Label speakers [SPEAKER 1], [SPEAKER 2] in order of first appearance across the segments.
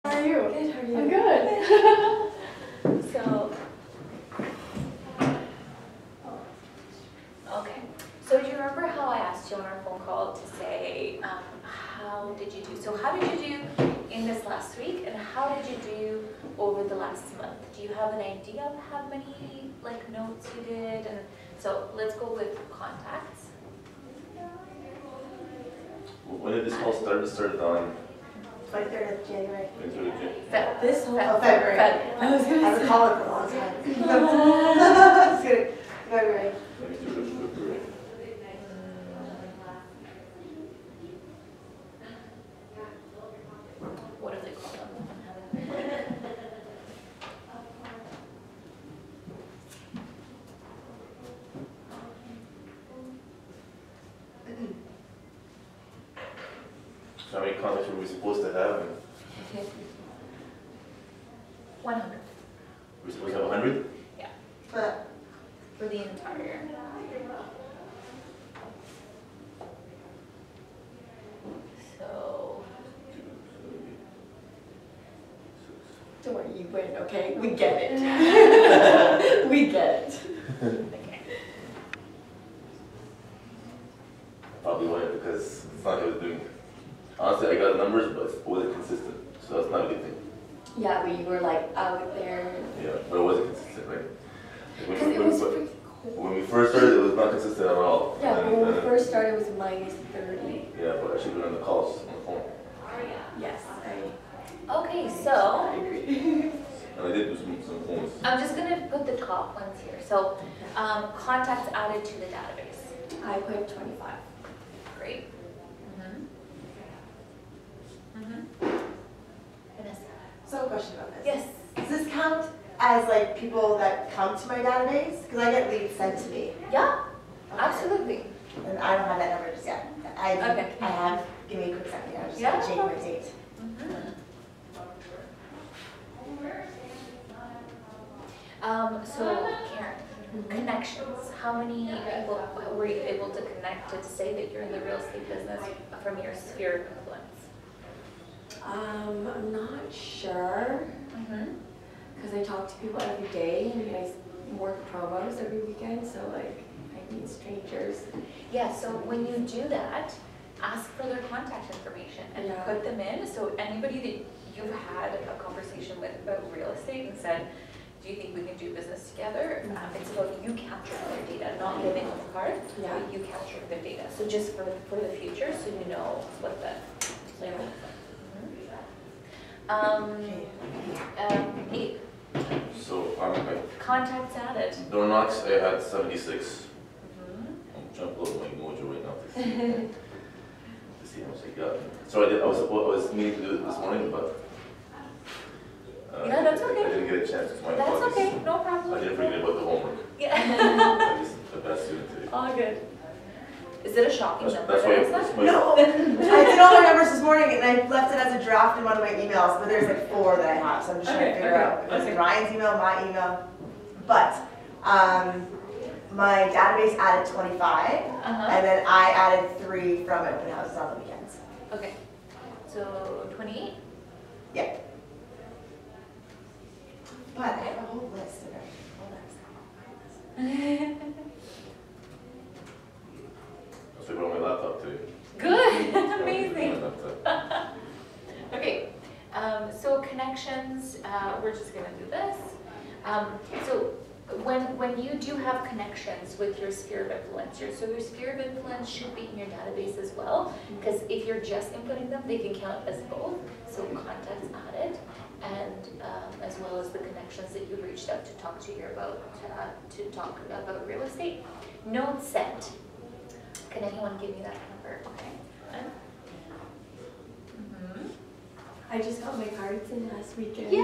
[SPEAKER 1] How are you?
[SPEAKER 2] Good, how are you?
[SPEAKER 1] I'm good.
[SPEAKER 2] So, okay. So do you remember how I asked you on our phone call to say, how did you do? So how did you do in this last week, and how did you do over the last month? Do you have an idea of how many notes you did? And so let's go with contacts.
[SPEAKER 3] When did this call start? It started on
[SPEAKER 4] 23rd of January.
[SPEAKER 3] 23rd of January.
[SPEAKER 4] This whole
[SPEAKER 2] February.
[SPEAKER 4] I was going to call it for a long time. Just kidding. February.
[SPEAKER 3] 23rd of February.
[SPEAKER 2] What do they call them?
[SPEAKER 3] So how many contacts were we supposed to have?
[SPEAKER 2] 100.
[SPEAKER 3] We're supposed to have 100?
[SPEAKER 2] Yeah.
[SPEAKER 4] But
[SPEAKER 2] For the entire. So.
[SPEAKER 1] Don't worry, you win, okay? We get it. We get it.
[SPEAKER 2] Okay.
[SPEAKER 3] Probably won it because it's not what I was doing. Honestly, I got the numbers, but it wasn't consistent. So that's not a good thing.
[SPEAKER 1] Yeah, but you were like out there.
[SPEAKER 3] Yeah, but it wasn't consistent, right?
[SPEAKER 1] Because it was pretty cold.
[SPEAKER 3] When we first started, it was not consistent at all.
[SPEAKER 1] Yeah,
[SPEAKER 3] And
[SPEAKER 1] but when we
[SPEAKER 3] then-
[SPEAKER 1] first started, it was minus 30.
[SPEAKER 3] Yeah, but I should have been on the calls on the phone.
[SPEAKER 1] Yes,
[SPEAKER 2] Okay,
[SPEAKER 1] I
[SPEAKER 2] so
[SPEAKER 1] agree.
[SPEAKER 3] And I did do some phones.
[SPEAKER 2] I'm just gonna put the top ones here. So contacts added to the database.
[SPEAKER 1] I put 25.
[SPEAKER 2] Great. Vanessa.
[SPEAKER 4] so a question about this.
[SPEAKER 2] Yes.
[SPEAKER 4] Does this count as like people that come to my database? Because I get leads sent to me.
[SPEAKER 2] Yeah,
[SPEAKER 4] Okay.
[SPEAKER 2] absolutely.
[SPEAKER 4] And I don't have that number just yet.
[SPEAKER 2] Okay.
[SPEAKER 4] I have, give me a quick second. I'm just
[SPEAKER 2] Yeah.
[SPEAKER 4] going to change my date.
[SPEAKER 2] So Karen, connections. How many people were you able to connect to say that you're in the real estate business from your sphere of influence?
[SPEAKER 1] I'm not sure because I talk to people every day and I work promos every weekend, so like I meet strangers.
[SPEAKER 2] Yeah, so when you do that, ask for their contact information and
[SPEAKER 1] Yeah.
[SPEAKER 2] put them in. So anybody that you've had a conversation with about real estate and said, do you think we can do business together? It's about you capturing their data, not giving them a card,
[SPEAKER 1] Yeah.
[SPEAKER 2] but you capturing their data. So just for the future, so you know what the
[SPEAKER 1] Yeah.
[SPEAKER 2] Pete,
[SPEAKER 3] So I'm like,
[SPEAKER 2] contacts added.
[SPEAKER 3] door knocks, I had 76. I'm trying to pull up my mojo right now to see how much I got. So I was meaning to do it this morning, but
[SPEAKER 2] Yeah, that's okay.
[SPEAKER 3] I didn't get a chance. It's my
[SPEAKER 2] That's
[SPEAKER 3] apologies.
[SPEAKER 2] okay, no problem.
[SPEAKER 3] I didn't forget about the homework.
[SPEAKER 2] Yeah.
[SPEAKER 3] I just the best student today.
[SPEAKER 2] All good. Is it a shocking number?
[SPEAKER 3] That's why
[SPEAKER 2] Vanessa?
[SPEAKER 3] it's my,
[SPEAKER 4] No, I did all my numbers this morning and I left it as a draft in one of my emails, but there's like 4 that I have, so I'm just trying to figure out. If it's Ryan's email, my email. But my database added 25, and then I added 3 from open houses on the weekends.
[SPEAKER 2] Okay. So 28?
[SPEAKER 4] Yeah. But I have a whole list of everything.
[SPEAKER 3] I was on my laptop today.
[SPEAKER 2] Good.
[SPEAKER 3] My
[SPEAKER 2] Amazing.
[SPEAKER 3] laptop.
[SPEAKER 2] Okay. So connections, we're just going to do this. So when you do have connections with your sphere of influence, so your sphere of influence should be in your database as well, because if you're just inputting them, they can count as both. So contacts added, and as well as the connections that you reached out to talk to you about, to talk about real estate. Notes sent. Can anyone give me that number? Okay.
[SPEAKER 1] I just got my cards in last weekend.
[SPEAKER 2] Yay!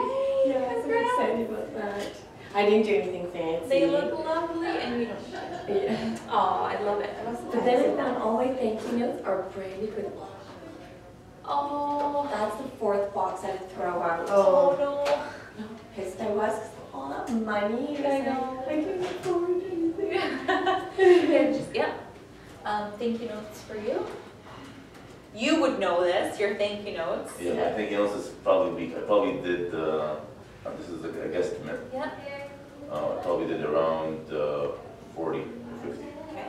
[SPEAKER 1] Yeah, I'm so
[SPEAKER 2] Congrats.
[SPEAKER 1] excited about that. I didn't do anything fancy.
[SPEAKER 2] They look lovely and you don't judge.
[SPEAKER 1] Yeah.
[SPEAKER 2] Oh, I love it.
[SPEAKER 1] But then I found all my thank you notes are branded with love.
[SPEAKER 2] Oh,
[SPEAKER 1] That's the 4th box I had to throw out.
[SPEAKER 2] oh no.
[SPEAKER 1] No, pissed I was 'cause all that money.
[SPEAKER 2] I know.
[SPEAKER 1] I can't afford anything.
[SPEAKER 2] Yeah, just, yeah. Thank you notes for you. you would know this, your thank you notes.
[SPEAKER 3] Yeah, my thank you notes is probably, I probably did, this is a guesstimate.
[SPEAKER 2] Yeah.
[SPEAKER 3] I probably did around 40 or 50.
[SPEAKER 2] Okay.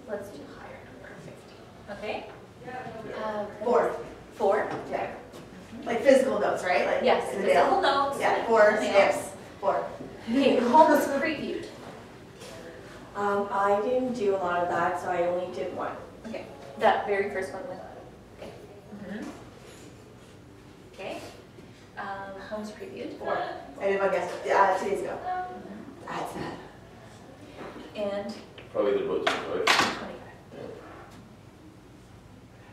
[SPEAKER 2] Let's do higher number, 50. Okay?
[SPEAKER 4] 4.
[SPEAKER 2] 4?
[SPEAKER 4] Yeah. Like physical notes, right? Like
[SPEAKER 2] Yes,
[SPEAKER 4] in the mail.
[SPEAKER 2] physical notes.
[SPEAKER 4] Yeah, 4
[SPEAKER 2] Nails.
[SPEAKER 4] stamps. 4.
[SPEAKER 2] Okay, homes previewed.
[SPEAKER 1] I didn't do a lot of that, so I only did one.
[SPEAKER 2] Okay, that very first one with, okay. Okay, homes previewed.
[SPEAKER 4] 4. I did one guess 2 days ago. That's that.
[SPEAKER 2] And
[SPEAKER 3] Probably did about 25.
[SPEAKER 2] 25.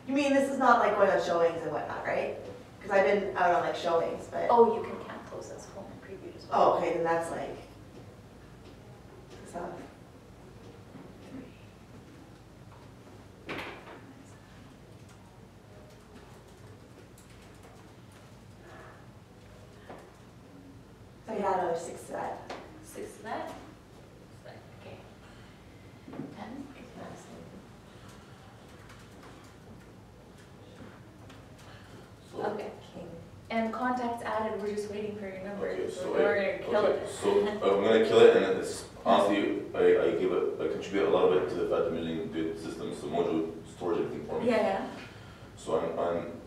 [SPEAKER 4] You mean this is not like going on showings and whatnot, right? Because I've been out on like showings, but.
[SPEAKER 2] Oh, you can count those as home previewed as well.
[SPEAKER 4] Oh, okay, then that's like. So. So yeah, another 6 to that.
[SPEAKER 2] 6 to that. Okay. 10.
[SPEAKER 3] So,
[SPEAKER 2] Okay. And contacts added, we're just waiting for your number.
[SPEAKER 3] okay,
[SPEAKER 2] So
[SPEAKER 3] so
[SPEAKER 2] we're gonna kill
[SPEAKER 3] okay,
[SPEAKER 2] it.
[SPEAKER 3] so I'm gonna kill it, and then it's honestly, I contribute a lot of it to the fact that I'm using the system, so Mojo stores everything for me.
[SPEAKER 2] Yeah,
[SPEAKER 3] So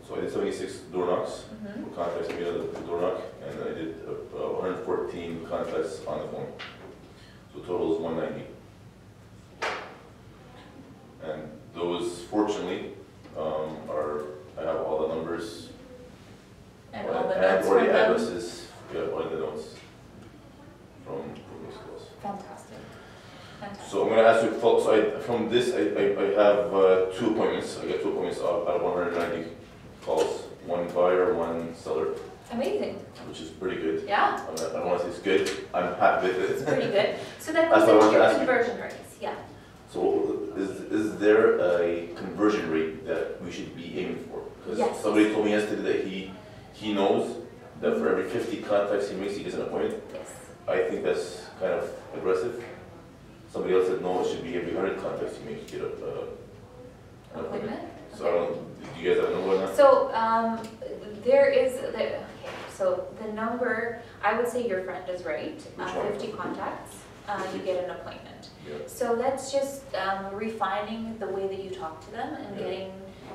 [SPEAKER 3] so I did 76 door knocks,
[SPEAKER 2] yeah.
[SPEAKER 3] contacts I made on the door knock, and then I did 114 contacts on the phone. So total is 190. And those, fortunately, I have all the numbers
[SPEAKER 2] And all the
[SPEAKER 3] and
[SPEAKER 2] notes
[SPEAKER 3] or
[SPEAKER 2] from
[SPEAKER 3] the
[SPEAKER 2] them.
[SPEAKER 3] addresses, yeah, or the notes from these schools.
[SPEAKER 2] Fantastic. Fantastic.
[SPEAKER 3] So I'm gonna ask you, folks, from this, I have 2 appointments. I got 2 appointments out of 190 calls. 1 buyer, 1 seller,
[SPEAKER 2] Amazing.
[SPEAKER 3] which is pretty good.
[SPEAKER 2] Yeah,
[SPEAKER 3] I don't want to say it's good. I'm happy with it.
[SPEAKER 2] it's pretty good. So that
[SPEAKER 3] That's
[SPEAKER 2] goes
[SPEAKER 3] what I
[SPEAKER 2] into
[SPEAKER 3] wanted to
[SPEAKER 2] your
[SPEAKER 3] ask you.
[SPEAKER 2] conversion rates. Yeah.
[SPEAKER 3] So is there a conversion rate that we should be aiming for? Because
[SPEAKER 2] Yes.
[SPEAKER 3] somebody told me yesterday that he knows that for every 50 contacts he makes, he gets an appointment.
[SPEAKER 2] Yes.
[SPEAKER 3] I think that's kind of aggressive. Somebody else said, no, it should be every 100 contacts you make, you get an appointment.
[SPEAKER 2] Appointment?
[SPEAKER 3] So I don't, do you guys have a number on that?
[SPEAKER 2] So, there is, okay, so the number, I would say your friend is right.
[SPEAKER 3] Which one?
[SPEAKER 2] 50 contacts, you get an appointment.
[SPEAKER 3] Yeah.
[SPEAKER 2] So that's just refining the way that you talk to them and
[SPEAKER 3] Yeah.
[SPEAKER 2] getting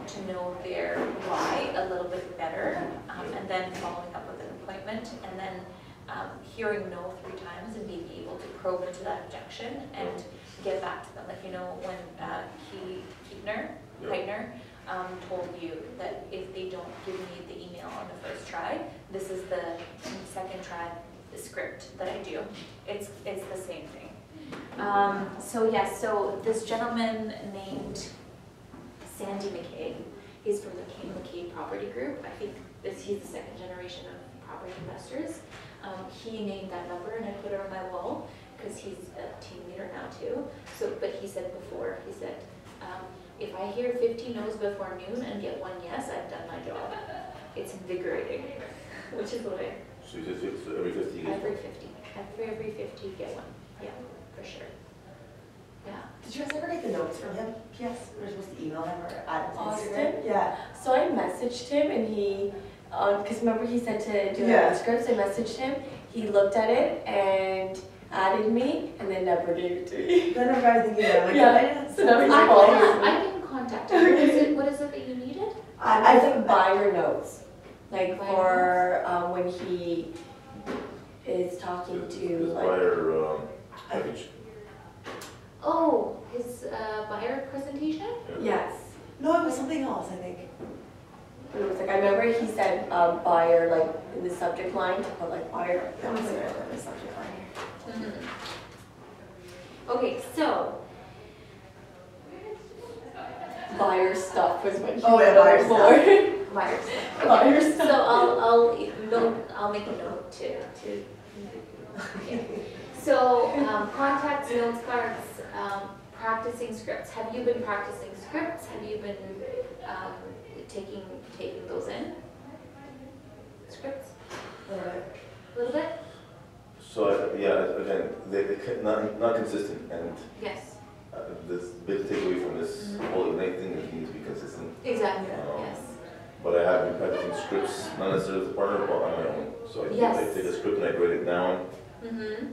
[SPEAKER 2] to know their why a little bit better, and then following up with an appointment, and then hearing no 3 times and being able to probe into that objection and get back to them. Like, you know, when Heitner told you that if they don't give me the email on the first try, this is the second try, the script that I do. It's the same thing. So yes, so this gentleman named Sandy McKay, he's from the McKay Property Group. I think he's the 2nd generation of property investors. He named that number and I put it on my wall because he's a team leader now too. So, but he said before, he said, if I hear 50 no's before noon and get 1 yes, I've done my job. It's invigorating, which is what I,
[SPEAKER 3] So you said so every 50 you get
[SPEAKER 2] every 50. Every 50 get 1. Yeah, for sure. Yeah.
[SPEAKER 4] Did you guys ever get the notes from him? Yes, we're supposed to email him or add him to
[SPEAKER 1] Austin?
[SPEAKER 4] Instagram? Yeah.
[SPEAKER 1] So I messaged him and he, because remember he said to do
[SPEAKER 4] Yeah.
[SPEAKER 1] the scripts, I messaged him, he looked at it and added me and then never gave it to me.
[SPEAKER 4] Then I'm trying to think, yeah, like,
[SPEAKER 1] Yeah. So now he's
[SPEAKER 2] I
[SPEAKER 1] calling
[SPEAKER 2] can,
[SPEAKER 1] me.
[SPEAKER 2] I can contact him. What is it that you needed?
[SPEAKER 1] I think buyer notes, like
[SPEAKER 2] Buyer
[SPEAKER 1] for when he is talking
[SPEAKER 3] His
[SPEAKER 1] to like.
[SPEAKER 3] buyer package.
[SPEAKER 2] Oh, his buyer presentation?
[SPEAKER 1] Yes.
[SPEAKER 4] No, it was something else, I think.
[SPEAKER 1] But it was like, I remember he said buyer like in the subject line to put like buyer.
[SPEAKER 4] That was it, in the subject line.
[SPEAKER 2] Okay, so
[SPEAKER 1] Buyer stuff was what he
[SPEAKER 4] Oh, yeah,
[SPEAKER 1] wrote
[SPEAKER 4] buyer
[SPEAKER 1] for.
[SPEAKER 2] buyers.
[SPEAKER 1] Buyer
[SPEAKER 2] So
[SPEAKER 1] stuff.
[SPEAKER 2] I'll make a note to yeah. So contacts, notes cards, practicing scripts. Have you been practicing scripts? Have you been taking those in? Scripts? A little bit?
[SPEAKER 3] So yeah, again, they're not consistent, and
[SPEAKER 2] Yes.
[SPEAKER 3] this big takeaway from this whole Ignite thing writing scripts, not necessarily with a partner, but on my own. So I
[SPEAKER 2] Yes.
[SPEAKER 3] take a script and I write it down,
[SPEAKER 2] Mm-hmm.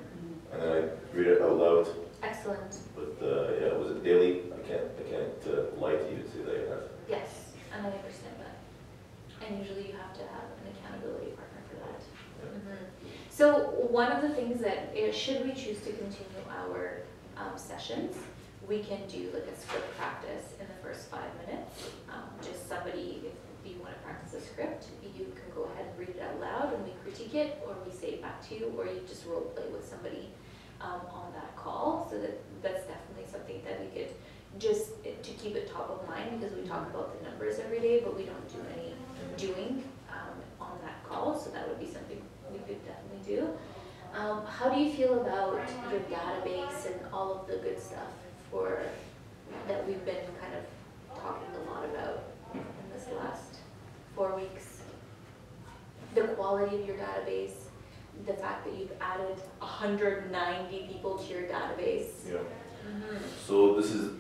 [SPEAKER 3] and then I read it out loud.
[SPEAKER 2] Excellent.
[SPEAKER 3] But yeah, was it daily? I can't lie to you and say that I have.
[SPEAKER 2] Yes, and I understand that. And usually you have to have an accountability partner for that.
[SPEAKER 3] Yeah.
[SPEAKER 2] Mhm. So one of the things that is, should we choose to continue our sessions, we can do like a script practice in the first 5 minutes. Just somebody, if you want to practice a script, you can go ahead and read it out loud and we critique it, or we say it back to you, or you just role play with somebody on that call. So that's definitely something that we could just to keep it top of mind, because we talk about the numbers every day, but we don't do any doing on that call. So that would be something we could definitely do. How do you feel about your database and all of the good stuff that we've been kind of talking a lot about in this last 4 weeks? The quality of your database, the fact that you've added 190 people to your database.
[SPEAKER 3] Yeah.
[SPEAKER 2] Mm-hmm.
[SPEAKER 3] So this is,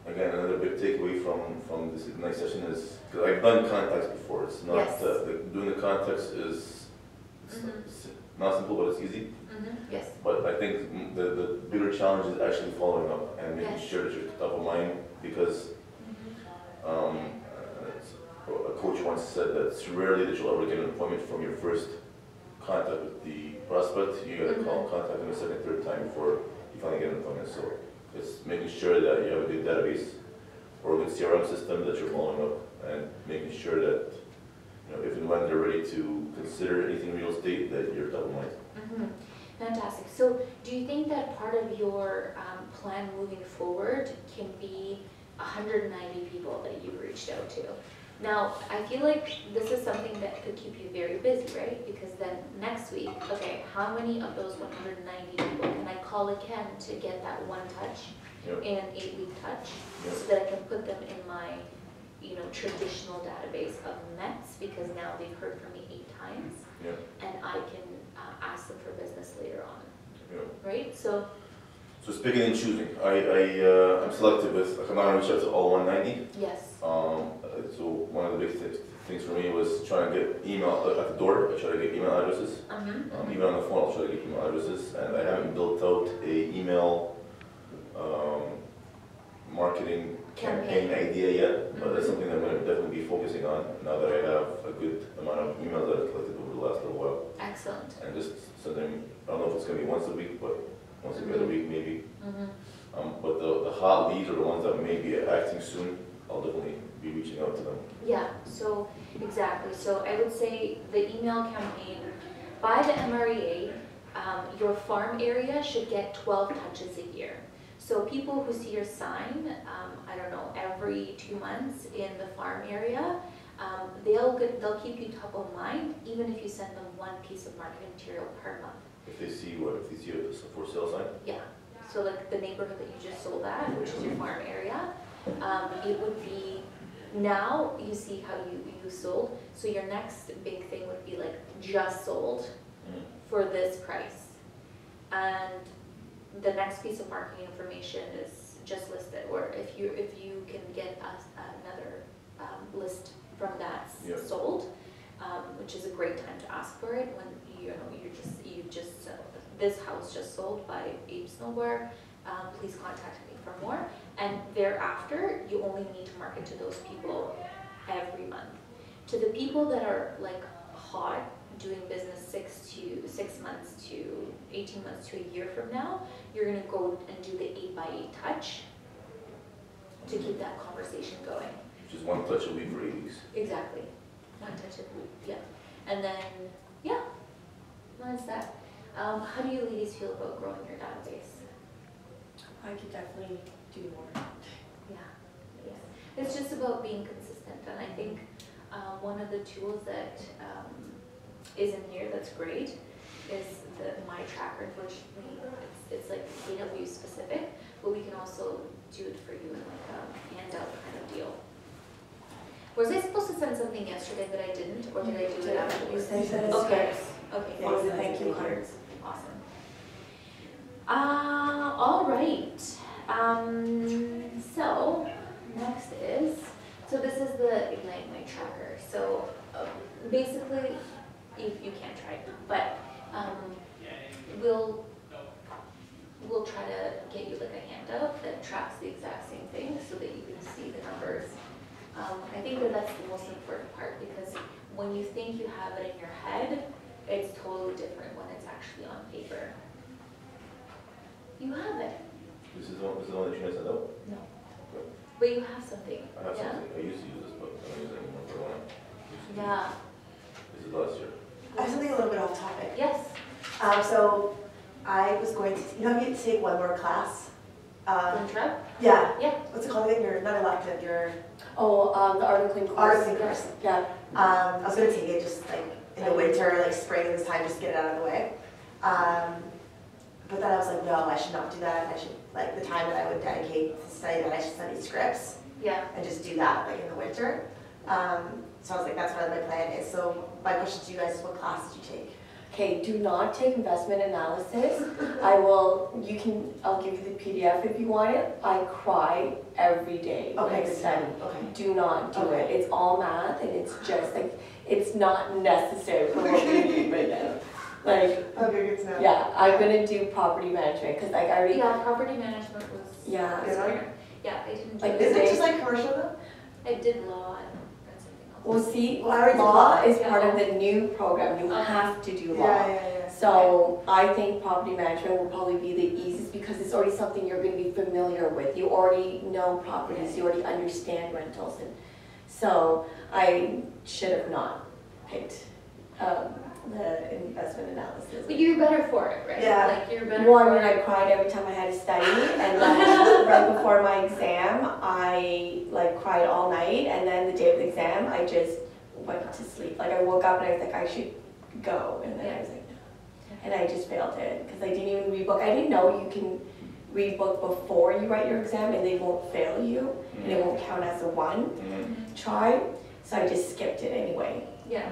[SPEAKER 3] again, another big takeaway from this Ignite session is, because I've done contacts before. It's not,
[SPEAKER 2] Yes.
[SPEAKER 3] doing the contacts is it's not simple, but it's easy.
[SPEAKER 2] Mm-hmm. Yes.
[SPEAKER 3] But I think the bigger challenge is actually following up and making
[SPEAKER 2] Yes.
[SPEAKER 3] sure that you're top of mind, because a coach once said that it's rarely that you'll ever get an appointment from your first contact with the prospect. You gotta contact them a second, third time before you finally get an appointment. So it's making sure that you have a good database or a good CRM system that you're following up, and making sure that, you know, if and when they're ready to consider anything real estate, that you're top of mind.
[SPEAKER 2] Mm-hmm. Fantastic. So do you think that part of your plan moving forward can be 190 people that you've reached out to? Now, I feel like this is something that could keep you very busy, right? Because then next week, okay, how many of those 190 people can I call again to get that one touch
[SPEAKER 3] Yep.
[SPEAKER 2] and an 8-week touch,
[SPEAKER 3] Yep.
[SPEAKER 2] so that I can put them in my, traditional database of Mets, because now they've heard from me 8 times,
[SPEAKER 3] Yeah.
[SPEAKER 2] and I can ask them for business later on,
[SPEAKER 3] Yeah.
[SPEAKER 2] right? So,
[SPEAKER 3] So it's picking and choosing. I'm selective with, I'm not gonna reach out to all 190.
[SPEAKER 2] yes.
[SPEAKER 3] So one of the big things for me was trying to get email at the door. I try to get email addresses. Even on the phone, I'll try to get email addresses. And I haven't built out a email marketing campaign idea yet, but that's something that I'm going to definitely be focusing on now that I have a good amount of emails that I've collected over the last little while.
[SPEAKER 2] Excellent.
[SPEAKER 3] And just something, I don't know if it's going to be once a week, but once every other week maybe. But the hot leads are the ones that may be acting soon. I'll definitely be reaching out to them.
[SPEAKER 2] Yeah, so exactly. So I would say the email campaign by the MREA, your farm area should get 12 touches a year. So people who see your sign, I don't know, every 2 months in the farm area, they'll keep you top of mind, even if you send them one piece of marketing material per month.
[SPEAKER 3] If they see what? If they see a for sale sign?
[SPEAKER 2] Yeah. So like the neighborhood that you just sold at, which is your farm area, it would be, now you see how you sold. So your next big thing would be like just sold for this price. And the next piece of marketing information is just listed, or if you can get us another list from that sold, which is a great time to ask for it when this house just sold by Abe Snowbar, please contact me for more. And thereafter, you only need to market to those people every month. To the people that are like hot, doing business 6 months to 18 months to a year from now, you're gonna go and do the 8x8 touch to keep that conversation going.
[SPEAKER 3] Which is one touch a week for 8 weeks.
[SPEAKER 2] Exactly. One touch a week, yeah. And then, yeah, that's that. How do you ladies feel about growing your database?
[SPEAKER 1] I could definitely do more.
[SPEAKER 2] Yeah. It's just about being consistent, and I think one of the tools that is in here that's great is my tracker. Unfortunately, it's like AW specific, but we can also do it for you in like a handout kind of deal. Was I supposed to send something yesterday that I didn't, or did I do it afterwards?
[SPEAKER 1] You said
[SPEAKER 2] Okay. Okay.
[SPEAKER 1] Yeah,
[SPEAKER 2] Awesome.
[SPEAKER 1] thank you cards.
[SPEAKER 2] Awesome. All right. So next is, this is the Ignite My Tracker. So basically, you can't try it, but we'll try to get you like a handout that tracks the exact same thing so that you can see the numbers. I think that that's the most important part, because when you think you have it in your head, it's totally different when it's actually on paper. You have it.
[SPEAKER 3] This is the one that you guys sent out?
[SPEAKER 2] No. But you have something.
[SPEAKER 3] I have
[SPEAKER 2] Yeah?
[SPEAKER 3] something. I used to use this, but I don't use it anymore for one.
[SPEAKER 2] Yeah.
[SPEAKER 3] This is last year.
[SPEAKER 4] I have something a little bit off topic.
[SPEAKER 2] Yes.
[SPEAKER 4] So I was going to, you know, you take one more class.
[SPEAKER 2] Intro?
[SPEAKER 4] Yeah.
[SPEAKER 2] Yeah.
[SPEAKER 4] What's it called again? You're not elective. You're
[SPEAKER 1] Oh, the articling course.
[SPEAKER 4] articling course.
[SPEAKER 1] Yeah.
[SPEAKER 4] I was gonna take it just like in the winter, like spring this time, just to get it out of the way. But then I was like, no, I should not do that. I should, like, the time that I would dedicate to study that, I should study scripts
[SPEAKER 2] Yeah.
[SPEAKER 4] and just do that, like, in the winter. So I was like, that's what my plan is. So my question to you guys is, what class did you take?
[SPEAKER 1] Okay, do not take investment analysis. I'll give you the PDF if you want it. I cry every day when I
[SPEAKER 4] Okay,
[SPEAKER 1] study.
[SPEAKER 4] okay.
[SPEAKER 1] Do not do
[SPEAKER 4] Okay.
[SPEAKER 1] it. It's all math and it's just like, it's not necessary for what we need right now. Like,
[SPEAKER 4] Okay, good to know.
[SPEAKER 1] yeah, I'm gonna do property management because like I already,
[SPEAKER 2] Yeah, property management was.
[SPEAKER 1] Yeah.
[SPEAKER 2] was there. Yeah, I didn't do
[SPEAKER 1] Like
[SPEAKER 2] it.
[SPEAKER 4] Is it just like commercial though?
[SPEAKER 2] I did law and something else.
[SPEAKER 1] well see,
[SPEAKER 4] Well, I already did
[SPEAKER 1] law
[SPEAKER 4] law.
[SPEAKER 1] is part of the new program. You
[SPEAKER 2] Okay.
[SPEAKER 1] have to do law.
[SPEAKER 4] Yeah.
[SPEAKER 1] So I think property management will probably be the easiest because it's already something you're going to be familiar with. You already know properties, you already understand rentals, and so I should have not picked the investment analysis.
[SPEAKER 2] But you're better for it, right?
[SPEAKER 4] Yeah.
[SPEAKER 2] Like you're better
[SPEAKER 1] One,
[SPEAKER 2] for
[SPEAKER 1] when I
[SPEAKER 2] it.
[SPEAKER 1] cried every time I had to study, and then right before my exam, I like cried all night, and then the day of the exam, I just went to sleep. Like I woke up and I was like, I should go, and then I was like, no. And I just failed it because I didn't even rebook. I didn't know you can rebook before you write your exam, and they won't fail you, and it won't count as a one try. So I just skipped it anyway.
[SPEAKER 2] Yeah.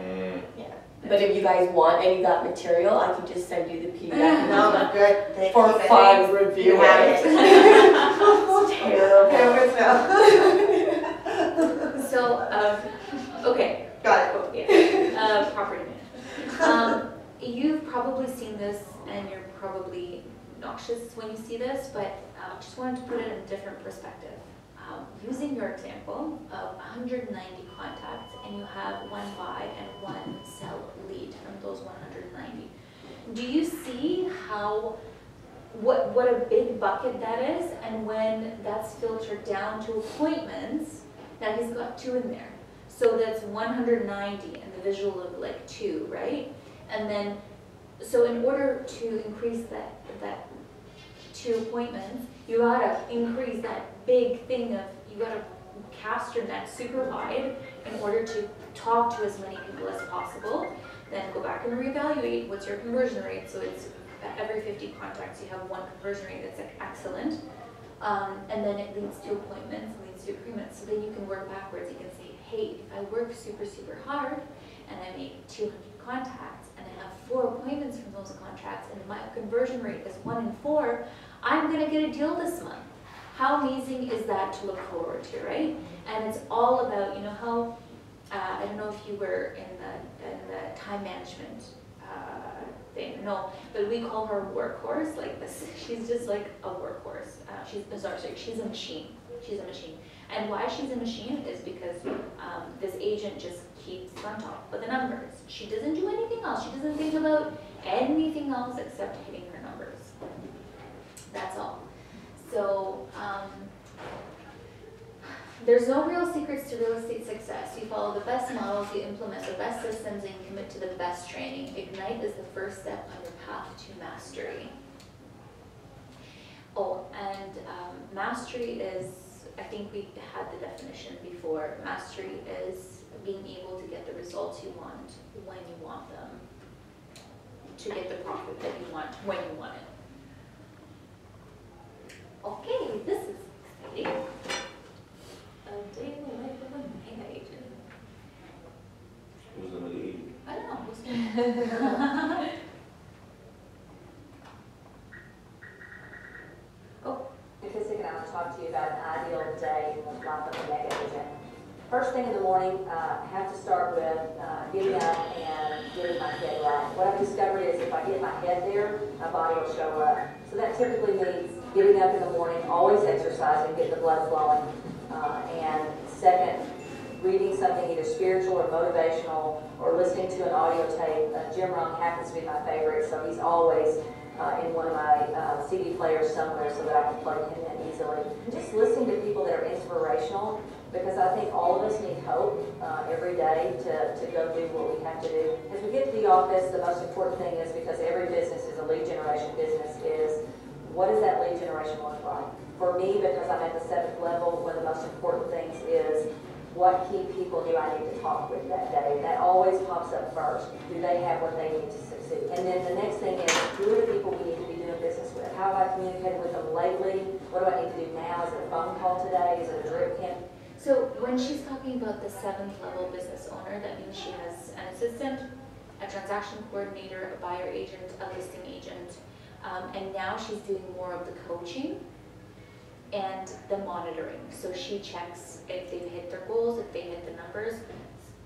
[SPEAKER 1] Yeah. But if you guys want any of that material, I can just send you the PDF.
[SPEAKER 4] No, I'm good. Thank
[SPEAKER 1] For
[SPEAKER 4] you.
[SPEAKER 1] 5 review.
[SPEAKER 4] You have it.
[SPEAKER 1] It's terrible.
[SPEAKER 4] Okay, good to know.
[SPEAKER 2] So, okay.
[SPEAKER 4] Got it.
[SPEAKER 2] Yeah. Property management. You've probably seen this, and you're probably nauseous when you see this, but just wanted to put it in a different perspective. Using your example of 190 contacts, and you have 1 buy and 1 sell lead from those 190. Do you see how, what a big bucket that is? And when that's filtered down to appointments, now he's got 2 in there. So that's 190 and the visual of like 2, right? And then, so in order to increase that 2 appointments, you gotta increase that big thing of, you gotta cast your net super wide in order to talk to as many people as possible. Then go back and reevaluate what's your conversion rate. So it's every 50 contacts you have 1 conversion rate that's like excellent. And then it leads to appointments, leads to agreements. So then you can work backwards. You can say, hey, if I work super, super hard and I make 200 contacts and I have 4 appointments from those contracts and my conversion rate is 1 in 4, I'm gonna get a deal this month. How amazing is that to look forward to, right? And it's all about, you know how, I don't know if you were in the time management thing, no, but we call her workhorse, like this, she's just like a workhorse. She's a machine, And why she's a machine is because this agent just keeps on top of the numbers. She doesn't do anything else. She doesn't think about anything else except hitting her numbers. That's all. So there's no real secrets to real estate success. You follow the best models, you implement the best systems, and you commit to the best training. Ignite is the first step on your path to mastery. Oh, and mastery is, I think we had the definition before. Mastery is being able to get the results you want when you want them. To get the profit that you want when you want it. Okay, this is exciting. A day in the life of a mega agent.
[SPEAKER 3] Who's the mega agent?
[SPEAKER 2] I don't know. Who's gonna...
[SPEAKER 5] Because they're going to have to talk to you about an ideal day in the life of a mega agent. first thing in the morning, I have to start with getting up and getting my head right. What I've discovered is if I get my head there, my body will show up. So that typically means getting up in the morning, always exercising, getting the blood flowing, and second, reading something either spiritual or motivational, or listening to an audio tape. Jim Rohn happens to be my favorite, so he's always in one of my CD players somewhere so that I can plug him in easily. And just listening to people that are inspirational, because I think all of us need hope every day to go do what we have to do. As we get to the office, the most important thing is, because every business is a lead generation business, is what does that lead generation look like? For me, because I'm at the 7th level, one of the most important things is what key people do I need to talk with that day? That always pops up first. Do they have what they need to succeed? And then the next thing is, who are the people we need to be doing business with? How have I communicated with them lately? What do I need to do now? Is it a phone call today? Is it a drip can?
[SPEAKER 2] So when she's talking about the 7th level business owner, that means she has an assistant, a transaction coordinator, a buyer agent, a listing agent, and now she's doing more of the coaching and the monitoring. So she checks if they've hit their goals, if they hit the numbers.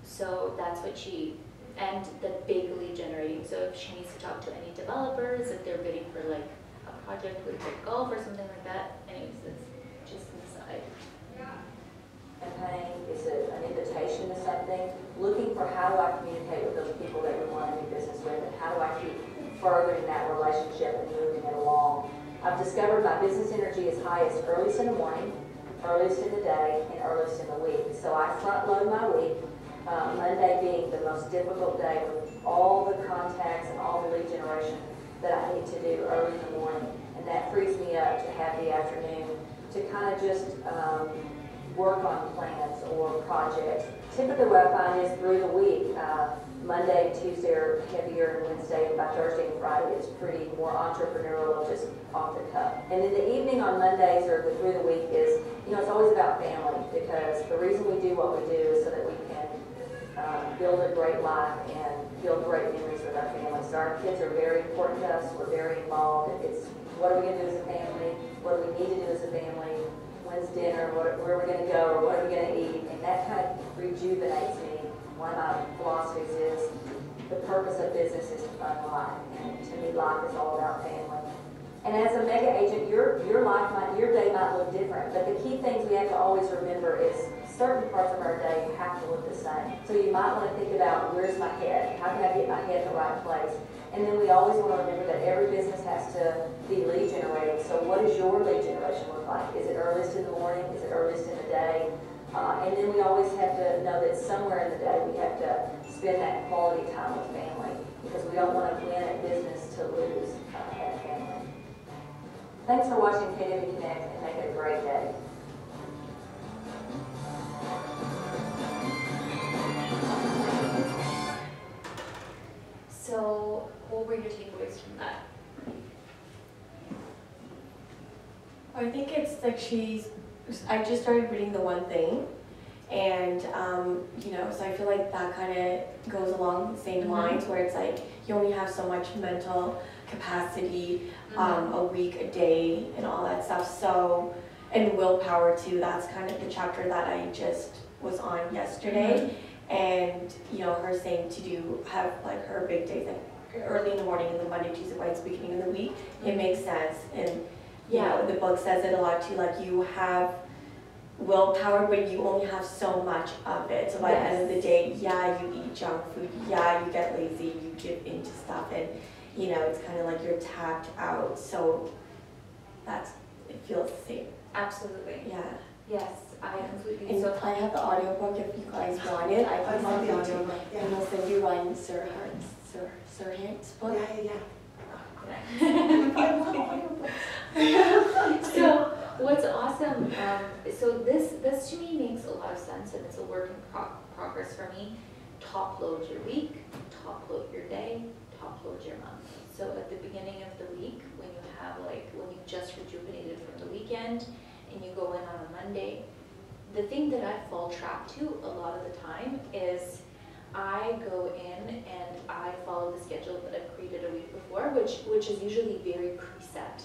[SPEAKER 2] So that's what she, and the big lead generating. So if she needs to talk to any developers, if they're bidding for like a project with Big Golf or something like that, anyways, it's just inside.
[SPEAKER 5] Campaign, is it an invitation to something? Looking for how do I communicate with those people that we want to do business with, and how do I keep furthering that relationship and moving it along? I've discovered my business energy is highest earliest in the morning, earliest in the day, and earliest in the week. So I front load my week, Monday being the most difficult day with all the contacts and all the lead generation that I need to do early in the morning. And that frees me up to have the afternoon to kind of just work on plans or projects. Typically what I find is through the week, Monday and Tuesday are heavier, and Wednesday, by Thursday and Friday it's pretty more entrepreneurial, just off the cuff. And then the evening on Mondays or through the week is, it's always about family, because the reason we do what we do is so that we can build a great life and build great memories with our families. So our kids are very important to us, we're very involved. It's what are we going to do as a family, what do we need to do as a family, when's dinner, where are we going to go, or what are we going to eat, and that kind of rejuvenates me. One of my philosophies is the purpose of business is to fund life, and to me life is all about family. And as a mega agent, your day might look different, but the key things we have to always remember is certain parts of our day have to look the same. So you might want to think about, where's my head? How can I get my head in the right place? And then we always want to remember that every business has to be lead generating. So what does your lead generation look like? Is it earliest in the morning? Is it earliest in the day? And then we always have to know that somewhere in the day we have to spend that quality time with family, because we don't want to win at business to lose at family. Thanks for watching KW Connect, and make it a great day.
[SPEAKER 2] So what were your takeaways from that?
[SPEAKER 1] I think it's like I just started reading the one thing, and so I feel like that kind of goes along the same lines, where it's like you only have so much mental capacity a week, a day, and all that stuff. So, and willpower too. That's kind of the chapter that I just was on yesterday, and her saying to have like her big days like early in the morning, and the Monday, Tuesday, Wednesday, beginning of the week. It makes sense, and the book says it a lot too. Like, you have willpower, but you only have so much of it. So by the end of the day, you eat junk food, you get lazy, you give into stuff, and it's kind of like you're tapped out. So it feels the same.
[SPEAKER 2] Absolutely.
[SPEAKER 1] Yeah.
[SPEAKER 2] Yes, I completely.
[SPEAKER 1] And
[SPEAKER 2] So
[SPEAKER 1] I have the audiobook if you guys want it. I can send it to you. And I'll send you Ryan Serhant's book.
[SPEAKER 2] So what's awesome, so this to me makes a lot of sense, and it's a work in progress for me. Top load your week, top load your day, top load your month. So at the beginning of the week, when you just rejuvenated from the weekend and you go in on a Monday, the thing that I fall trap to a lot of the time is I go in and I follow the schedule that I've created a week before, which is usually very preset.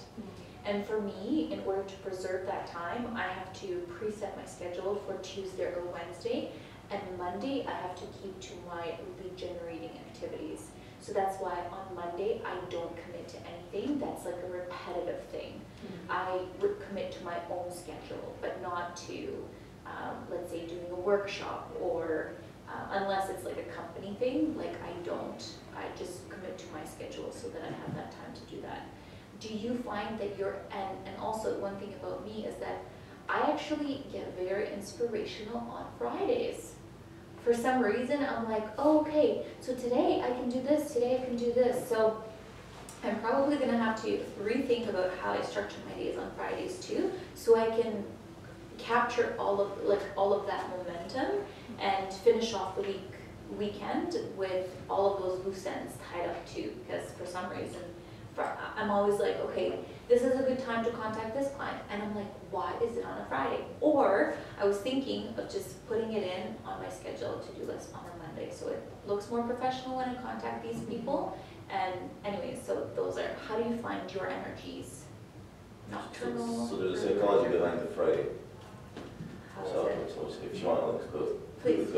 [SPEAKER 2] And for me, in order to preserve that time, I have to preset my schedule for Tuesday or Wednesday, and Monday I have to keep to my lead generating activities. So that's why on Monday I don't commit to anything that's like a repetitive thing. I would commit to my own schedule, but not to, let's say, doing a workshop, or unless it's like a company thing, like I don't. I just commit to my schedule so that I have that time to do that. Do you find that you're, and also one thing about me is that I actually get very inspirational on Fridays. For some reason, I'm like, oh, okay, so today I can do this, today I can do this. So I'm probably gonna have to rethink about how I structure my days on Fridays too, so I can capture all of that momentum and finish off the weekend with all of those loose ends tied up too. Because for some reason, I'm always like, okay, this is a good time to contact this client, and I'm like, why is it on a Friday? Or I was thinking of just putting it in on my schedule to-do list on a Monday, so it looks more professional when I contact these people. And anyways, so those are, how do you find your energies? Nocturnal?
[SPEAKER 3] So there's a psychology behind the Friday.
[SPEAKER 2] How is
[SPEAKER 3] So,
[SPEAKER 2] it?
[SPEAKER 3] so if you want, let's go.
[SPEAKER 2] Please.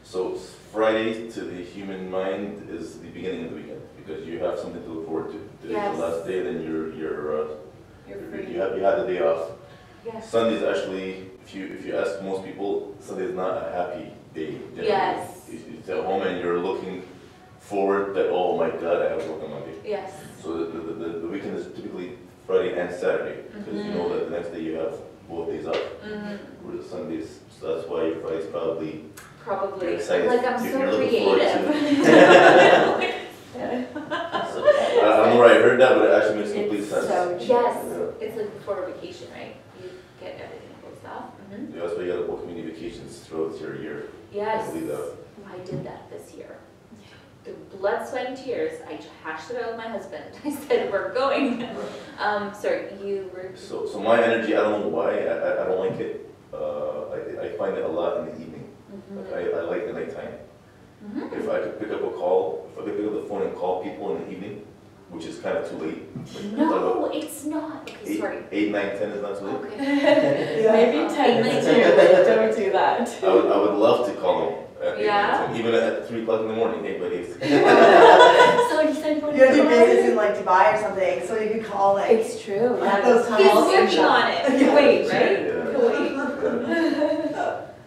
[SPEAKER 3] So Friday to the human mind is the beginning of the weekend, because you have something to look forward to. Today's
[SPEAKER 2] Yes.
[SPEAKER 3] the last day, then
[SPEAKER 1] You're free.
[SPEAKER 3] you have the day off.
[SPEAKER 2] Yes.
[SPEAKER 3] Sunday's actually, if you ask most people, Sunday is not a happy day. Generally.
[SPEAKER 2] Yes.
[SPEAKER 3] It's at home and you're looking forward that, oh my God, I have to work on Monday.
[SPEAKER 2] Yes.
[SPEAKER 3] So the weekend is typically Friday and Saturday, because you know that the next day you have both days off. Whereas Sundays, so that's why your Friday's probably
[SPEAKER 2] Probably.
[SPEAKER 3] you're excited.
[SPEAKER 2] Like I'm so
[SPEAKER 3] You're looking forward
[SPEAKER 2] creative.
[SPEAKER 3] to. So, I don't know where I heard that, but it actually makes complete
[SPEAKER 1] It's
[SPEAKER 3] sense.
[SPEAKER 1] so true.
[SPEAKER 2] Yes,
[SPEAKER 3] Yeah.
[SPEAKER 2] it's like before a vacation, right? You get everything closed off.
[SPEAKER 3] Yeah, that's why you gotta book mini vacations throughout your year.
[SPEAKER 2] Yes,
[SPEAKER 3] I believe that.
[SPEAKER 2] I did that this year. Through blood, sweat, and tears, I hashed it out with my husband. I said, we're going. Sorry, you were.
[SPEAKER 3] So my energy, I don't know why, I don't like it. I find it a lot in the evening. Like I like the nighttime. If I could pick up a call, if I could pick up the phone and call people in the evening, which is kind of too late.
[SPEAKER 2] No, it's not. Okay, sorry.
[SPEAKER 3] 8, 9, 10 is not too late.
[SPEAKER 2] Okay.
[SPEAKER 1] Maybe 10
[SPEAKER 2] minutes.
[SPEAKER 1] minutes too, but don't do that.
[SPEAKER 3] I would love to call them.
[SPEAKER 2] Yeah?
[SPEAKER 3] Even at 3 o'clock in the morning, hey buddy.
[SPEAKER 1] So you said you
[SPEAKER 4] You gotta do business in like Dubai or something, so you could call like.
[SPEAKER 1] It's true.
[SPEAKER 4] At those
[SPEAKER 2] He's
[SPEAKER 4] times.
[SPEAKER 2] working on it. Wait, right?
[SPEAKER 3] Yeah.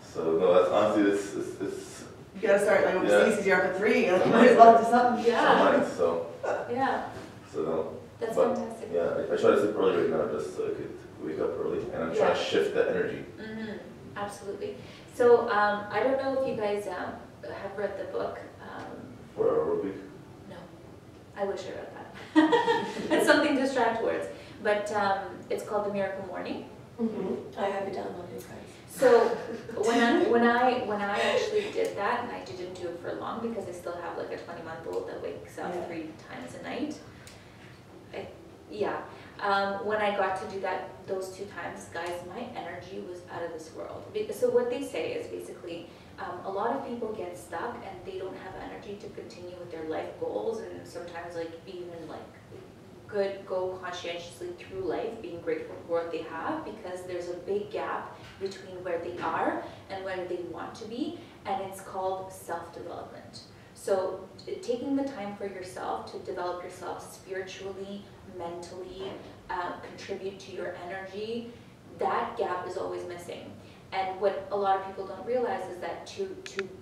[SPEAKER 3] So no, that's honestly, it's
[SPEAKER 4] You gotta start like
[SPEAKER 3] Yeah.
[SPEAKER 4] overseas, because you're up at 3, you might as well do something.
[SPEAKER 2] Yeah,
[SPEAKER 3] nice, so
[SPEAKER 2] yeah,
[SPEAKER 3] no.
[SPEAKER 2] that's
[SPEAKER 3] But,
[SPEAKER 2] fantastic.
[SPEAKER 3] Yeah, I try to sleep early right now just so I could wake up early, and I'm trying to shift that energy.
[SPEAKER 2] Absolutely. So I don't know if you guys have read the book.
[SPEAKER 3] 4 hour work week.
[SPEAKER 2] No, I wish I read that. It's something to strive towards. But it's called The Miracle Morning.
[SPEAKER 1] I have it downloaded, guys.
[SPEAKER 2] So when I actually did that, and I didn't do it for long because I still have like a 20-month-old that wakes up 3 times a night. When I got to do that those 2 times, guys, my energy was out of this world. So what they say is basically a lot of people get stuck and they don't have energy to continue with their life goals, and sometimes like even like go conscientiously through life, being grateful for what they have, because there's a big gap between where they are and where they want to be, and it's called self-development. So taking the time for yourself to develop yourself spiritually, mentally, contribute to your energy, that gap is always missing. And what a lot of people don't realize is that to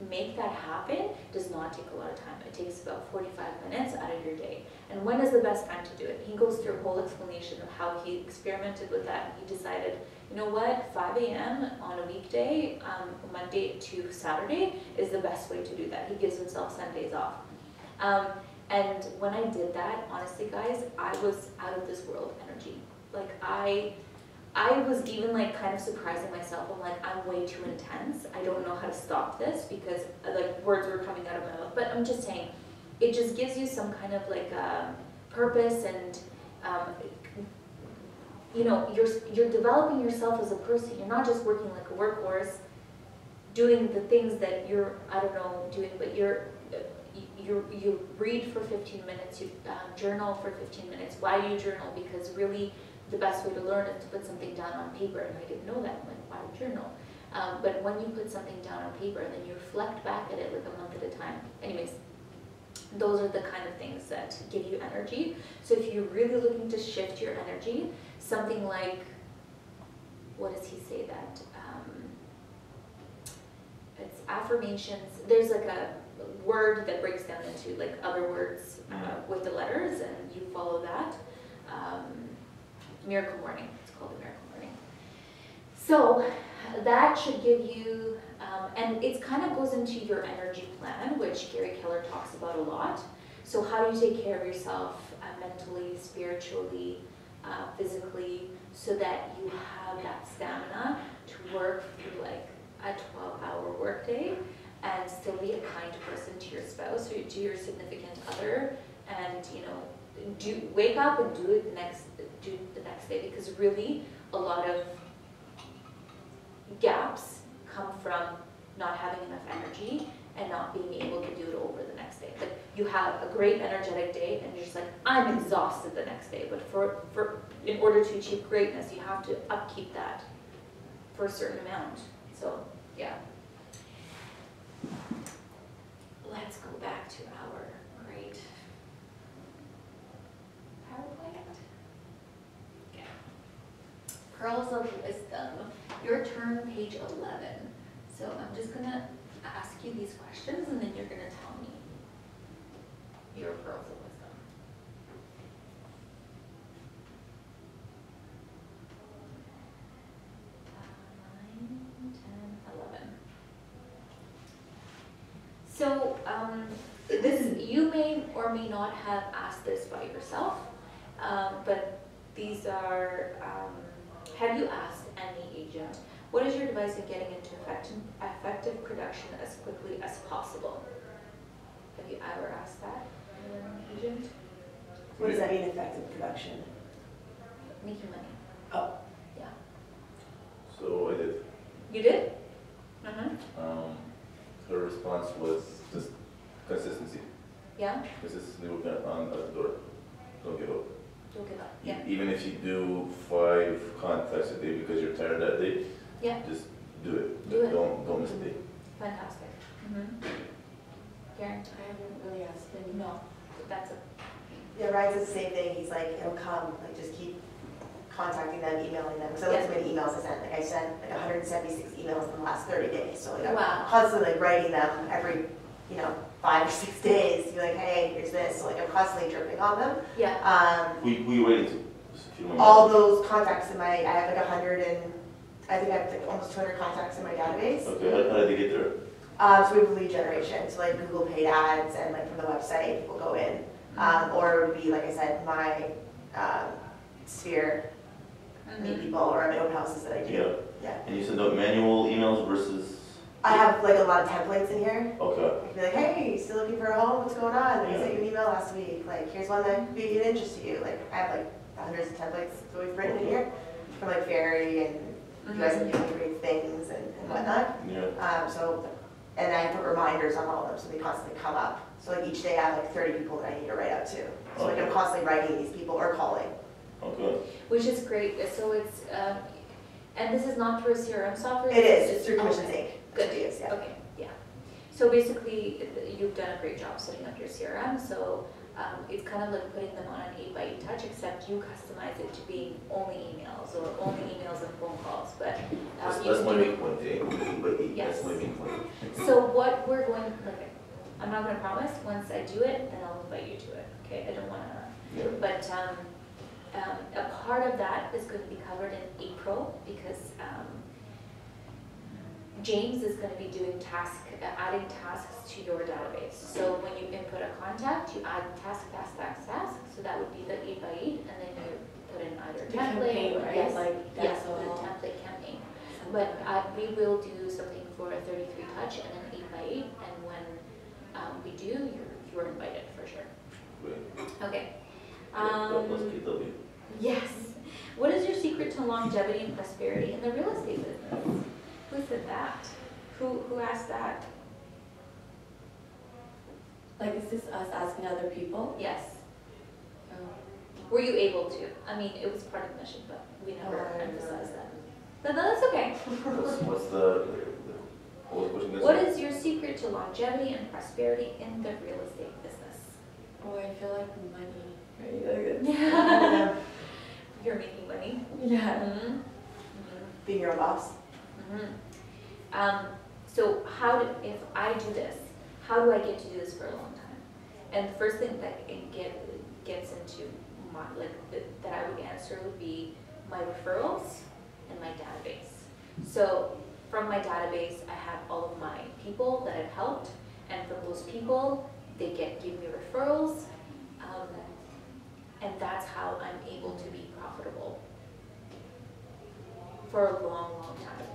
[SPEAKER 2] make that happen does not take a lot of time. It takes about 45 minutes out of your day. And when is the best time to do it? He goes through a whole explanation of how he experimented with that. He decided, you know what, 5 a.m. on a weekday, Monday to Saturday, is the best way to do that. He gives himself Sundays off. And when I did that, honestly, guys, I was out of this world energy. Like I was even like kind of surprising myself. I'm like, I'm way too intense. I don't know how to stop this because like words were coming out of my mouth. But I'm just saying, it just gives you some kind of like purpose, and you know, you're developing yourself as a person. You're not just working like a workhorse, doing the things that you're, I don't know, doing, but you read for 15 minutes, you journal for 15 minutes. Why do you journal? Because really the best way to learn is to put something down on paper, and I didn't know that. I'm like, why journal? But when you put something down on paper, then you reflect back at it like a month at a time. Anyways, those are the kind of things that give you energy. So if you're really looking to shift your energy, something like, what does he say that? It's affirmations. There's like a word that breaks down into like other words with the letters, and you follow that. Miracle Morning. It's called the Miracle Morning. So that should give you, and it kind of goes into your energy plan, which Gary Keller talks about a lot. So how do you take care of yourself mentally, spiritually, physically, so that you have that stamina to work through like a 12-hour workday and still be a kind person to your spouse or to your significant other, and wake up and do it the next day, because really a lot of gaps come from not having enough energy and not being able to do it over the next day. Like you have a great energetic day and you're just like, I'm exhausted the next day. But in order to achieve greatness, you have to upkeep that for a certain amount. So yeah. Let's go back to our great PowerPoint. Okay. Pearls of Wisdom. Your turn, page 11. So I'm just going to ask you these questions, and then you're going to tell me your pearls of wisdom. 9, 10, 11. So you may or may not have asked this by yourself, but these are, have you asked any agent, what is your advice in getting into effective production as quickly as possible? Have you ever asked that an agent?
[SPEAKER 4] What does that mean, effective production?
[SPEAKER 2] Making money.
[SPEAKER 4] Oh.
[SPEAKER 2] Yeah.
[SPEAKER 3] So I did.
[SPEAKER 2] You did? Mm-hmm.
[SPEAKER 3] Her response was just consistency.
[SPEAKER 2] Yeah?
[SPEAKER 3] Consistently working on the door. Don't give up.
[SPEAKER 2] Don't give up. Yeah.
[SPEAKER 3] Even if you do 5 contacts a day because you're tired that day,
[SPEAKER 2] Yeah.
[SPEAKER 3] just do it.
[SPEAKER 2] Do it.
[SPEAKER 3] Don't miss a day.
[SPEAKER 2] Fantastic. Mm-hmm. Karen?
[SPEAKER 1] I haven't really asked any.
[SPEAKER 2] No. That's a
[SPEAKER 4] Yeah, Ryan says the same thing. He's like, it'll come. Like, just keep contacting them, emailing them. Because I looked at how many emails I sent. Like, I sent like 176 emails in the last 30 days. So like, I'm
[SPEAKER 2] Wow.
[SPEAKER 4] constantly like writing them every, 5 or 6 days. To be like, hey, here's this. So like, I'm constantly dripping on them.
[SPEAKER 2] Yeah.
[SPEAKER 3] Who you waiting to? Just if you don't mind.
[SPEAKER 4] All those contacts in I have like 100 and, I think I have like almost 200 contacts in my database.
[SPEAKER 3] Okay, how did they get there?
[SPEAKER 4] So we have lead generation, so like Google paid ads and like from the website, people go in. Or it would be, like I said, my sphere, meet people, or my open houses that I do. Yeah.
[SPEAKER 3] And you send out manual emails versus?
[SPEAKER 4] I have like a lot of templates in here.
[SPEAKER 3] Okay.
[SPEAKER 4] I can be like, hey, still looking for a home? What's going on? I sent you an email last week. Like, here's one that could be of interest to you. Like, I have like hundreds of templates that we've written in here from like Fairy, and you guys have given me great things and whatnot.
[SPEAKER 3] Yeah.
[SPEAKER 4] And I put reminders on all of them, so they constantly come up. So like each day I have like 30 people that I need to write out to. So like I'm constantly writing these people or calling.
[SPEAKER 3] Okay.
[SPEAKER 2] Which is great. So it's, and this is not through a CRM software?
[SPEAKER 4] It is, it's through Commissions
[SPEAKER 2] Okay.
[SPEAKER 4] Inc.
[SPEAKER 2] Good.
[SPEAKER 4] Yes, yeah.
[SPEAKER 2] Okay, yeah. So basically, you've done a great job setting up your CRM. So it's kind of like putting them on an 8x8 touch, except you customize it to being only emails or only emails and phone calls. But
[SPEAKER 3] That's my main point, eh?
[SPEAKER 2] Yes.
[SPEAKER 3] That's my main point.
[SPEAKER 2] So what we're going, like, I'm not going to promise. Once I do it, then I'll invite you to it. Okay, I don't want to.
[SPEAKER 3] Yeah.
[SPEAKER 2] But a part of that is going to be covered in April, because James is going to be doing adding tasks to your database. So when you input a contact, you add task. So that would be the 8x8, and then you put in either
[SPEAKER 1] The
[SPEAKER 2] template
[SPEAKER 1] campaign,
[SPEAKER 2] or
[SPEAKER 1] right?
[SPEAKER 2] yes,
[SPEAKER 1] Like,
[SPEAKER 2] the
[SPEAKER 1] that's all.
[SPEAKER 2] template campaign. But we will do something for a 33 touch and an 8x8, and when we do, you're invited for sure.
[SPEAKER 3] Great.
[SPEAKER 2] Okay.
[SPEAKER 3] Let's KW.
[SPEAKER 2] Yes. What is your secret to longevity and prosperity in the real estate business? Who said that? Who asked that?
[SPEAKER 1] Like, is this us asking other people?
[SPEAKER 2] Yes.
[SPEAKER 1] Oh.
[SPEAKER 2] Were you able to? I mean, it was part of the mission, but we never emphasized that. But that's okay.
[SPEAKER 3] What's the what was the question?
[SPEAKER 2] What is your secret to longevity and prosperity in the real estate business?
[SPEAKER 1] Oh, I feel like money. Right?
[SPEAKER 2] Yeah. You're making money.
[SPEAKER 1] Yeah.
[SPEAKER 2] Mm-hmm.
[SPEAKER 4] Being your own boss.
[SPEAKER 2] Mm-hmm. So if I do this, how do I get to do this for a long time? And the first thing that gets into my, that I would answer would be my referrals and my database. So from my database, I have all of my people that I've helped, and from those people, they give me referrals, and that's how I'm able to be profitable for a long, long time.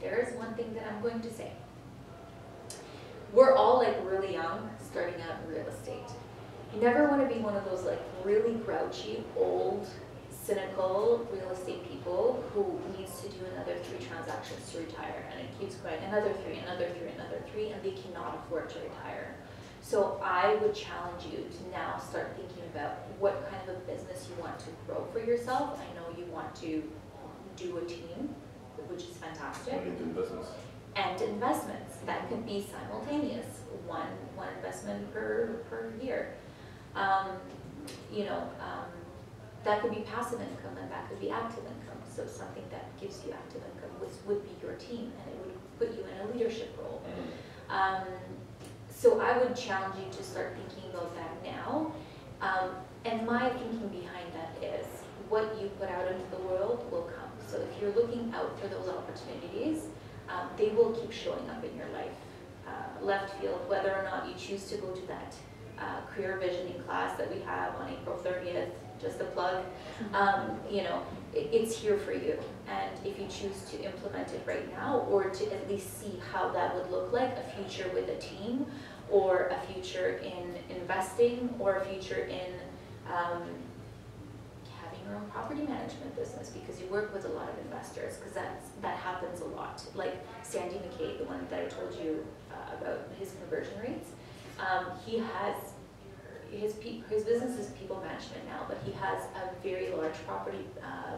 [SPEAKER 2] There is one thing that I'm going to say. We're all like really young, starting out in real estate. You never want to be one of those like really grouchy, old, cynical real estate people who needs to do another 3 transactions to retire, and it keeps going, another 3, another 3, another 3, and they cannot afford to retire. So I would challenge you to now start thinking about what kind of a business you want to grow for yourself. I know you want to do a team, which is fantastic.
[SPEAKER 3] Into investments.
[SPEAKER 2] And investments that could be simultaneous, one investment per year. That could be passive income, and that could be active income. So something that gives you active income would be your team, and it would put you in a leadership role. So I would challenge you to start thinking about that now. And my thinking behind that is, what you put out into the world will come. So if you're looking out for those opportunities, they will keep showing up in your life. Left field, whether or not you choose to go to that career visioning class that we have on April 30th, just a plug, it's here for you. And if you choose to implement it right now, or to at least see how that would look like, a future with a team, or a future in investing, or a future in having your own property management business, because you work with a lot of investors, because that happens a lot. Like Sandy McKay, the one that I told you about his conversion rates, he has his business is people management now, but he has a very large property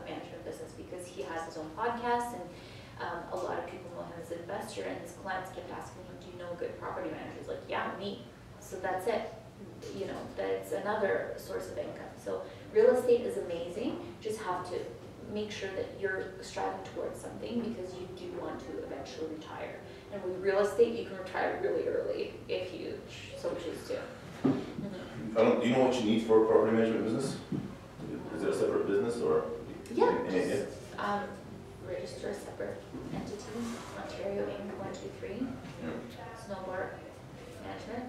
[SPEAKER 2] management business because he has his own podcast, and a lot of people know him as an investor, and his clients kept asking him, do you know good property managers? Like, yeah, me. So that's it. That's another source of income. So real estate is amazing. Just have to make sure that you're striving towards something, because you do want to eventually retire. And with real estate, you can retire really early if you so choose to.
[SPEAKER 3] Do you know what you need for a property management business? Is it a separate business, or?
[SPEAKER 2] Yeah. Register a separate entity, Ontario Inc. 123, snowboard management.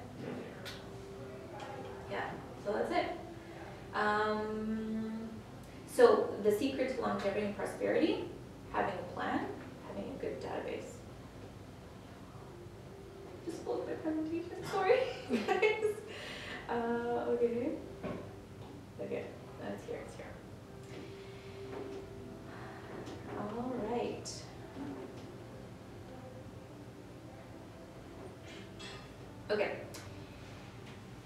[SPEAKER 2] Yeah, so that's it. So the secret to longevity and prosperity, having a plan, having a good database. Just spoke my presentation, sorry guys. Okay, that's here, it's here. All right. Okay,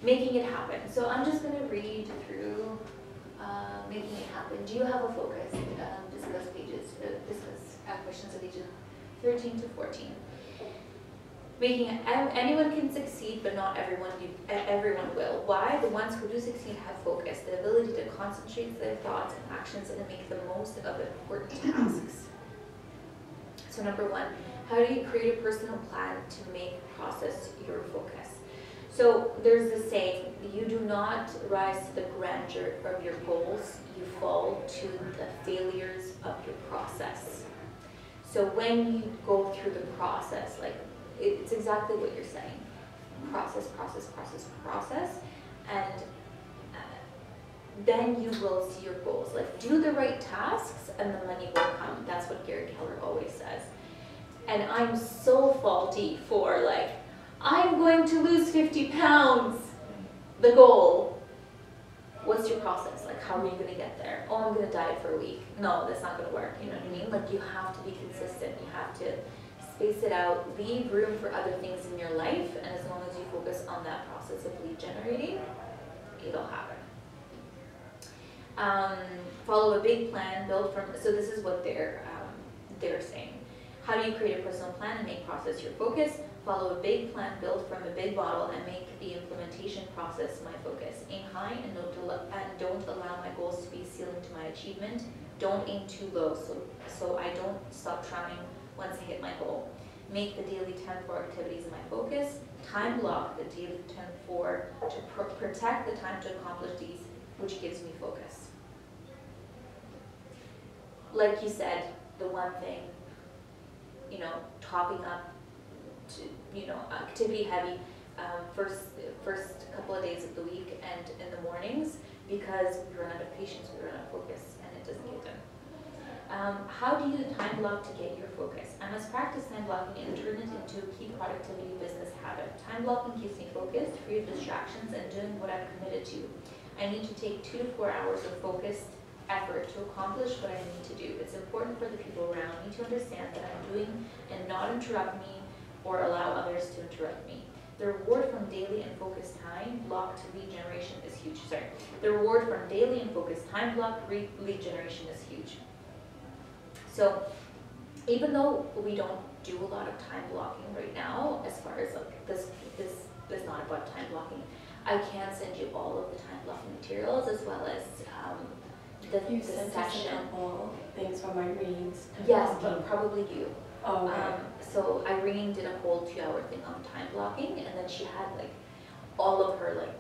[SPEAKER 2] making it happen. So I'm just going to read through making it happen. Do you have a focus? Discuss questions of pages 13 to 14. Making it, anyone can succeed, but not everyone will. Why? The ones who do succeed have focus, the ability to concentrate their thoughts and actions and make the most of important tasks. So number 1, how do you create a personal plan to make process your focus? So there's this saying, you do not rise to the grandeur of your goals, you fall to the failures of your process. So when you go through the process, like, it's exactly what you're saying. Process, and then you will see your goals. Like, do the right tasks and the money will come. That's what Gary Keller always says. And I'm so faulty for, like, I'm going to lose 50 pounds, the goal. What's your process? Like, how are you going to get there? Oh, I'm going to diet for a week. No, that's not going to work. You know what I mean? Like, you have to be consistent. You have to space it out, leave room for other things in your life, and as long as you focus on that process of lead generating, it'll happen. Follow a big plan, build from, so this is what they're saying. How do you create a personal plan and make process your focus? Follow a big plan, build from a big model, and make the implementation process my focus. Aim high and don't allow my goals to be a ceiling to my achievement. Don't aim too low, so I don't stop trying once I hit my goal. Make the daily 10-4 activities my focus. Time block the daily 10-4 to protect the time to accomplish these, which gives me focus. Like you said, the one thing, you know, topping up to, you know, activity heavy first couple of days of the week and in the mornings, because we run out of patience, we run out of focus, and it doesn't get done. How do you time block to get your focus? I must practice time blocking and turn it into a key productivity business habit. Time blocking keeps me focused, free of distractions, and doing what I'm committed to. I need to take 2 to 4 hours of focused effort to accomplish what I need to do. It's important for the people around me to understand that I'm doing and not interrupt me or allow others to interrupt me. The reward from daily and focused time block to lead generation is huge. Sorry. The reward from daily and focused time block lead generation is huge. So even though we don't do a lot of time blocking right now, as far as like this is not about time blocking, I can send you all of the time blocking materials as well as
[SPEAKER 1] You
[SPEAKER 2] the
[SPEAKER 1] sent us a
[SPEAKER 2] session.
[SPEAKER 1] couple things from Irene's.
[SPEAKER 2] Yes, but probably you.
[SPEAKER 1] Oh, okay.
[SPEAKER 2] So Irene did a whole 2-hour thing on time blocking, and then she had like all of her like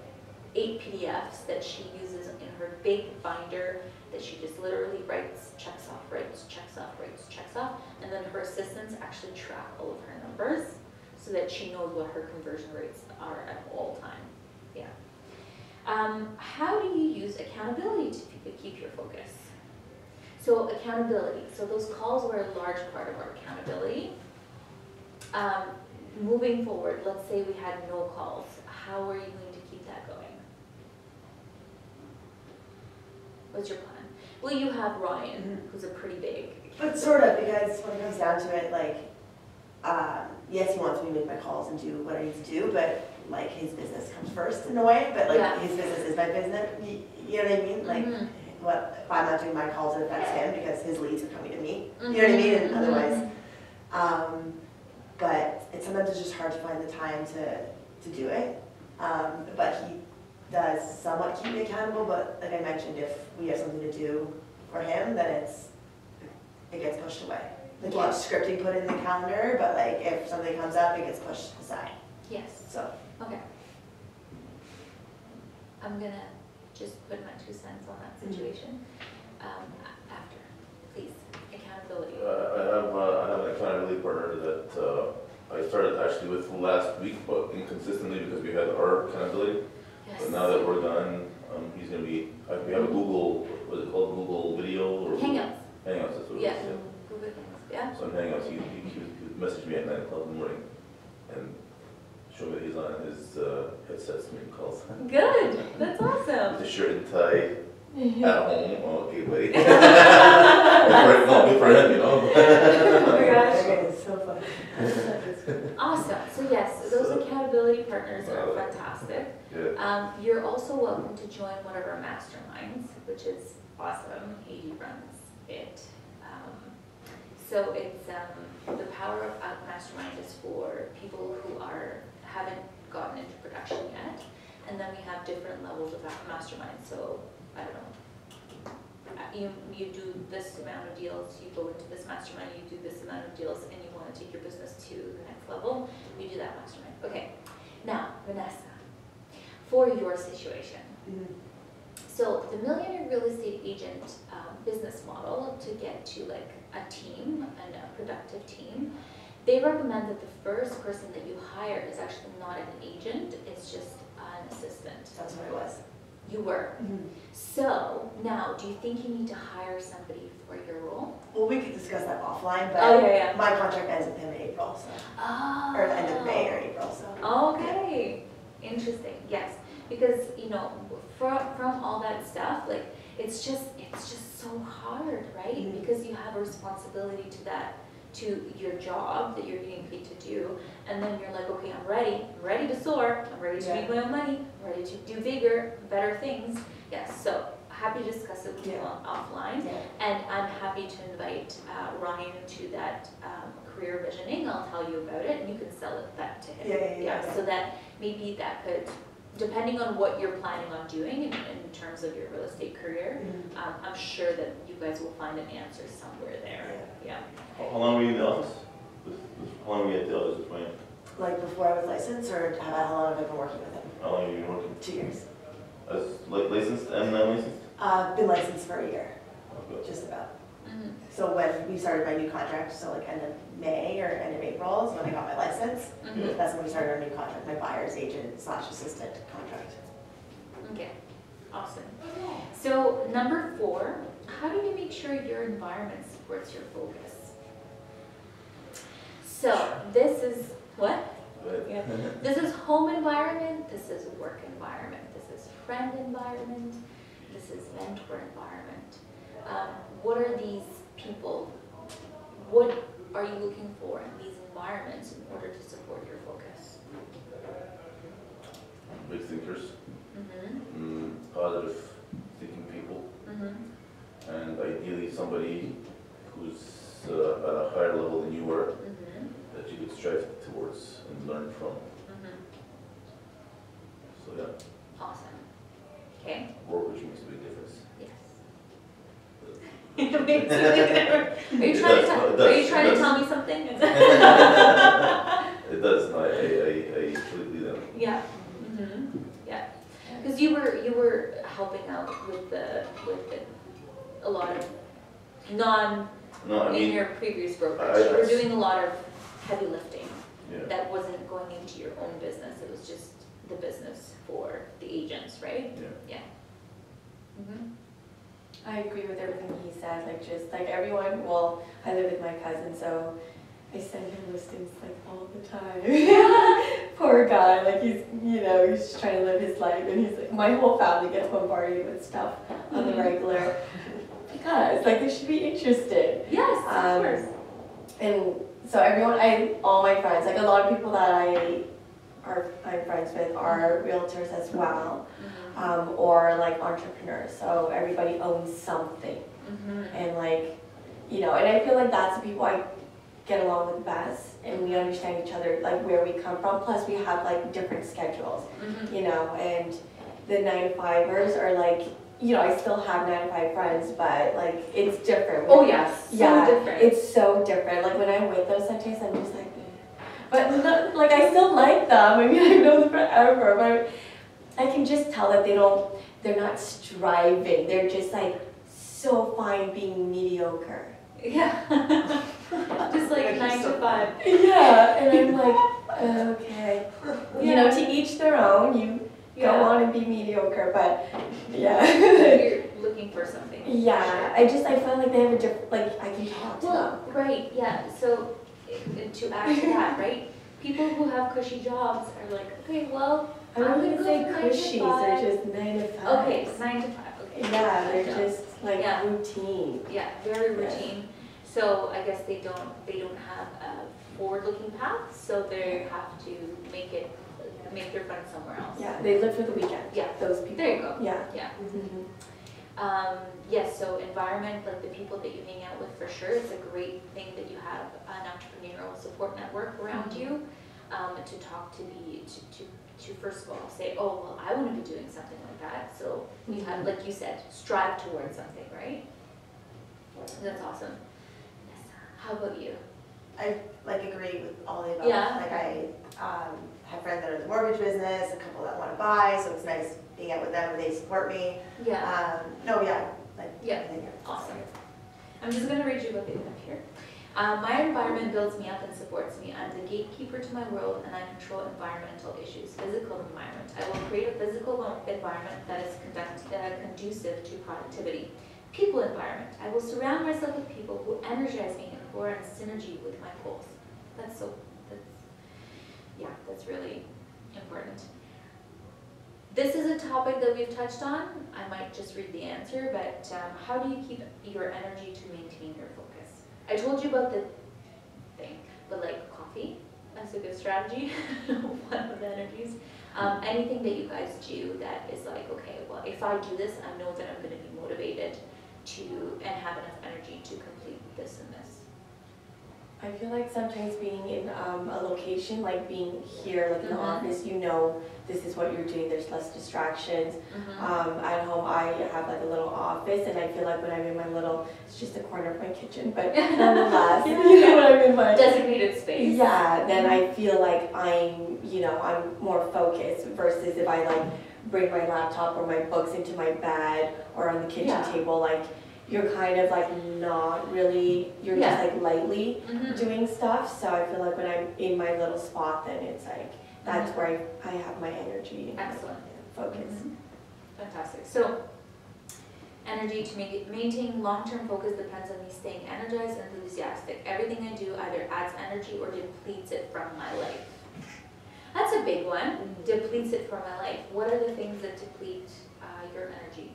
[SPEAKER 2] 8 PDFs that she uses in her big binder that she just literally writes, checks off, writes, checks off, writes, checks off, and then her assistants actually track all of her numbers so that she knows what her conversion rates are at all time. Yeah. How do you use accountability to keep your focus? So accountability, so those calls were a large part of our accountability. Moving forward, let's say we had no calls, how are you going to keep that going? What's your plan? Well, you have Ryan, who's a pretty big.
[SPEAKER 4] But sort of, because when it comes down to it, like, yes, he wants me to make my calls and do what I need to do, but like his business comes first in a way, but like his business is my business, you know what I mean? Like, what, if I'm not doing my calls, it affects him because his leads are coming to me, you know what I mean? And otherwise, but sometimes it's just hard to find the time to do it. But he does somewhat keep me accountable, but like I mentioned, if we have something to do for him, then it gets pushed away. Like you have scripting put in the calendar, but like if something comes up, it gets pushed aside.
[SPEAKER 2] Yes.
[SPEAKER 4] So.
[SPEAKER 2] Okay. I'm gonna just put my 2 cents on that situation. After, please, accountability.
[SPEAKER 3] I have an accountability partner that I started actually with last week, but inconsistently because we had our accountability.
[SPEAKER 2] Yes.
[SPEAKER 3] But now that we're done, he's going to be, we have a Google, what is it called, Google Video? Or
[SPEAKER 2] Hangouts.
[SPEAKER 3] Hangouts, that's what it
[SPEAKER 2] Yeah.
[SPEAKER 3] is.
[SPEAKER 2] Google Hangouts. Yeah.
[SPEAKER 3] So in Hangouts, he messaged me at 9 o'clock in the morning and showed me that he's on his headsets making calls.
[SPEAKER 2] Good. That's awesome.
[SPEAKER 3] With a shirt and tie at home. Oh, okay, buddy. Good for him, you know.
[SPEAKER 2] Oh my gosh.
[SPEAKER 4] It's so fun.
[SPEAKER 2] Awesome. So yes, those accountability partners are fantastic.
[SPEAKER 3] Yeah.
[SPEAKER 2] You're also welcome to join one of our masterminds, which is awesome. He runs it. So it's the power of mastermind is for people who haven't gotten into production yet, and then we have different levels of mastermind. So I don't know. You do this amount of deals, you go into this mastermind, you do this amount of deals, and you want to take your business to the next level, you do that mastermind. Okay, now, Vanessa, for your situation. So the Millionaire Real Estate Agent business model to get to like a team and a productive team, they recommend that the first person that you hire is actually not an agent, it's just an assistant.
[SPEAKER 4] That's what it was.
[SPEAKER 2] You were. So now, do you think you need to hire somebody for your role?
[SPEAKER 4] Well, we could discuss that offline, but my contract ends with him in April, so.
[SPEAKER 2] Oh.
[SPEAKER 4] Or the end of May or April, so.
[SPEAKER 2] Okay. Interesting. Yes. Because, you know, from all that stuff, like, it's just so hard, right? Because you have a responsibility to your job that you're getting paid to do, and then you're like, okay, I'm ready to soar, I'm ready to make my own money, I'm ready to do better things. Yes, so happy to discuss it with you offline.
[SPEAKER 4] Yeah.
[SPEAKER 2] And I'm happy to invite Ryan to that career visioning. I'll tell you about it, and you can sell it back to him.
[SPEAKER 4] Yeah.
[SPEAKER 2] So that maybe that could, depending on what you're planning on doing in terms of your real estate career, I'm sure that you guys will find an answer somewhere there. Yeah.
[SPEAKER 3] How long were you in the office? How long were you at the office with Ryan?
[SPEAKER 4] Like before I was licensed, or how long have I been working with him?
[SPEAKER 3] How long have you been working?
[SPEAKER 4] 2 years.
[SPEAKER 3] As licensed and non-licensed?
[SPEAKER 4] Been licensed for a year,
[SPEAKER 3] Okay.
[SPEAKER 4] just about.
[SPEAKER 2] Mm-hmm.
[SPEAKER 4] So when we started my new contract, so like end of May or end of April is when I got my license.
[SPEAKER 2] Mhm.
[SPEAKER 4] That's when we started our new contract, my buyer's agent / assistant contract.
[SPEAKER 2] Okay, awesome. So number 4, how do you make sure your environment supports your focus? So this is what? Yeah. This is home environment, this is work environment, this is friend environment, this is mentor environment. What are these people? What are you looking for in these environments in order to support your focus?
[SPEAKER 3] Big thinkers,
[SPEAKER 2] Mm-hmm.
[SPEAKER 3] positive thinking people,
[SPEAKER 2] Mm-hmm.
[SPEAKER 3] and ideally somebody who's at a higher level than you are,
[SPEAKER 2] Mm-hmm.
[SPEAKER 3] that you could strive towards and learn from.
[SPEAKER 2] Mm-hmm.
[SPEAKER 3] So yeah,
[SPEAKER 2] Awesome. Okay.
[SPEAKER 3] work which makes a big difference.
[SPEAKER 2] Yes. It makes a big difference. Are you
[SPEAKER 3] It
[SPEAKER 2] trying
[SPEAKER 3] does,
[SPEAKER 2] to
[SPEAKER 3] it
[SPEAKER 2] are
[SPEAKER 3] does,
[SPEAKER 2] you
[SPEAKER 3] it
[SPEAKER 2] trying to
[SPEAKER 3] does.
[SPEAKER 2] tell me something?
[SPEAKER 3] It does. No, I truly believe that.
[SPEAKER 2] Yeah. Mm-hmm. Yeah. Because you were helping out with a lot of
[SPEAKER 3] No, I
[SPEAKER 2] in
[SPEAKER 3] mean,
[SPEAKER 2] your previous brokerage. You were doing a lot of heavy lifting
[SPEAKER 3] yeah.
[SPEAKER 2] that wasn't going into your own business. It was just the business for the agents, right?
[SPEAKER 3] Yeah.
[SPEAKER 2] Mm-hmm.
[SPEAKER 1] I agree with everything he said, like just like everyone, well, I live with my cousin, so I send him listings like all the time. Poor guy, like he's just trying to live his life, and he's like, my whole family gets bombarded with stuff on the regular because like they should be interested.
[SPEAKER 2] Yes, of course.
[SPEAKER 1] And so everyone, all my friends, like a lot of people that I'm friends with are realtors as well, or like entrepreneurs. So everybody owns something, and like, and I feel like that's the people I get along with best, and we understand each other, like where we come from. Plus we have like different schedules, and the 9-to-5ers are like, I still have 9-to-5 friends, but like it's different.
[SPEAKER 2] Oh yes, so different.
[SPEAKER 1] It's so different. Like when I'm with them sometimes I'm just like, but not, like I still like them. I mean, I've known them forever, but I can just tell that they're not striving. They're just like so fine being mediocre.
[SPEAKER 2] Yeah. Just like 9 to 5.
[SPEAKER 1] Yeah, and I'm like, okay. To each their own. You go on and be mediocre, but yeah.
[SPEAKER 2] You're looking for something.
[SPEAKER 1] Yeah, I feel like they have a different, like I can talk to them.
[SPEAKER 2] Well, right, yeah. So to add to that, right? People who have cushy jobs are like, okay, well,
[SPEAKER 1] I'm not
[SPEAKER 2] gonna
[SPEAKER 1] gonna say
[SPEAKER 2] go 9 to
[SPEAKER 1] cushy,
[SPEAKER 2] 5.
[SPEAKER 1] they're just 9 to 5.
[SPEAKER 2] Okay, it's 9 to 5. Okay.
[SPEAKER 1] Yeah, they're just like
[SPEAKER 2] Yeah.
[SPEAKER 1] routine.
[SPEAKER 2] Yeah, very routine. So I guess they don't have a forward-looking path, so they have to make their fun somewhere else.
[SPEAKER 1] Yeah, they live for the weekend.
[SPEAKER 2] Yeah.
[SPEAKER 1] Those people.
[SPEAKER 2] There you go.
[SPEAKER 1] Yeah.
[SPEAKER 2] Yeah.
[SPEAKER 1] Mhm.
[SPEAKER 2] Yes, so environment, like the people that you hang out with, for sure, it's a great thing that you have an entrepreneurial support network around you, to talk to first of all say, oh, well, I want to be doing something like that. So you have, like you said, strive towards something, right? That's awesome. How about you?
[SPEAKER 4] I like agree with all the above.
[SPEAKER 2] Yeah.
[SPEAKER 4] Like I have friends that are in the mortgage business, a couple that want to buy, so it's nice being out with them and they support me.
[SPEAKER 2] Yeah.
[SPEAKER 4] I think you're
[SPEAKER 2] Awesome. I'm just going to read you what they have here. My environment builds me up and supports me. I'm the gatekeeper to my world, and I control environmental issues. Physical environment. I will create a physical environment that is conducive to productivity. People environment. I will surround myself with people who energize me and who are in synergy with my goals. That's really important. This is a topic that we've touched on. I might just read the answer, but how do you keep your energy to maintain your focus? I told you about the thing, but like coffee, that's a good strategy. One of the energies. Anything that you guys do that is like, okay, well, if I do this, I know that I'm going to be motivated to and have enough energy to complete this and this?
[SPEAKER 1] I feel like sometimes being in a location, like being here, like in the
[SPEAKER 2] Mhm.
[SPEAKER 1] office, you know this is what you're doing, there's less distractions. At home, I have like a little office, and I feel like when I'm in my little, it's just a corner of my kitchen, but nonetheless, you know, when I'm in my
[SPEAKER 2] Designated space.
[SPEAKER 1] yeah, then I feel like I'm more focused versus if I like bring my laptop or my books into my bed or on the kitchen
[SPEAKER 2] Yeah.
[SPEAKER 1] table, like you're kind of like not really, you're
[SPEAKER 2] Yeah.
[SPEAKER 1] just like lightly
[SPEAKER 2] Mhm.
[SPEAKER 1] doing stuff. So I feel like when I'm in my little spot, then it's like, that's where I have my energy and
[SPEAKER 2] Excellent.
[SPEAKER 1] focus.
[SPEAKER 2] Mhm. Fantastic. So, energy to maintain long-term focus depends on me staying energized and enthusiastic. Everything I do either adds energy or depletes it from my life. That's a big one. Depletes it from my life. What are the things that deplete your energy?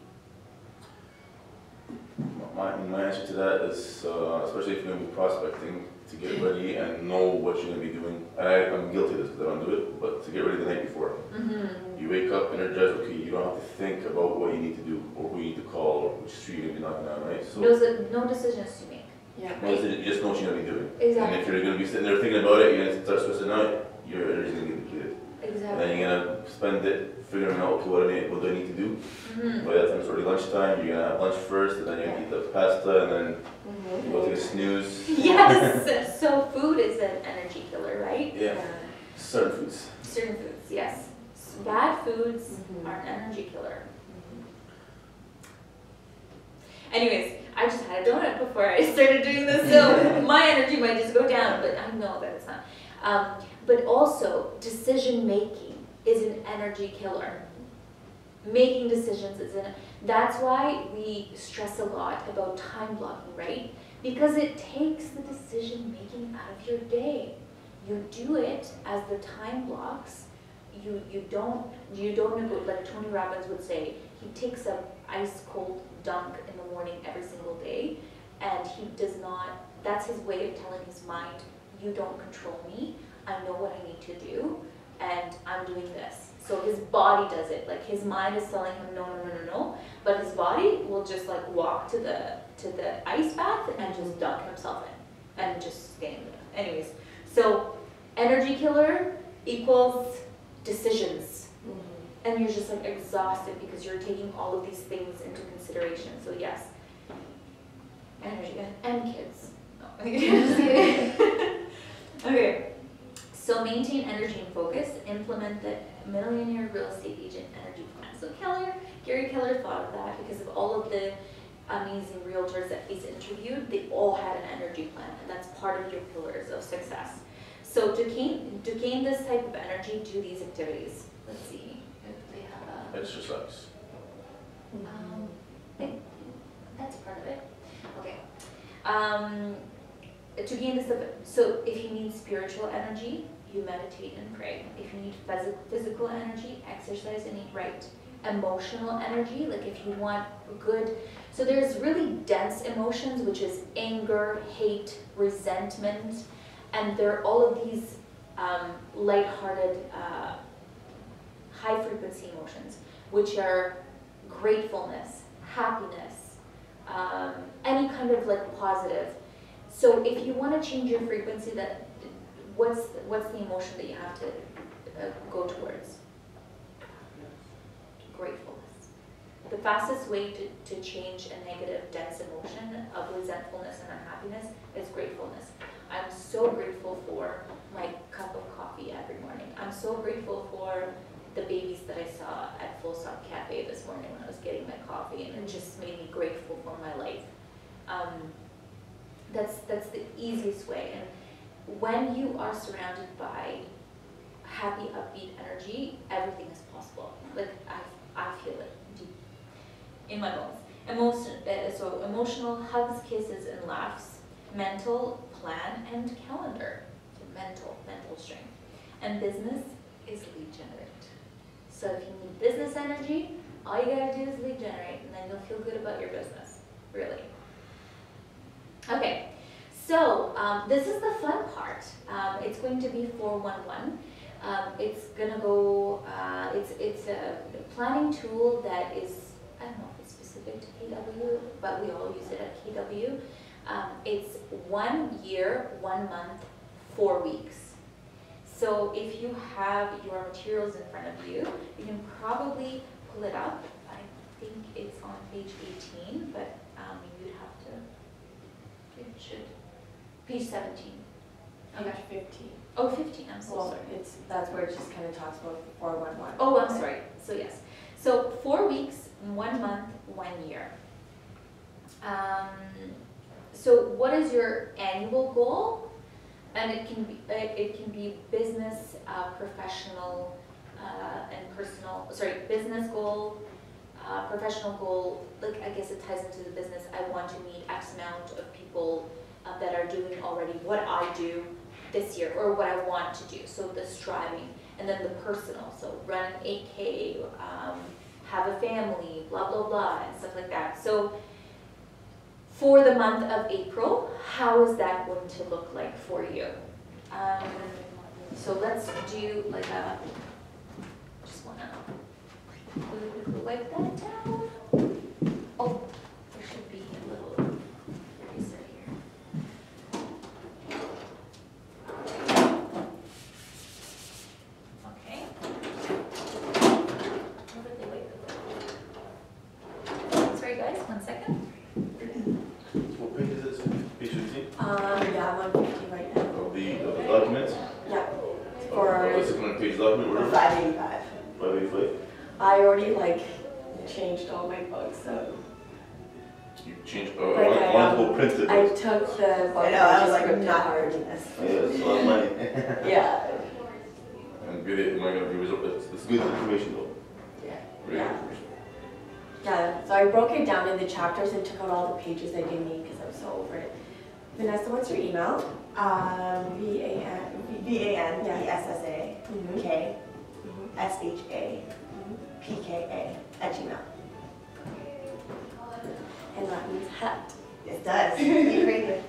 [SPEAKER 3] My answer to that is, especially if you're going to be prospecting, to get ready and know what you're going to be doing. And I'm guilty of this because I don't do it, but to get ready the night before.
[SPEAKER 2] Mm-hmm.
[SPEAKER 3] You wake up energized, okay, you don't have to think about what you need to do, or who you need to call, or which street you're going to be knocking on, right? So,
[SPEAKER 2] No decisions to make.
[SPEAKER 1] Yeah.
[SPEAKER 3] you just know what you're going to be doing.
[SPEAKER 2] Exactly.
[SPEAKER 3] And if you're going to be sitting there thinking about it, you're going to start stressing out, your energy's going to get depleted. And
[SPEAKER 2] Exactly.
[SPEAKER 3] then you're going to spend it figuring out, okay, what do I need to do?
[SPEAKER 2] Mm-hmm.
[SPEAKER 3] By that time it's already lunchtime, you're going to have lunch first, and then you're going to eat the pasta, and then you go take a snooze.
[SPEAKER 2] Yes. So food is an energy killer, right?
[SPEAKER 3] Yeah, certain foods.
[SPEAKER 2] Certain foods, yes. Bad foods
[SPEAKER 1] Mhm.
[SPEAKER 2] are an energy killer. Anyways, I just had a donut before I started doing this, so my energy might just go down, but I know that it's not. But also, decision making is an energy killer. Making decisions is that's why we stress a lot about time blocking, right? Because it takes the decision making out of your day. You do it as the time blocks. You don't like Tony Robbins would say, he takes a ice cold dunk in the morning every single day, and he does not, that's his way of telling his mind, you don't control me, I know what I need to do, and I'm doing this. So his body does it, like his mind is telling him no, but his body will just like walk to the ice bath and just dunk himself in, and just stay in there. Anyways, so energy killer equals decisions. And you're just like exhausted because you're taking all of these things into consideration. So yes, energy and kids. No. Okay, so maintain energy and focus. Implement the Millionaire Real Estate Agent Energy Plan. So Gary Keller thought of that because of all of the amazing realtors that he's interviewed. They all had an energy plan, and that's part of your pillars of success. So to gain this type of energy, do these activities. Let's see if they have a...
[SPEAKER 3] Exercise.
[SPEAKER 2] That's part of it. Okay. To gain this, so if you need spiritual energy, you meditate and pray. If you need physical energy, exercise and eat right. Emotional energy, like if you want good, so there's really dense emotions, which is anger, hate, resentment, and there are all of these lighthearted, high frequency emotions, which are gratefulness, happiness, any kind of like positive. So if you want to change your frequency, that what's the emotion that you have to go towards? Gratefulness. The fastest way to change a negative, dense emotion of resentfulness and unhappiness is gratefulness. I'm so grateful for my cup of coffee every morning. I'm so grateful for the babies that I saw at Full Stop Cafe this morning when I was getting my coffee, and it just made me grateful for my life. That's the easiest way. And when you are surrounded by happy, upbeat energy, everything is possible. Like I feel it deep in my bones. So emotional hugs, kisses, and laughs. Mental plan and calendar. So mental strength. And business is lead generate. So if you need business energy, all you gotta do is lead generate, and then you'll feel good about your business. Really. Okay, so this is the fun part. It's going to be 411. It's gonna go. It's a planning tool that is I don't know if it's specific to KW, but we all use it at KW. It's 1 year, 1 month, 4 weeks. So if you have your materials in front of you, you can probably pull it up. I think it's on page 18, but you'd have to, it should, page 17.
[SPEAKER 1] Page 15.
[SPEAKER 2] Oh, 15, I'm so
[SPEAKER 1] Well,
[SPEAKER 2] sorry.
[SPEAKER 1] that's where it just kind of talks about 411.
[SPEAKER 2] Oh, I'm sorry. So yes. So 4 weeks, 1 month, 1 year. So what is your annual goal? And it can be business, professional, and personal. Sorry, business goal, professional goal. Like I guess it ties into the business. I want to meet X amount of people that are doing already what I do this year, or what I want to do. So the striving, and then the personal. So run 8K, have a family, blah blah blah, and stuff like that. So for the month of April, how is that going to look like for you? So let's do like a, just wanna wipe that down. Oh, there should be a little eraser here. Okay. Where did they wipe it? Sorry guys, 1 second.
[SPEAKER 3] What page is it? Page 15?
[SPEAKER 1] Yeah, I'm on 50 right now.
[SPEAKER 3] Of the document?
[SPEAKER 1] Yeah.
[SPEAKER 3] Or the 600 page document,
[SPEAKER 4] Or
[SPEAKER 3] whatever?
[SPEAKER 4] 585.
[SPEAKER 3] 585?
[SPEAKER 1] I already like changed all my books, so
[SPEAKER 3] You changed,
[SPEAKER 1] Like,
[SPEAKER 3] I wanted to go print it.
[SPEAKER 1] I took the book
[SPEAKER 4] I know,
[SPEAKER 1] and
[SPEAKER 4] I
[SPEAKER 1] just
[SPEAKER 4] was like,
[SPEAKER 1] ripped
[SPEAKER 4] I'm
[SPEAKER 1] it
[SPEAKER 4] not
[SPEAKER 1] apart.
[SPEAKER 4] reading this.
[SPEAKER 3] Yeah, it's a lot of money.
[SPEAKER 1] Yeah.
[SPEAKER 3] And really, am I gonna be it's good information though.
[SPEAKER 1] Yeah.
[SPEAKER 3] Really
[SPEAKER 1] Yeah.
[SPEAKER 3] good information.
[SPEAKER 1] Yeah, so I broke it down into chapters and took out all the pages I didn't need because I was so over it. Vanessa, what's your email?
[SPEAKER 4] VANESSA
[SPEAKER 1] Mhm.
[SPEAKER 4] K
[SPEAKER 1] Mhm.
[SPEAKER 4] SHA PKA @gmail.
[SPEAKER 1] And that means hat.
[SPEAKER 4] It does. Be creative.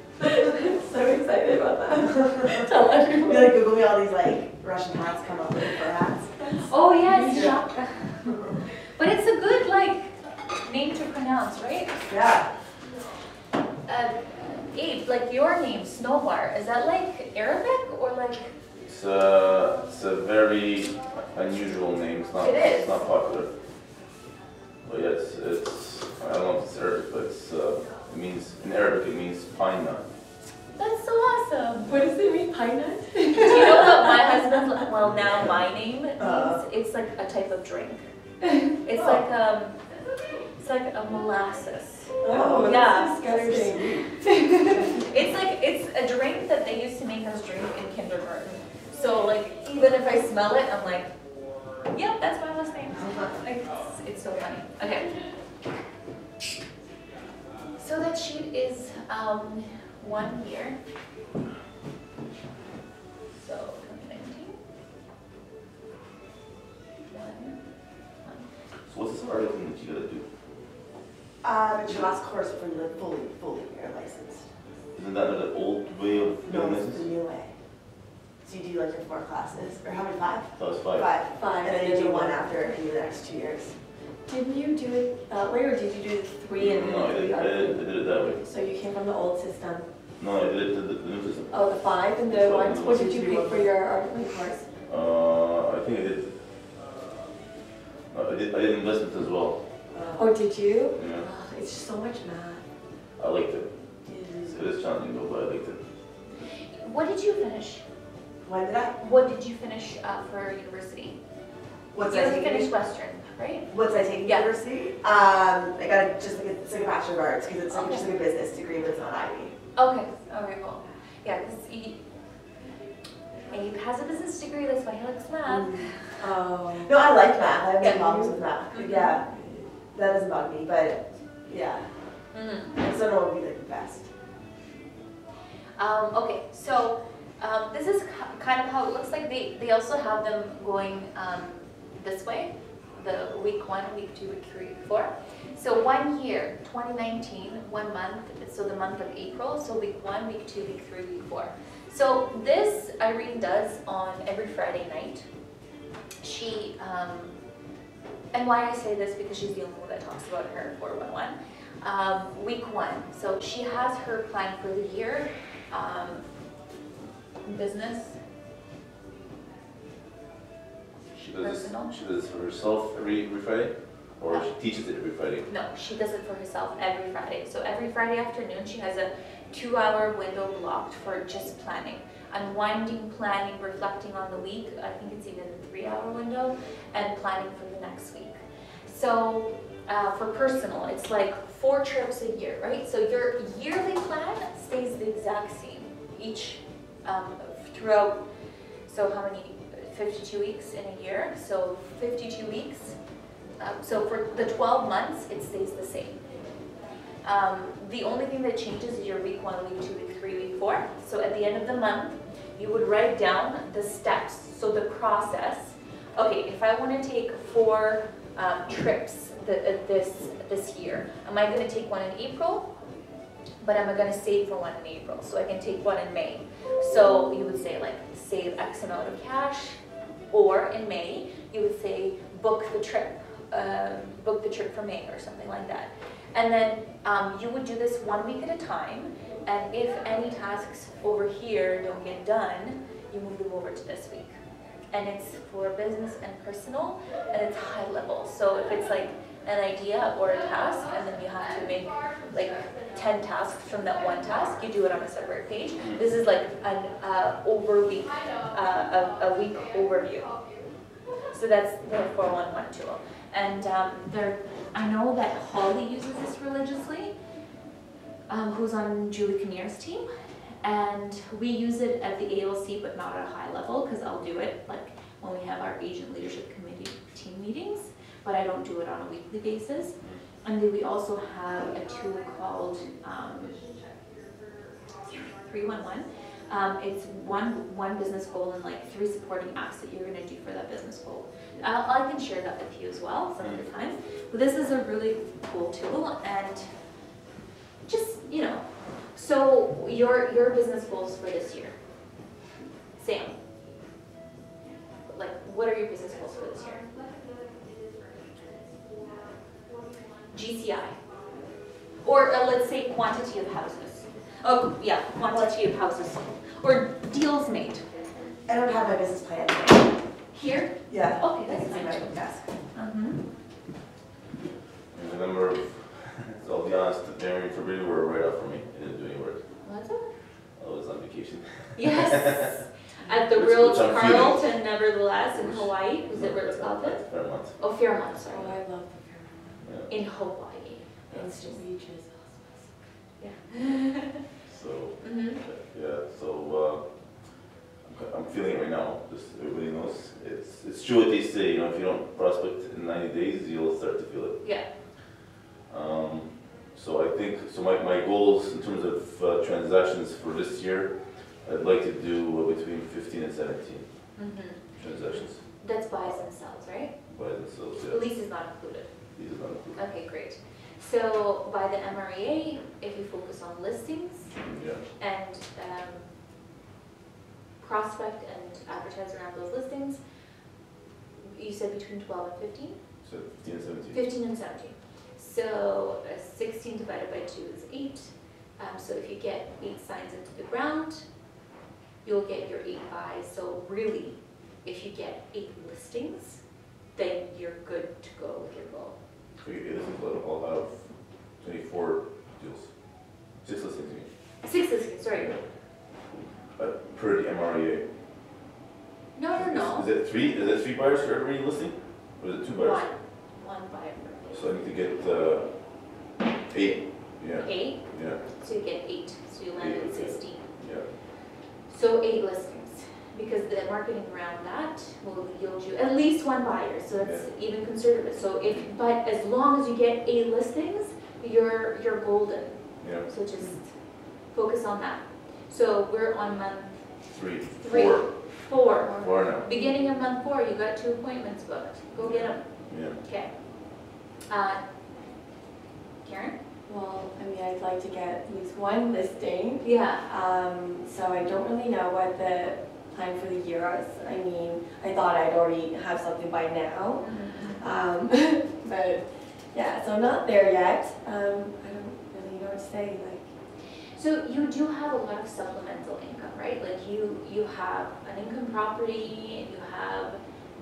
[SPEAKER 1] So excited about that. Tell
[SPEAKER 4] You
[SPEAKER 1] everyone.
[SPEAKER 4] like Google me all these like Russian hats come up with for hats.
[SPEAKER 2] Oh yes, shaka. But it's a good like name to pronounce, right?
[SPEAKER 4] Yeah.
[SPEAKER 2] Abe, like your name, Snowbar, is that like Arabic or like?
[SPEAKER 3] It's a very unusual name. It's not.
[SPEAKER 2] It is.
[SPEAKER 3] It's not popular. But yeah, it's I don't know if it's Arabic, but it means in Arabic it means pine nut.
[SPEAKER 2] That's so awesome.
[SPEAKER 1] What does it mean, pine nut?
[SPEAKER 2] Do you know what my husband's, well now my name means? It's like a type of drink. It's like a molasses.
[SPEAKER 1] Oh,
[SPEAKER 2] Yeah.
[SPEAKER 1] that's disgusting.
[SPEAKER 2] It's a drink that they used to make us drink in kindergarten. So like even if I smell it, I'm like, yep, that's my last name. Like it's so funny. Okay. So that sheet is 1 year. So 2019. 1 month.
[SPEAKER 3] So what's this article that you gotta do?
[SPEAKER 4] It's your last course before you like fully you're licensed.
[SPEAKER 3] Isn't that the old way of
[SPEAKER 4] No,
[SPEAKER 3] doing
[SPEAKER 4] it's the
[SPEAKER 3] this?
[SPEAKER 4] new way. So you do like your 4 classes, or how many, 5?
[SPEAKER 3] That was 5.
[SPEAKER 4] 5.
[SPEAKER 1] Five,
[SPEAKER 4] And then
[SPEAKER 1] and
[SPEAKER 4] you
[SPEAKER 1] then
[SPEAKER 4] do
[SPEAKER 1] you
[SPEAKER 4] one
[SPEAKER 1] do-
[SPEAKER 4] after in the next 2 years.
[SPEAKER 1] Didn't you do it that way, or did you do the 3 and
[SPEAKER 3] No, I
[SPEAKER 1] then
[SPEAKER 3] did, I did it that way.
[SPEAKER 1] So you came from the old system.
[SPEAKER 3] No, I did it to the new system.
[SPEAKER 1] Oh, the 5 and the
[SPEAKER 3] So
[SPEAKER 1] 1. What did you
[SPEAKER 4] you do
[SPEAKER 1] pick for your artwork course?
[SPEAKER 3] I think I did. I did investment as well.
[SPEAKER 1] Oh, did you?
[SPEAKER 3] Yeah,
[SPEAKER 1] Oh, it's just so much math.
[SPEAKER 3] I liked it.
[SPEAKER 1] Yeah.
[SPEAKER 3] It is challenging though, but I liked it.
[SPEAKER 2] What did you finish?
[SPEAKER 4] When did I?
[SPEAKER 2] What did you finish for university?
[SPEAKER 4] What's
[SPEAKER 2] You
[SPEAKER 4] I taking?
[SPEAKER 2] finished Western, right?
[SPEAKER 4] What's I taking
[SPEAKER 2] Yeah.
[SPEAKER 4] university? I got it's like a Bachelor of Arts because it's like just like a business degree, but it's not Ivy.
[SPEAKER 2] Okay, okay, cool. Yeah, because Abe has a business degree, that's why he likes math.
[SPEAKER 1] Oh.
[SPEAKER 4] No, I like math. I have no
[SPEAKER 2] Yeah.
[SPEAKER 4] problems with math.
[SPEAKER 2] Mhm.
[SPEAKER 4] Yeah, that doesn't bug me, but yeah,
[SPEAKER 2] Mm-hmm.
[SPEAKER 4] I just don't know what would be like the best.
[SPEAKER 2] Okay, so this is kind of how it looks like. They also have them going this way, the week 1, week 2, week 3, week 4. So 1 year, 2019, 1 month, so the month of April, so week 1, week 2, week 3, week 4. So this Irene does on every Friday night. She, and why I say this, because she's the only one that talks about her 411. Week 1, so she has her plan for the year, business,
[SPEAKER 3] She does
[SPEAKER 2] personal.
[SPEAKER 3] this, she does this for herself every Friday? Or she teaches it every Friday?
[SPEAKER 2] No, she does it for herself every Friday. So every Friday afternoon, she has a 2-hour window blocked for just planning. Unwinding, planning, reflecting on the week. I think it's even a 3-hour window, and planning for the next week. So for personal, it's like 4 trips a year, right? So your yearly plan stays the exact same each throughout. So how many? 52 weeks in a year. So 52 weeks. So for the 12 months, it stays the same. The only thing that changes is your week 1, week 2, week 3, week 4. So at the end of the month, you would write down the steps. So the process. Okay, if I want to take 4 trips this year, am I going to take one in April? But am I going to save for one in April? So I can take one in May. So you would say like save X amount of cash, or in May you would say book the trip for May or something like that. And then you would do this 1 week at a time. And if any tasks over here don't get done, you move them over to this week. And it's for business and personal, and it's high level. So if it's like an idea or a task, and then you have to make like 10 tasks from that one task, you do it on a separate page. This is like an a week overview. So that's the 411 tool. And I know that Holly uses this religiously, who's on Julie Kinnear's team. And we use it at the ALC, but not at a high level, because I'll do it like when we have our agent leadership committee team meetings, but I don't do it on a weekly basis. And then we also have a tool called 311. It's one business goal and like 3 supporting apps that you're going to do for that business goal. I can share that with you as well some of the time. But this is a really cool tool, and just, you know, so your business goals for this year. Sam, like, what are your business goals for this year? GCI, or let's say quantity of houses. Oh yeah, quantity of houses, or deals made.
[SPEAKER 4] I don't have my business plan.
[SPEAKER 2] Here?
[SPEAKER 4] Yeah.
[SPEAKER 2] Okay,
[SPEAKER 4] I
[SPEAKER 2] that's
[SPEAKER 4] can see
[SPEAKER 2] fine.
[SPEAKER 4] my desk.
[SPEAKER 3] And the number of, so I'll be honest, January and February were right up for me. I didn't do any work.
[SPEAKER 2] What's it?
[SPEAKER 3] I was on vacation.
[SPEAKER 2] Yes. At the
[SPEAKER 3] Which I'm feeling.
[SPEAKER 2] Ritz-Carlton, nevertheless, in Hawaii. Was it Ritz-Carlton?
[SPEAKER 3] Fairmont.
[SPEAKER 2] Oh, Fairmont,
[SPEAKER 1] Oh,
[SPEAKER 2] sorry.
[SPEAKER 1] I love the
[SPEAKER 3] Yeah.
[SPEAKER 2] In Hawaii.
[SPEAKER 1] It's just beaches.
[SPEAKER 2] Yeah.
[SPEAKER 3] So,
[SPEAKER 2] Mm-hmm.
[SPEAKER 3] yeah, so I'm feeling it right now. Just everybody knows. It's true what they say, you know, if you don't prospect in 90 days, you'll start to feel it.
[SPEAKER 2] Yeah.
[SPEAKER 3] So I think, so my goals in terms of transactions for this year, I'd like to do between 15 and 17
[SPEAKER 2] Mm-hmm.
[SPEAKER 3] transactions.
[SPEAKER 2] That's buys and sells, right?
[SPEAKER 3] By themselves,
[SPEAKER 2] The
[SPEAKER 3] yeah.
[SPEAKER 2] lease is not included.
[SPEAKER 3] These are not included.
[SPEAKER 2] Okay, great. So by the MREA, if you focus on listings
[SPEAKER 3] Yeah.
[SPEAKER 2] and prospect and advertise around those listings, you said between 12 and 15?
[SPEAKER 3] So 15 and 17.
[SPEAKER 2] 15 and 17. So 16 divided by 2 is 8. So if you get 8 signs into the ground, you'll get your 8 buys. So really, if you get 8 listings, then you're good to go with your goal.
[SPEAKER 3] So this is all out of 24 deals. 6 listings, you mean?
[SPEAKER 2] 6 listings, sorry.
[SPEAKER 3] Per the MREA.
[SPEAKER 2] No.
[SPEAKER 3] Is it 3? Is it 3 buyers for every listing? Or is it 2 buyers?
[SPEAKER 2] One buyer per
[SPEAKER 3] So I need to get 8. Yeah.
[SPEAKER 2] 8,
[SPEAKER 3] Yeah.
[SPEAKER 2] so you get 8, so you land at 16.
[SPEAKER 3] Yeah.
[SPEAKER 2] So 8 listings, because the marketing around that will yield you at least 1 buyer, so that's even conservative. So but as long as you get 8 listings, you're golden.
[SPEAKER 3] Yeah.
[SPEAKER 2] So just focus on that. So we're on month
[SPEAKER 3] 3.
[SPEAKER 2] 3.
[SPEAKER 3] 4.
[SPEAKER 2] 4.
[SPEAKER 3] 4 now.
[SPEAKER 2] Beginning of month 4, you got 2 appointments booked. Go get them.
[SPEAKER 3] Yeah.
[SPEAKER 2] Okay. Karen?
[SPEAKER 1] Well, I mean, I'd like to get at least 1 listing.
[SPEAKER 2] Yeah.
[SPEAKER 1] So I don't really know what the plan for the year is. I mean, I thought I'd already have something by now. But yeah, so I'm not there yet. I don't really know what to say. Like,
[SPEAKER 2] So you do have a lot of supplemental income, right? Like you have an income property, and you have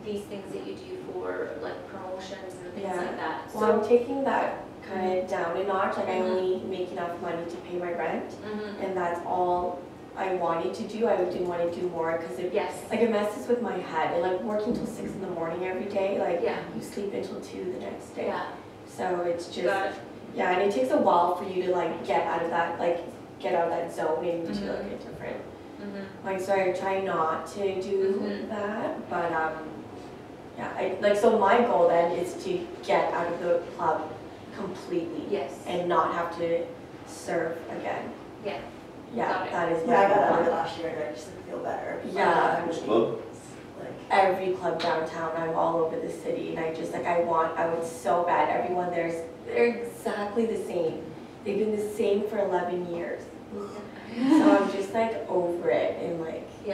[SPEAKER 2] these things that you do for like promotions and things like that. So
[SPEAKER 1] well, I'm taking that kind of down a notch. Like I only make enough money to pay my rent, and that's all I wanted to do. I didn't want to do more because it like it messes with my head. And like working till 6 in the morning every day, like you sleep until 2 the next day. Yeah. So it's just and it takes a while for you to like get out of that zone into like a different. Like so I try not to do that, but so my goal then is to get out of the club completely and not have to serve again. Yeah, that is my
[SPEAKER 4] I got
[SPEAKER 1] goal.
[SPEAKER 4] out of it last year and I just feel better.
[SPEAKER 1] Yeah.
[SPEAKER 3] Which club?
[SPEAKER 4] Like,
[SPEAKER 1] every club downtown. I'm all over the city, and I just like I want so bad. Everyone they're exactly the same. They've been the same for 11 years. So I'm just like over it, and like you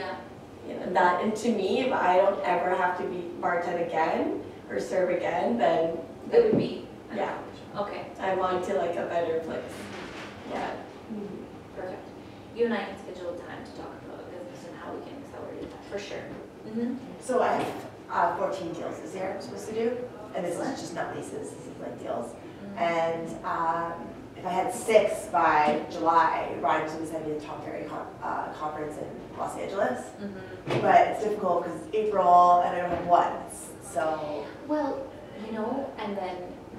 [SPEAKER 1] know that. And to me, if I don't ever have to be bartend again or serve again, then
[SPEAKER 2] it would be
[SPEAKER 1] okay. I'm on to like a better place. Yeah.
[SPEAKER 2] Perfect. You and I can schedule time to talk about business and how we can accelerate that for sure.
[SPEAKER 4] So I have 14 deals this year I'm supposed to do, and this is just not leases, this is like deals. And if I had 6 by July, Ryan was going to send me the Tom Ferry conference in Los Angeles. But it's difficult because it's April and I don't have one. So
[SPEAKER 2] well, you know, and then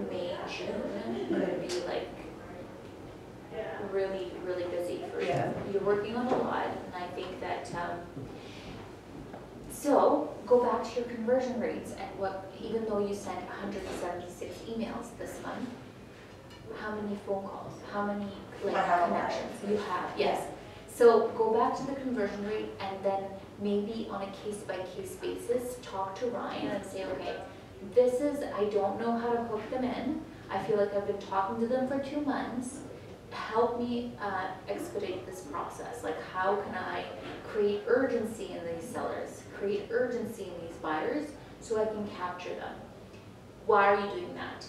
[SPEAKER 2] May, June could be like really, really busy for you. You're working on a lot, and I think that so go back to your conversion rates and what, even though you sent 176 emails this month, how many phone calls, how many connections you have? Yes. So go back to the conversion rate, and then maybe on a case-by-case basis, talk to Ryan and say, okay, this is, I don't know how to hook them in. I feel like I've been talking to them for 2 months. Help me expedite this process. Like, how can I create urgency in these sellers, create urgency in these buyers, so I can capture them? Why are you doing that?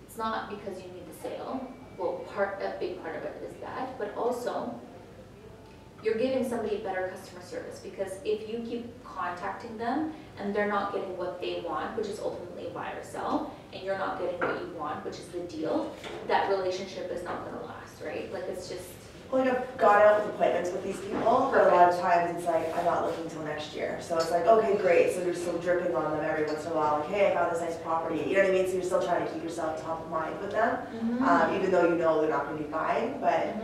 [SPEAKER 2] It's not because you need the sale. Well, a big part of it is that, but also you're giving somebody better customer service, because if you keep contacting them and they're not getting what they want, which is ultimately buy or sell, and you're not getting what you want, which is the deal, that relationship is not going to last, right? Like, it's just...
[SPEAKER 4] Well, like I've gone out with appointments with these people, but a lot of times it's like, I'm not looking until next year. So it's like, okay, great. So you're still dripping on them every once in a while. Like, hey, I found this nice property. You know what I mean? So you're still trying to keep yourself top of mind with them, even though you know they're not going to be buying. But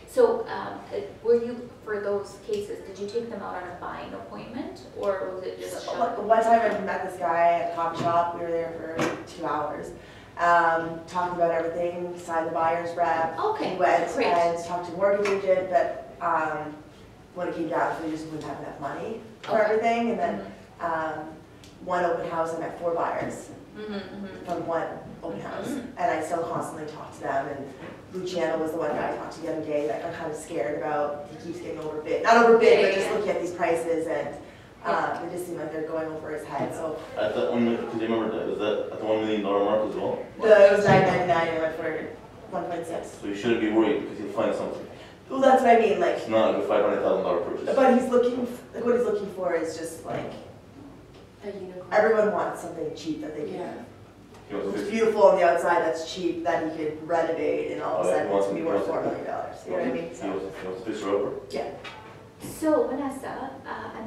[SPEAKER 2] So were you, for those cases, did you take them out on a buying appointment, or was it just a
[SPEAKER 4] like, one time I met this guy at a coffee shop. We were there for 2 hours. Talked about everything, signed the buyer's rep.
[SPEAKER 2] Okay,
[SPEAKER 4] he went
[SPEAKER 2] great.
[SPEAKER 4] and talked to a mortgage agent, but when it came down to it, we just wouldn't have enough money for everything. And then one open house, I met 4 buyers from one open house, and I still constantly talk to them. And Luciano was the one guy I talked to the other day that got kind of scared about. He keeps getting overbid, not overbid, but just looking at these prices, and they just seem like they're going over his head. So
[SPEAKER 3] at that one, because you remember that, was that at the $1 million mark as well?
[SPEAKER 4] it was $9.99. I went for 1.6.
[SPEAKER 3] So you shouldn't be worried because you'll find something.
[SPEAKER 4] Well, that's what I mean. Like,
[SPEAKER 3] It's not like a $500,000 purchase.
[SPEAKER 4] but he's looking. Like, what he's looking for is just like
[SPEAKER 1] A unicorn.
[SPEAKER 4] everyone wants something cheap that they can.
[SPEAKER 1] Yeah.
[SPEAKER 3] He wants
[SPEAKER 4] It's
[SPEAKER 3] 50.
[SPEAKER 4] beautiful on the outside, that's cheap, that he could renovate, and all of a sudden it's gonna be worth $4 million. You know what I mean?
[SPEAKER 3] He wants to fix her over.
[SPEAKER 4] Yeah.
[SPEAKER 2] So, Vanessa,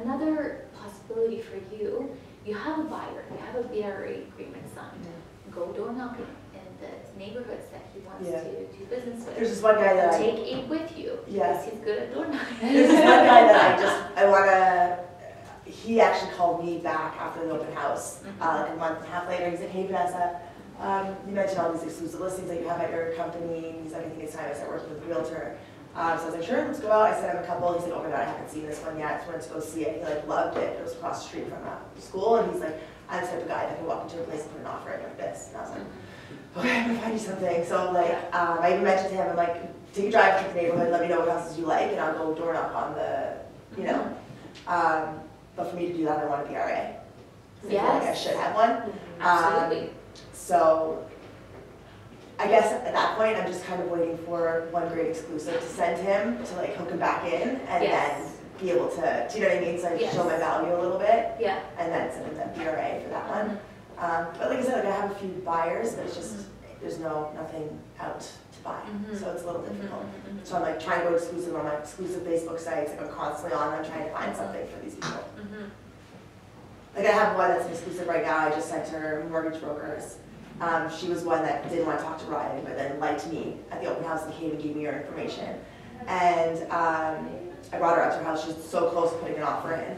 [SPEAKER 2] another possibility for you, you have a buyer, you have a BRA agreement signed. Go door knocking in the neighborhoods that he wants to do business with.
[SPEAKER 4] There's this one guy that
[SPEAKER 2] Take 8 with you, because he's good at door knocking.
[SPEAKER 4] There's this one guy that I wanna, he actually called me back after the open house, like a month and a half later. He's like, hey Vanessa, you mentioned all these exclusive listings that you have at your company. He's like, I think it's time I start working with a realtor. So I was like, sure, let's go out. I sent him a couple. He's like, oh my god, I haven't seen this one yet. I just wanted to go see it. He like loved it. It was across the street from school, and he's like, I'm the type of guy that can walk into a place and put an offer in like this. And I was like, okay, I'm gonna find you something. So like, I even mentioned to him, I'm like, take a drive through the neighborhood, let me know what houses you like, and I'll go door knock on the, you know. But for me to do that, I want a BRA. I feel like I should have one.
[SPEAKER 2] Absolutely.
[SPEAKER 4] So I guess at that point, I'm just kind of waiting for one great exclusive to send him to like hook him back in and then be able to, do you know what I mean? So I show my value a little bit
[SPEAKER 2] Yeah.
[SPEAKER 4] and then send him that BRA for that one. But like I said, like I have a few buyers, but it's just, there's nothing out to buy. So it's a little difficult. So I'm like trying to go exclusive on my exclusive Facebook sites. Like I'm constantly on, I'm trying to find something for these people. Like I have one that's an exclusive right now. I just sent her mortgage brokers. She was one that didn't want to talk to Ryan, but then liked me at the open house and came and gave me her information. And I brought her up to her house. She was so close to putting an offer in.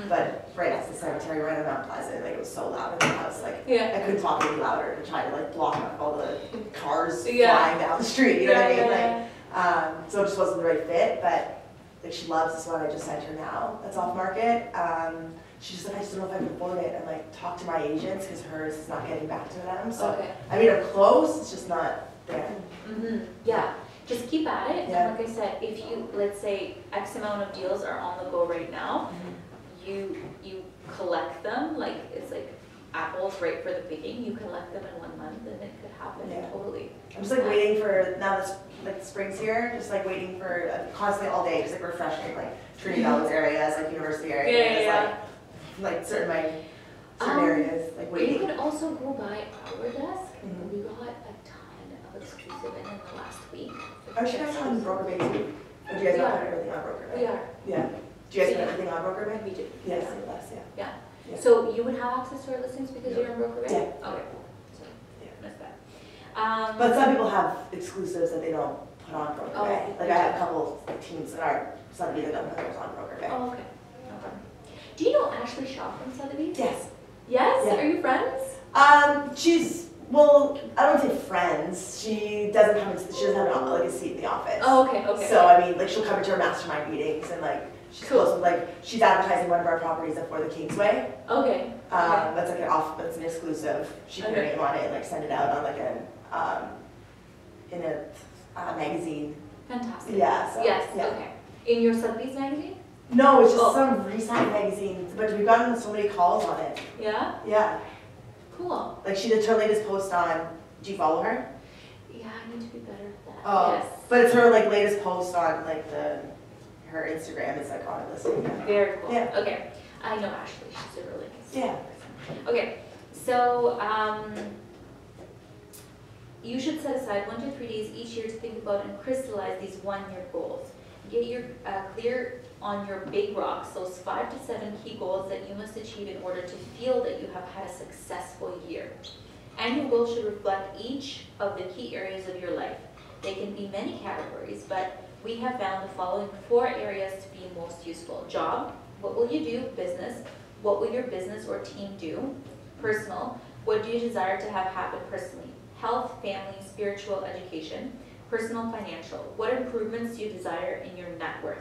[SPEAKER 4] But right next to the cemetery, right on Mount Pleasant, like it was so loud in the house. Like I couldn't talk any louder to try to like block up all the cars flying down the street. You know what I mean? Like, so it just wasn't the right fit. But like she loves this one I just sent her now. That's off market. She's just like, I just don't know if I can afford it. And like, talk to my agents because hers is not getting back to them. So I mean, I'm close. It's just not there.
[SPEAKER 2] Yeah. Just keep at it. And like I said, if you, let's say X amount of deals are on the go right now, you collect them, like it's like apples right for the picking. You collect them in 1 month and it could happen totally.
[SPEAKER 4] I'm just like waiting for, now that like spring's here, just like waiting for constantly all day, just like refreshing like Trinity Valley's areas, like university areas, like certain areas, like waiting.
[SPEAKER 2] You can also go by our desk. We got a ton of exclusive in the last week.
[SPEAKER 4] Are you guys on Broker Bay too? Or do you guys not have everything on Broker Bay?
[SPEAKER 2] We are.
[SPEAKER 4] Yeah. Do you guys have everything on Broker Bay?
[SPEAKER 2] We do.
[SPEAKER 4] Yes, yeah.
[SPEAKER 2] So you would have access to our listings because you're in Broker Bay?
[SPEAKER 4] Yeah.
[SPEAKER 2] Okay. So, missed that.
[SPEAKER 4] But some people have exclusives that they don't put on Broker Bay. Like I have a couple of teams that are Sotheby's that don't put theirs on Broker Bay.
[SPEAKER 2] Oh, okay. Okay. Do you know Ashley Shaw from Sotheby's?
[SPEAKER 4] Yes.
[SPEAKER 2] Yes?
[SPEAKER 4] Yeah.
[SPEAKER 2] Are you friends?
[SPEAKER 4] She's, well, I don't say friends. She doesn't come into, she doesn't have like a seat in the office.
[SPEAKER 2] Oh, okay, okay.
[SPEAKER 4] So I mean, like she'll come into our mastermind meetings and like she's close with, like she's advertising one of our properties at For the Kingsway.
[SPEAKER 2] Okay.
[SPEAKER 4] That's like that's an exclusive. She put her name on it and like send it out on like in a magazine.
[SPEAKER 2] Fantastic.
[SPEAKER 4] Yeah. So,
[SPEAKER 2] yes.
[SPEAKER 4] Yeah.
[SPEAKER 2] Okay. In your Sotheby's magazine?
[SPEAKER 4] No, it's just some re-sign magazine, but we've gotten so many calls on it.
[SPEAKER 2] Yeah.
[SPEAKER 4] Yeah.
[SPEAKER 2] Cool.
[SPEAKER 4] Like she did her latest post on. Do you follow her?
[SPEAKER 2] Yeah, I need to be better at that.
[SPEAKER 4] Oh.
[SPEAKER 2] Yes.
[SPEAKER 4] But it's her like latest post on like her Instagram is like on a listing.
[SPEAKER 2] Very cool.
[SPEAKER 4] Yeah.
[SPEAKER 2] Okay. I know Ashley. She's a really nice person.
[SPEAKER 4] Yeah.
[SPEAKER 2] Okay. So you should set aside 1 to 3 days each year to think about and crystallize these one-year goals. Get your clear on your big rocks, those 5 to 7 key goals that you must achieve in order to feel that you have had a successful year. Annual goals should reflect each of the key areas of your life. They can be many categories, but we have found the following 4 areas to be most useful. Job, what will you do? Business, what will your business or team do? Personal, what do you desire to have happen personally? Health, family, spiritual, education. Personal financial, what improvements do you desire in your net worth?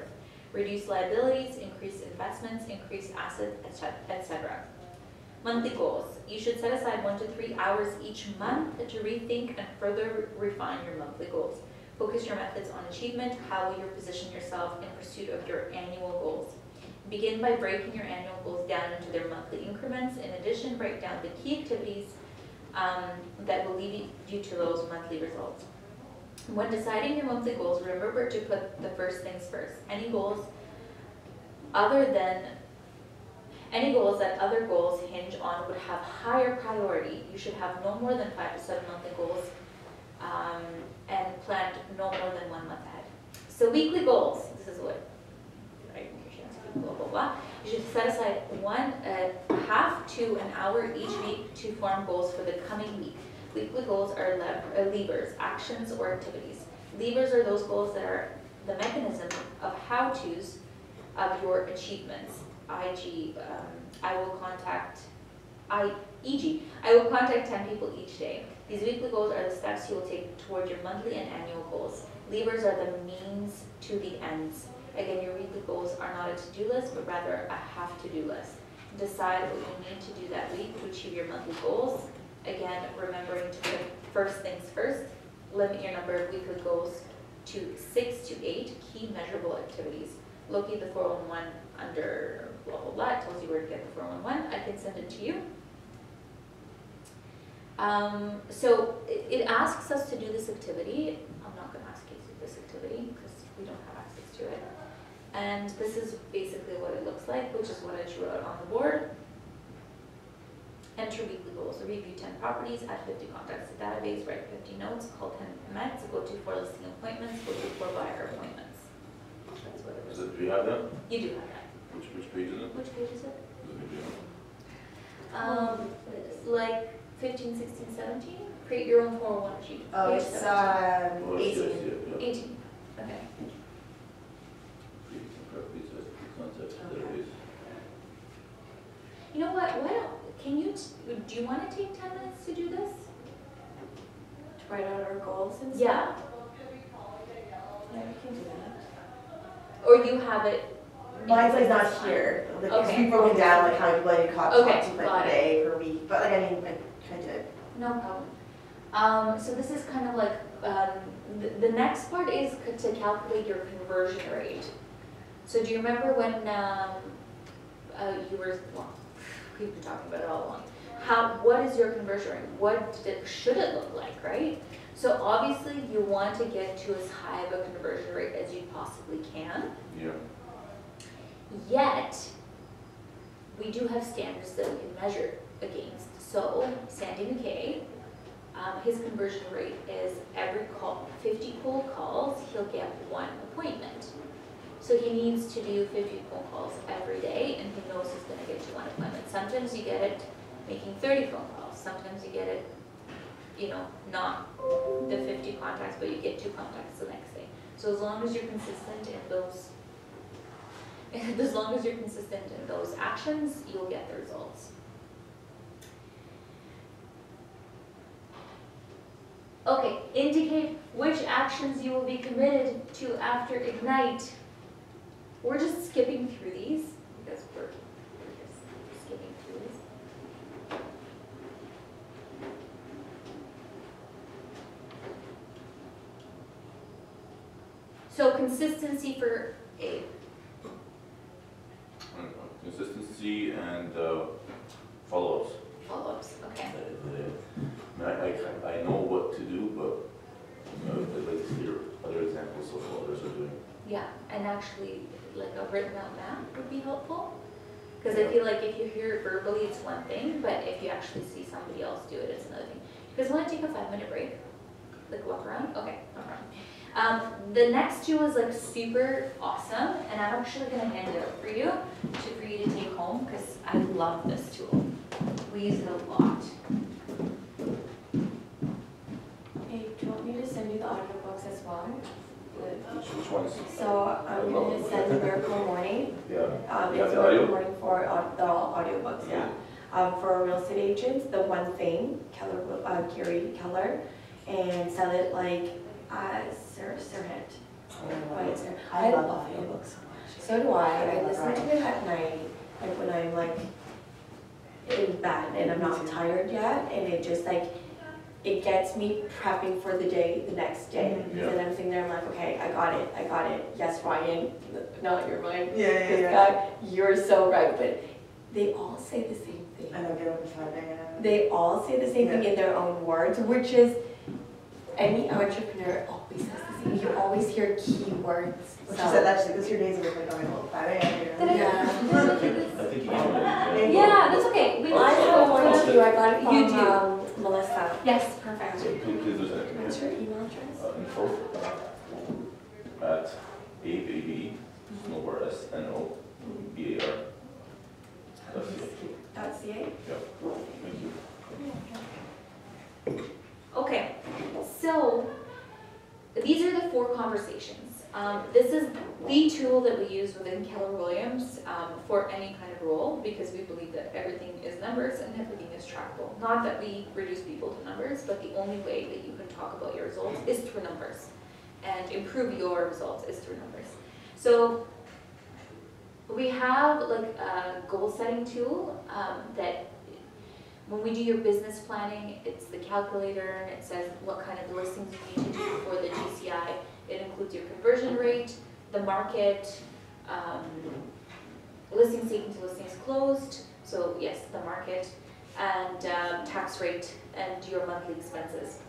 [SPEAKER 2] Reduce liabilities, increase investments, increase assets, etc. Monthly goals. You should set aside 1 to 3 hours each month to rethink and further refine your monthly goals. Focus your methods on achievement. How will you position yourself in pursuit of your annual goals? Begin by breaking your annual goals down into their monthly increments. In addition, break down the key activities that will lead you to those monthly results. When deciding your monthly goals, remember to put the first things first. Any goals that other goals hinge on would have higher priority. You should have no more than 5 to 7 monthly goals and planned no more than 1 month ahead. So weekly goals, this is what, right, blah, blah, blah. You should set aside half to an hour each week to form goals for the coming week. Weekly goals are levers, actions, or activities. Levers are those goals that are the mechanism of how-tos of your achievements. E.g., I will contact 10 people each day. These weekly goals are the steps you will take toward your monthly and annual goals. Levers are the means to the ends. Again, your weekly goals are not a to-do list, but rather a have-to-do list. Decide what you need to do that week to achieve your monthly goals. Again, remembering to put first things first. Limit your number of weekly goals to 6 to 8 key measurable activities. Locate the 411 under blah, blah, blah. It tells you where to get the 411. I can send it to you. So it asks us to do this activity. I'm not going to ask you to do this activity because we don't have access to it. And this is basically what it looks like, which is what I drew out on the board. Enter weekly goals. Review 10 properties, add 50 contacts to the database, write 50 notes, call 10 comments, go to 4 listing appointments, go to 4 buyer appointments. That's what it is.
[SPEAKER 3] Do you have that?
[SPEAKER 2] You do have that.
[SPEAKER 3] Which page is it?
[SPEAKER 2] Which page is it?
[SPEAKER 3] Is it
[SPEAKER 2] Like 15, 16, 17? Create your own 401 sheet.
[SPEAKER 4] Oh,
[SPEAKER 2] Page
[SPEAKER 4] it's
[SPEAKER 2] 17.
[SPEAKER 3] Oh, I see, I
[SPEAKER 4] 18.
[SPEAKER 3] see it, yeah.
[SPEAKER 2] 18. Okay. You know what? Why don't, do you want to take 10 minutes to do this?
[SPEAKER 1] To write out our goals and stuff.
[SPEAKER 2] Yeah.
[SPEAKER 1] Yeah, we can do that.
[SPEAKER 2] Or you have it?
[SPEAKER 4] Mine's like not here. Like,
[SPEAKER 2] Okay.
[SPEAKER 4] we've broken down like how many people I need to talk
[SPEAKER 2] Okay,
[SPEAKER 4] to
[SPEAKER 2] got
[SPEAKER 4] per
[SPEAKER 2] it.
[SPEAKER 4] day, per week, but like, I mean, I kind of.
[SPEAKER 2] No problem. So this is kind of like, the next part is to calculate your conversion rate. So do you remember when you were, well, we've been talking about it all along. What is your conversion rate? What should it look like, right? So obviously you want to get to as high of a conversion rate as you possibly can.
[SPEAKER 3] Yeah.
[SPEAKER 2] Yet, we do have standards that we can measure against. So Sandy McKay, his conversion rate is every call, 50 cold calls, he'll get 1 appointment. So he needs to do 50 phone calls every day, and he knows he's going to get you 1 appointment. Sometimes you get it making 30 phone calls. Sometimes you get it, you know, not the 50 contacts, but you get 2 contacts the next day. So as long as you're consistent in those, actions, you'll get the results. Okay, indicate which actions you will be committed to after Ignite. We're just skipping through these because we're just skipping through these. So consistency for A.
[SPEAKER 3] Consistency and follow-ups.
[SPEAKER 2] Follow-ups, okay.
[SPEAKER 3] I know what to do, but I'd like to hear other examples of what others are doing.
[SPEAKER 2] Yeah, and actually, like a written out map would be helpful. Because I feel like if you hear it verbally, it's one thing, but if you actually see somebody else do it, it's another thing. You guys want to take a 5-minute break? Like walk around? Okay, no problem. The next 2 is like super awesome, and I'm actually going to hand it out for you to take home because I love this tool. We use it a lot.
[SPEAKER 1] Hey, do you want me to send you the audiobooks as well?
[SPEAKER 3] Which ones?
[SPEAKER 1] So I'm going to send Miracle Morning.
[SPEAKER 3] Yeah.
[SPEAKER 1] It's
[SPEAKER 3] Yeah, the
[SPEAKER 1] Miracle
[SPEAKER 3] audio?
[SPEAKER 1] Morning for the audiobooks, yeah. For real estate agents, The One Thing, Gary Keller, and Sell It Like Serhant.
[SPEAKER 4] I love audiobooks so much.
[SPEAKER 1] So do I listen to it at night, like when I'm like in bed and I'm not tired yet, and it just like, it gets me prepping for the day, the next day.
[SPEAKER 3] Yeah.
[SPEAKER 1] And I'm sitting there, I'm like, okay, I got it. Yes, Ryan, not your mind.
[SPEAKER 4] Yeah.
[SPEAKER 1] God, you're so right, but they all say the same thing.
[SPEAKER 4] I don't get up at 5 a.m.
[SPEAKER 1] They all say the same thing in their own words, which is, any entrepreneur always says the same. You always hear keywords.
[SPEAKER 4] She said that, she's like, this your days of like, oh, 5 a.m.
[SPEAKER 1] Yeah.
[SPEAKER 3] I think you gave me
[SPEAKER 2] Yeah, that's okay. We
[SPEAKER 1] I have one too. I got it from
[SPEAKER 2] You do.
[SPEAKER 1] Melissa.
[SPEAKER 2] Yes, perfect.
[SPEAKER 3] Please do that.
[SPEAKER 1] What's your email address?
[SPEAKER 3] Info at ABB, nowhere SNOBAR.
[SPEAKER 1] .ca.
[SPEAKER 3] Yeah, thank you.
[SPEAKER 2] Okay, so these are the 4 conversations. This is the tool that we use within Keller Williams for any kind of role because we believe that everything is numbers and everything is trackable. Not that we reduce people to numbers, but the only way that you can talk about your results is through numbers and improve your results is through numbers. So we have like a goal setting tool that when we do your business planning, it's the calculator and it says what kind of listings you need to do for the GCI. It includes your conversion rate, the market, listings taken to listings closed. So yes, the market, and tax rate and your monthly expenses.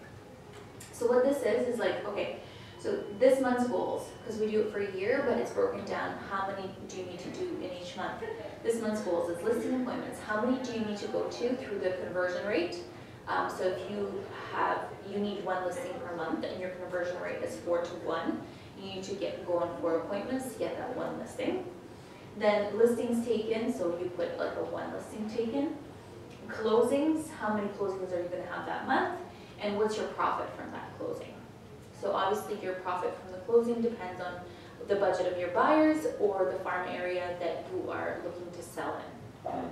[SPEAKER 2] So what this is like, okay, so this month's goals, because we do it for a year, but it's broken down, how many do you need to do in each month? This month's goals is listing appointments. How many do you need to go to through the conversion rate? So if you need 1 listing per month and your conversion rate is 4 to 1, you need to go on 4 appointments to get that 1 listing. Then listings taken, so you put like a 1 listing taken. Closings, how many closings are you going to have that month? And what's your profit from that closing? So obviously your profit from the closing depends on the budget of your buyers or the farm area that you are looking to sell in.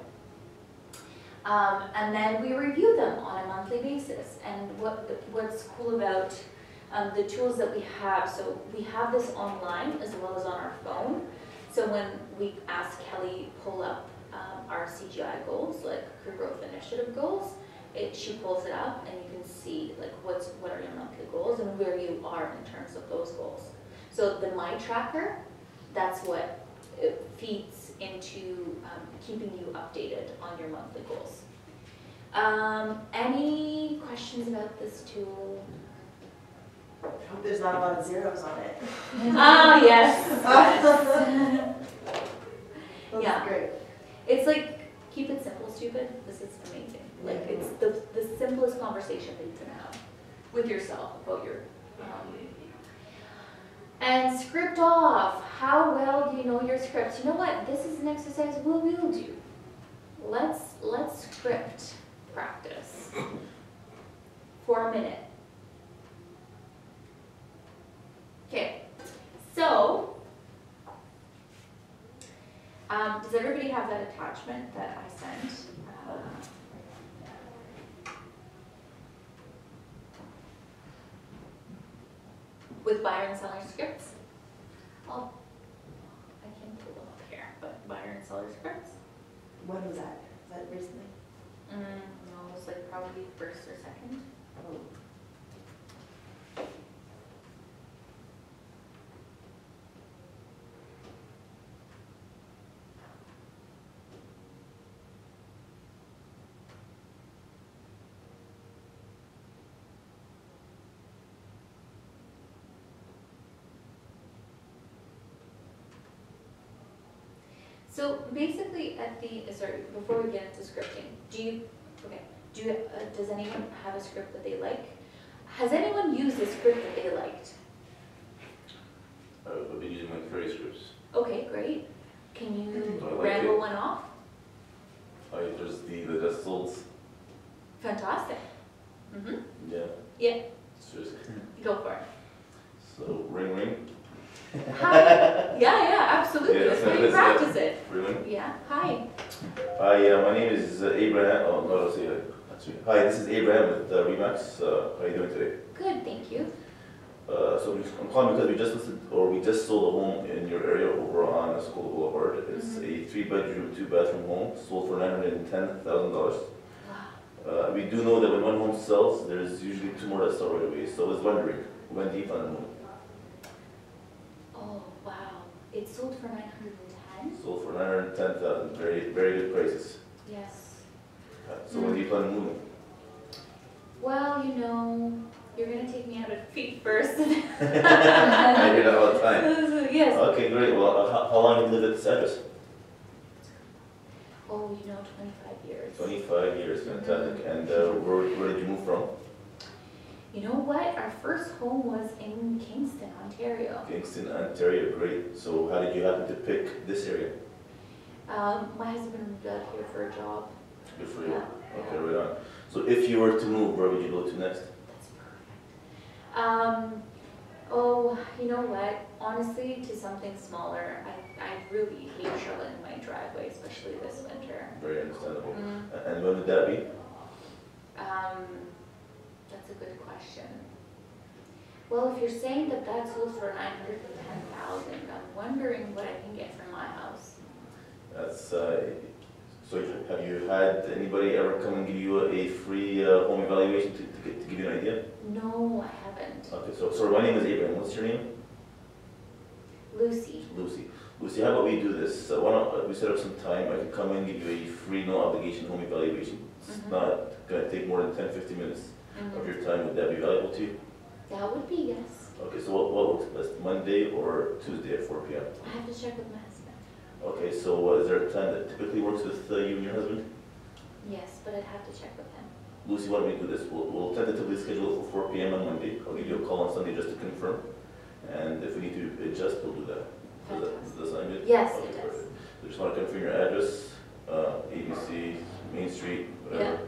[SPEAKER 2] And then we review them on a monthly basis. And what's cool about the tools that we have, so we have this online as well as on our phone. So when we ask Kelly pull up our CGI goals, like Career Growth Initiative goals, she pulls it up and you can see like what are your monthly goals and where you are in terms of those goals. So the My Tracker, that's what it feeds into keeping you updated on your monthly goals. Any questions about this tool?
[SPEAKER 4] I hope there's not a lot of zeros on it.
[SPEAKER 2] Ah, yes.
[SPEAKER 4] That's
[SPEAKER 2] Yeah.
[SPEAKER 4] great.
[SPEAKER 2] It's like, keep it simple, stupid. This is amazing. Like, it's the simplest conversation that you can have with yourself about your and script off. How well do you know your script? You know what? This is an exercise we'll do. Let's script practice for a minute. Okay, so does everybody have that attachment that I sent? With buyer and seller scripts? Oh, I can pull them up here, but buyer and seller scripts?
[SPEAKER 4] When was that? Was that recently?
[SPEAKER 2] No, it was like probably 1st or 2nd.
[SPEAKER 4] Oh.
[SPEAKER 2] So basically before we get into scripting, does anyone have a script that they like? Has anyone used a script that they liked?
[SPEAKER 3] I've been using my query scripts.
[SPEAKER 2] Okay, great. Can you
[SPEAKER 3] I like
[SPEAKER 2] ramble
[SPEAKER 3] it.
[SPEAKER 2] one off?
[SPEAKER 3] There's the results.
[SPEAKER 2] Fantastic. Mm-hmm.
[SPEAKER 3] Yeah.
[SPEAKER 2] Yeah,
[SPEAKER 3] Seriously.
[SPEAKER 2] go for it.
[SPEAKER 3] So ring.
[SPEAKER 2] Hi. Yeah, absolutely.
[SPEAKER 3] Yeah,
[SPEAKER 2] That's
[SPEAKER 3] so
[SPEAKER 2] how you
[SPEAKER 3] this,
[SPEAKER 2] practice it.
[SPEAKER 3] Ring.
[SPEAKER 2] Yeah, hi.
[SPEAKER 3] Hi, my name is Abraham. Oh, no, I'll say actually. Hi, this is Abraham with Remax. How are you doing today?
[SPEAKER 2] Good, thank you.
[SPEAKER 3] So I'm calling because we just sold a home in your area over on Escola Boulevard. It's a 3-bedroom, 2-bathroom home sold for $910,000.
[SPEAKER 2] Wow.
[SPEAKER 3] We do know that when one home sells, there's usually 2 more that sell right away. So I was wondering, when do you plan to move?
[SPEAKER 2] Oh, wow. It sold for 910?
[SPEAKER 3] Sold for $910,000. Very, very good prices.
[SPEAKER 2] Yes.
[SPEAKER 3] So when do you plan to move?
[SPEAKER 2] Well, you're going to take me out of feet first.
[SPEAKER 3] I hear that all the time.
[SPEAKER 2] Yes.
[SPEAKER 3] Okay, great. Well, how long have you lived at this address?
[SPEAKER 2] Oh, 25 years.
[SPEAKER 3] 25 years, fantastic. And where did you move from?
[SPEAKER 2] You know what? Our first home was in Kingston, Ontario.
[SPEAKER 3] Kingston, Ontario, great. So how did you happen to pick this area?
[SPEAKER 2] My husband moved out here for a job.
[SPEAKER 3] Good for you.
[SPEAKER 2] Yeah.
[SPEAKER 3] Okay, right on. So if you were to move, where would you go to next?
[SPEAKER 2] That's perfect. Oh, you know what? Honestly, to something smaller. I really hate shoveling my driveway, especially this winter.
[SPEAKER 3] Very understandable. And when would that be?
[SPEAKER 2] That's a good question. Well, if you're saying that sold for $910,000, I'm wondering what I can get from my house.
[SPEAKER 3] That's so have you had anybody ever come and give you a free home evaluation to give you an idea?
[SPEAKER 2] No, I haven't.
[SPEAKER 3] Okay, so my name is Abraham. What's your name?
[SPEAKER 2] Lucy.
[SPEAKER 3] Lucy. Lucy, how about we do this? Why don't we set up some time? I can come in, give you a free, no obligation home evaluation. It's not gonna take more than 10-15 minutes of your time. Would that be valuable to you?
[SPEAKER 2] That would be, yes.
[SPEAKER 3] Okay, so what works best, Monday or Tuesday at 4 p.m.?
[SPEAKER 2] I have to check with my husband.
[SPEAKER 3] Okay, so is there a time that typically works with you and your husband?
[SPEAKER 2] Yes, but I'd have to check with him.
[SPEAKER 3] Lucy, why don't we do this? We'll tentatively schedule it for 4 p.m. on Monday. I'll give you a call on Sunday just to confirm. And if we need to adjust, we'll do that. Does that sound good?
[SPEAKER 2] Yes,
[SPEAKER 3] Okay,
[SPEAKER 2] it does.
[SPEAKER 3] perfect. So just want to confirm your address, ABC, Main Street, whatever.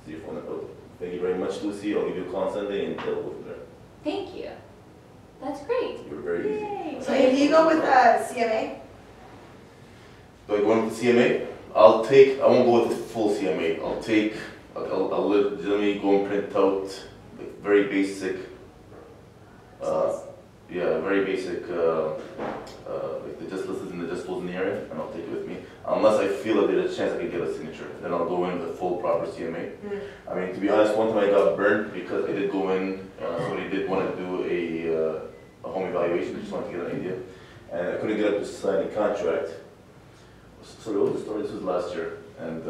[SPEAKER 3] See your phone number. Thank you very much, Lucy. I'll give you a call on Sunday and we'll go from there.
[SPEAKER 2] Thank you. That's great.
[SPEAKER 3] You were very easy.
[SPEAKER 2] Yay.
[SPEAKER 4] So do you go with CMA?
[SPEAKER 3] Do I go in with the CMA? I won't go with the full CMA. I'll legitimately go and print out like very basic, very basic, like the just listed and the just in the area, and I'll take it with me. Unless I feel that there's a chance I could get a signature, then I'll go in with the full proper CMA. I mean, to be honest, one time I got burned because I did go in, somebody did want to do a home evaluation, just wanted to get an idea, and I couldn't get up to sign the contract. So what was the story? This was last year, and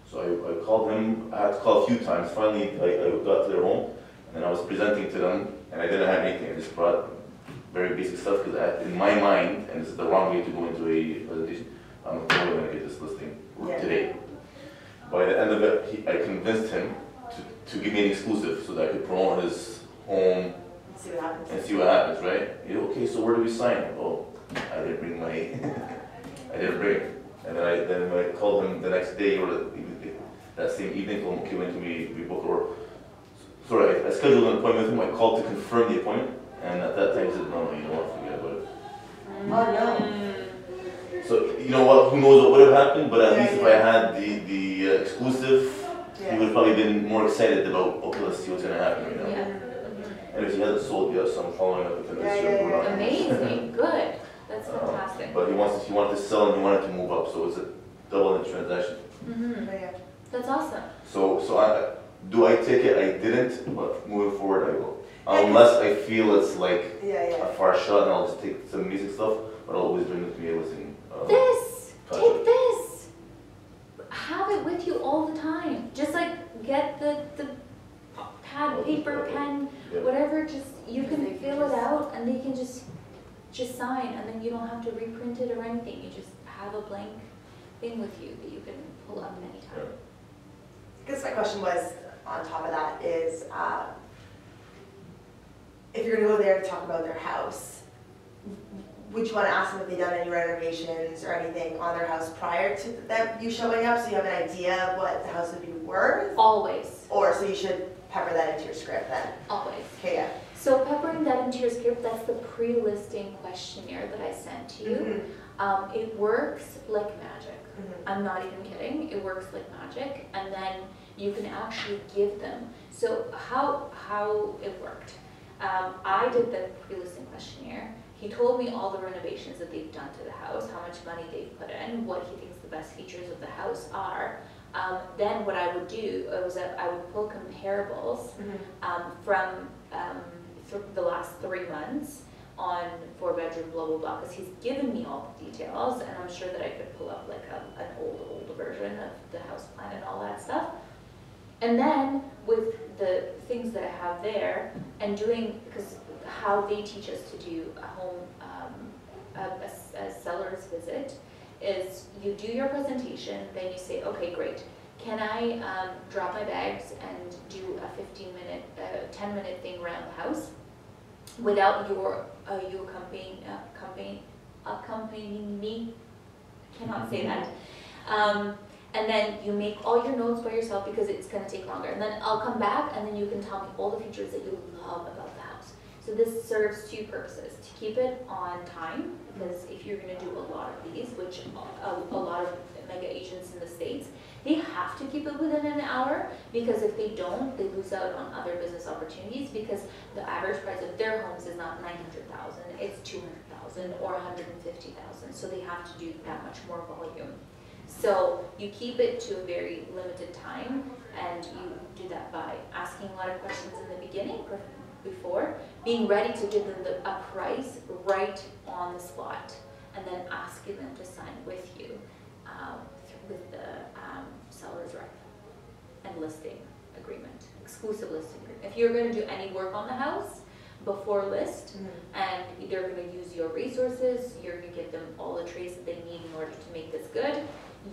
[SPEAKER 3] so I called him. I had to call a few times. Finally, I got to their home, and then I was presenting to them, and I didn't have anything. I just brought very basic stuff because in my mind, and this is the wrong way to go into a presentation, I'm totally going to get this listing today. By the end of it, I convinced him to give me an exclusive so that I could promote his home
[SPEAKER 4] See what happens.
[SPEAKER 3] and see what happens, right? Okay, so where do we sign? Oh, I didn't bring my, I didn't bring it. And then when I called him the next day or that same evening, told him, okay, when can we book, or sorry, I scheduled an appointment with him. I called to confirm the appointment, and at that time he said, no, you know what, forget about it.
[SPEAKER 4] Oh no.
[SPEAKER 3] So you know what? Who knows what would have happened? But at least if I had the exclusive, he would have probably been more excited about. Okay, let's see what's gonna happen right now.
[SPEAKER 2] Yeah.
[SPEAKER 3] Anyways, he hasn't sold yet, so I'm following up with him this year.
[SPEAKER 2] Amazing. Good. That's fantastic.
[SPEAKER 3] But he wanted to sell and he wanted to move up, so it's a double transaction.
[SPEAKER 2] That's awesome.
[SPEAKER 3] So do I take it? I didn't, but moving forward I will. Unless I feel it's like a far shot, and I'll just take some music stuff, but I'll always bring with me a listening.
[SPEAKER 2] Take this. Have it with you all the time. Just like get the pad, paper, pen, whatever. Just you can fill it out, and they can just sign, and then you don't have to reprint it or anything. You just have a blank thing with you that you can pull up anytime.
[SPEAKER 4] I guess my question was, on top of that, is if you're going to go there to talk about their house, would you want to ask them if they've done any renovations or anything on their house prior to you showing up, so you have an idea of what the house would be worth?
[SPEAKER 2] Always.
[SPEAKER 4] Or so you should pepper that into your script then?
[SPEAKER 2] Always.
[SPEAKER 4] Okay, yeah.
[SPEAKER 2] So peppering that into your script, that's the pre-listing questionnaire that I sent to you. It works like magic. I'm not even kidding. It works like magic. And then you can actually give them. So how it worked. I did the pre-listing questionnaire. He told me all the renovations that they've done to the house, how much money they've put in, what he thinks the best features of the house are. Then what I would do was that I would pull comparables from the last 3 months on 4-bedroom, blah, blah, blah, because he's given me all the details, and I'm sure that I could pull up like an old version of the house plan and all that stuff. And then with the things that I have there, and doing, because how they teach us to do a home, a seller's visit, is you do your presentation, then you say, okay, great. Can I drop my bags and do a 10-minute thing around the house without you accompanying me? I cannot say that. And then you make all your notes by yourself because it's going to take longer. And then I'll come back and then you can tell me all the features that you love about the house. So this serves 2 purposes. To keep it on time, because if you're going to do a lot of these, which a lot of mega agents in the States, they have to keep it within an hour, because if they don't, they lose out on other business opportunities, because the average price of their homes is not $900,000, it's $200,000 or $150,000. So they have to do that much more volume. So you keep it to a very limited time, and you do that by asking a lot of questions in the beginning, before, being ready to give them a price right on the spot. and then asking them to sign with you with the seller's rep and listing agreement, exclusive listing agreement. If you're going to do any work on the house before list, and they're going to use your resources, you're going to give them all the trades that they need in order to make this good,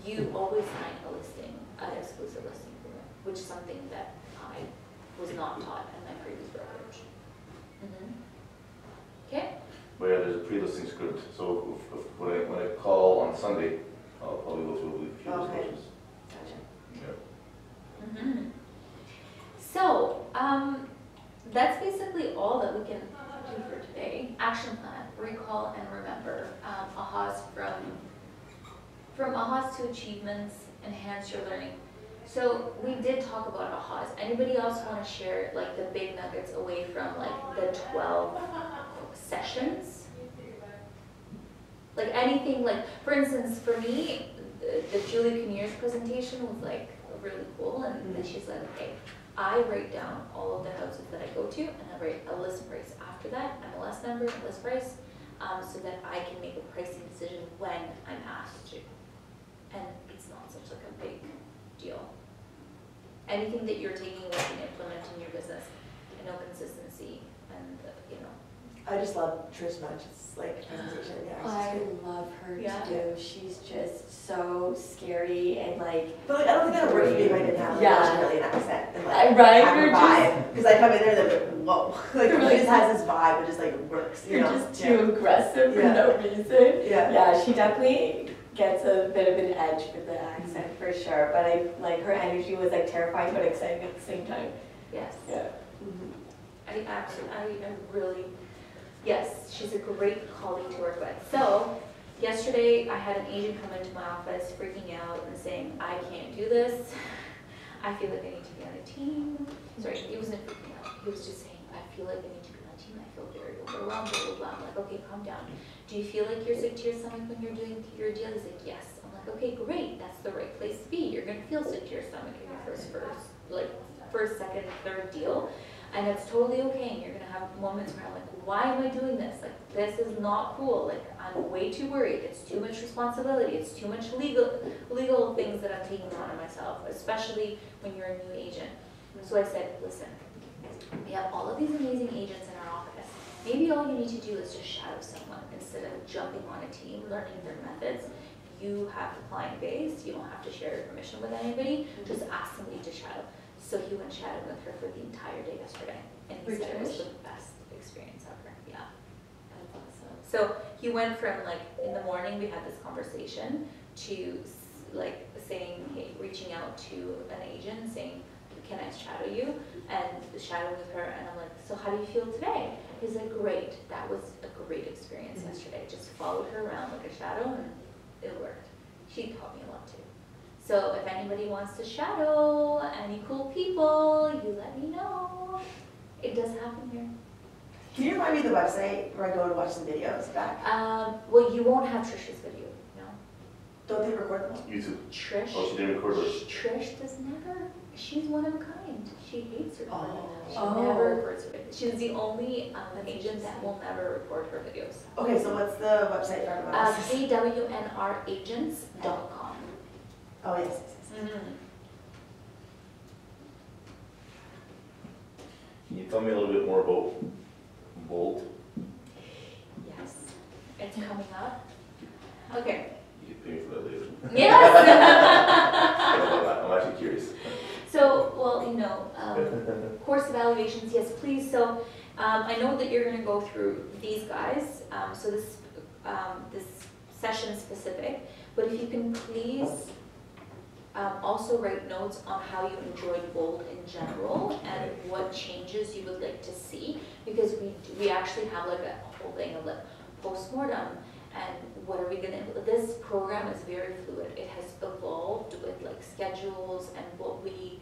[SPEAKER 2] you always sign a listing, an exclusive listing agreement, which is something that I was not taught in my previous brokerage. Okay?
[SPEAKER 3] But yeah, there's a pre-listing script, so when I call on Sunday, I'll probably go through a few of those
[SPEAKER 4] Okay.
[SPEAKER 3] questions.
[SPEAKER 4] Gotcha.
[SPEAKER 3] Yeah.
[SPEAKER 2] So, that's basically all that we can do for today. Action plan, recall and remember. AHAs from AHAs to achievements, enhance your learning. So we did talk about AHAs. Anybody else want to share like the big nuggets away from like the 12 sessions? Like anything, like for instance, for me, the Julie Kinnear's presentation was like really cool, and then she's like, okay, I write down all of the houses that I go to, and I write a list price after that, MLS number, list price, so that I can make a pricing decision when I'm asked to. And it's not such like a big deal. Anything that you're taking away and implementing in your business, I know consistency and you know.
[SPEAKER 4] I just love Trish Munch's like presentation. Yeah, it's just
[SPEAKER 1] I
[SPEAKER 4] good.
[SPEAKER 1] love her
[SPEAKER 2] Yeah.
[SPEAKER 1] too. She's just so scary and like.
[SPEAKER 4] But like, I don't think that would work for me if I didn't have like,
[SPEAKER 1] Yeah.
[SPEAKER 4] Australian accent and like
[SPEAKER 1] Right,
[SPEAKER 4] have
[SPEAKER 1] you're
[SPEAKER 4] a vibe. Because I come in there and they're like, whoa, like
[SPEAKER 1] You're
[SPEAKER 4] she
[SPEAKER 1] like-
[SPEAKER 4] just has this vibe that just like works. You
[SPEAKER 1] You're
[SPEAKER 4] know?
[SPEAKER 1] just too aggressive for
[SPEAKER 4] Yeah.
[SPEAKER 1] no reason.
[SPEAKER 4] Yeah.
[SPEAKER 1] Yeah, she definitely gets a bit of an edge with the accent for sure. But I like her energy was like terrifying but exciting at the same time.
[SPEAKER 2] Yes.
[SPEAKER 1] Yeah.
[SPEAKER 2] I really, yes, she's a great colleague to work with. So, yesterday I had an agent come into my office freaking out and saying, I can't do this. I feel like I need to be on a team. Sorry, he wasn't freaking out. He was just saying, I feel like I need to be on a team. I feel very overwhelmed, blah, blah, blah. I'm like, okay, calm down. Do you feel like you're sick to your stomach when you're doing your deal? He's like, yes. I'm like, okay, great. That's the right place to be. You're going to feel sick to your stomach in your first, second, third deal. And it's totally okay, and you're gonna have moments where I'm like, why am I doing this? Like, this is not cool. Like, I'm way too worried. It's too much responsibility. It's too much legal things that I'm taking on myself, especially when you're a new agent. So I said, listen, we have all of these amazing agents in our office. Maybe all you need to do is just shadow someone instead of jumping on a team, learning their methods. You have a client base. You don't have to share your permission with anybody. Just ask somebody to shadow. So he went shadowing with her for the entire day yesterday, and he said it was the best experience ever. Yeah.
[SPEAKER 1] That's awesome.
[SPEAKER 2] So he went from like in the morning we had this conversation to like saying, hey, reaching out to an agent saying, can I shadow you? And shadowing with her, and I'm like, so how do you feel today? He's like, great. That was a great experience yesterday. Just followed her around like a shadow, and it worked. She taught me a lot too. So if anybody wants to shadow any cool people, you let me know. It does happen here.
[SPEAKER 4] Can you remind me of the website where I go to watch some videos back?
[SPEAKER 2] Well, you won't have Trish's video, no.
[SPEAKER 4] Don't they record them?
[SPEAKER 3] YouTube.
[SPEAKER 2] Trish.
[SPEAKER 3] Oh, she didn't record hers.
[SPEAKER 2] Trish does never. She's one of a kind. She hates recording.
[SPEAKER 4] Oh.
[SPEAKER 2] She
[SPEAKER 1] Oh.
[SPEAKER 2] never records her videos. She's the only agent that will never record her videos.
[SPEAKER 4] Okay, so what's the website for everyone else?
[SPEAKER 2] KWNRagents.com.
[SPEAKER 4] Oh, yes.
[SPEAKER 3] Can you tell me a little bit more about Bolt?
[SPEAKER 2] Yes, it's coming up. Okay.
[SPEAKER 3] You can pay me for that later.
[SPEAKER 2] Yes.
[SPEAKER 3] I'm actually curious.
[SPEAKER 2] So, well, you know, course evaluations, yes, please. So, I know that you're going to go through these guys. So this session specific, but if you can please also write notes on how you enjoyed Bold in general and what changes you would like to see, because we actually have like a whole thing of like postmortem and what are we going to, this program is very fluid. It has evolved with like schedules and what we,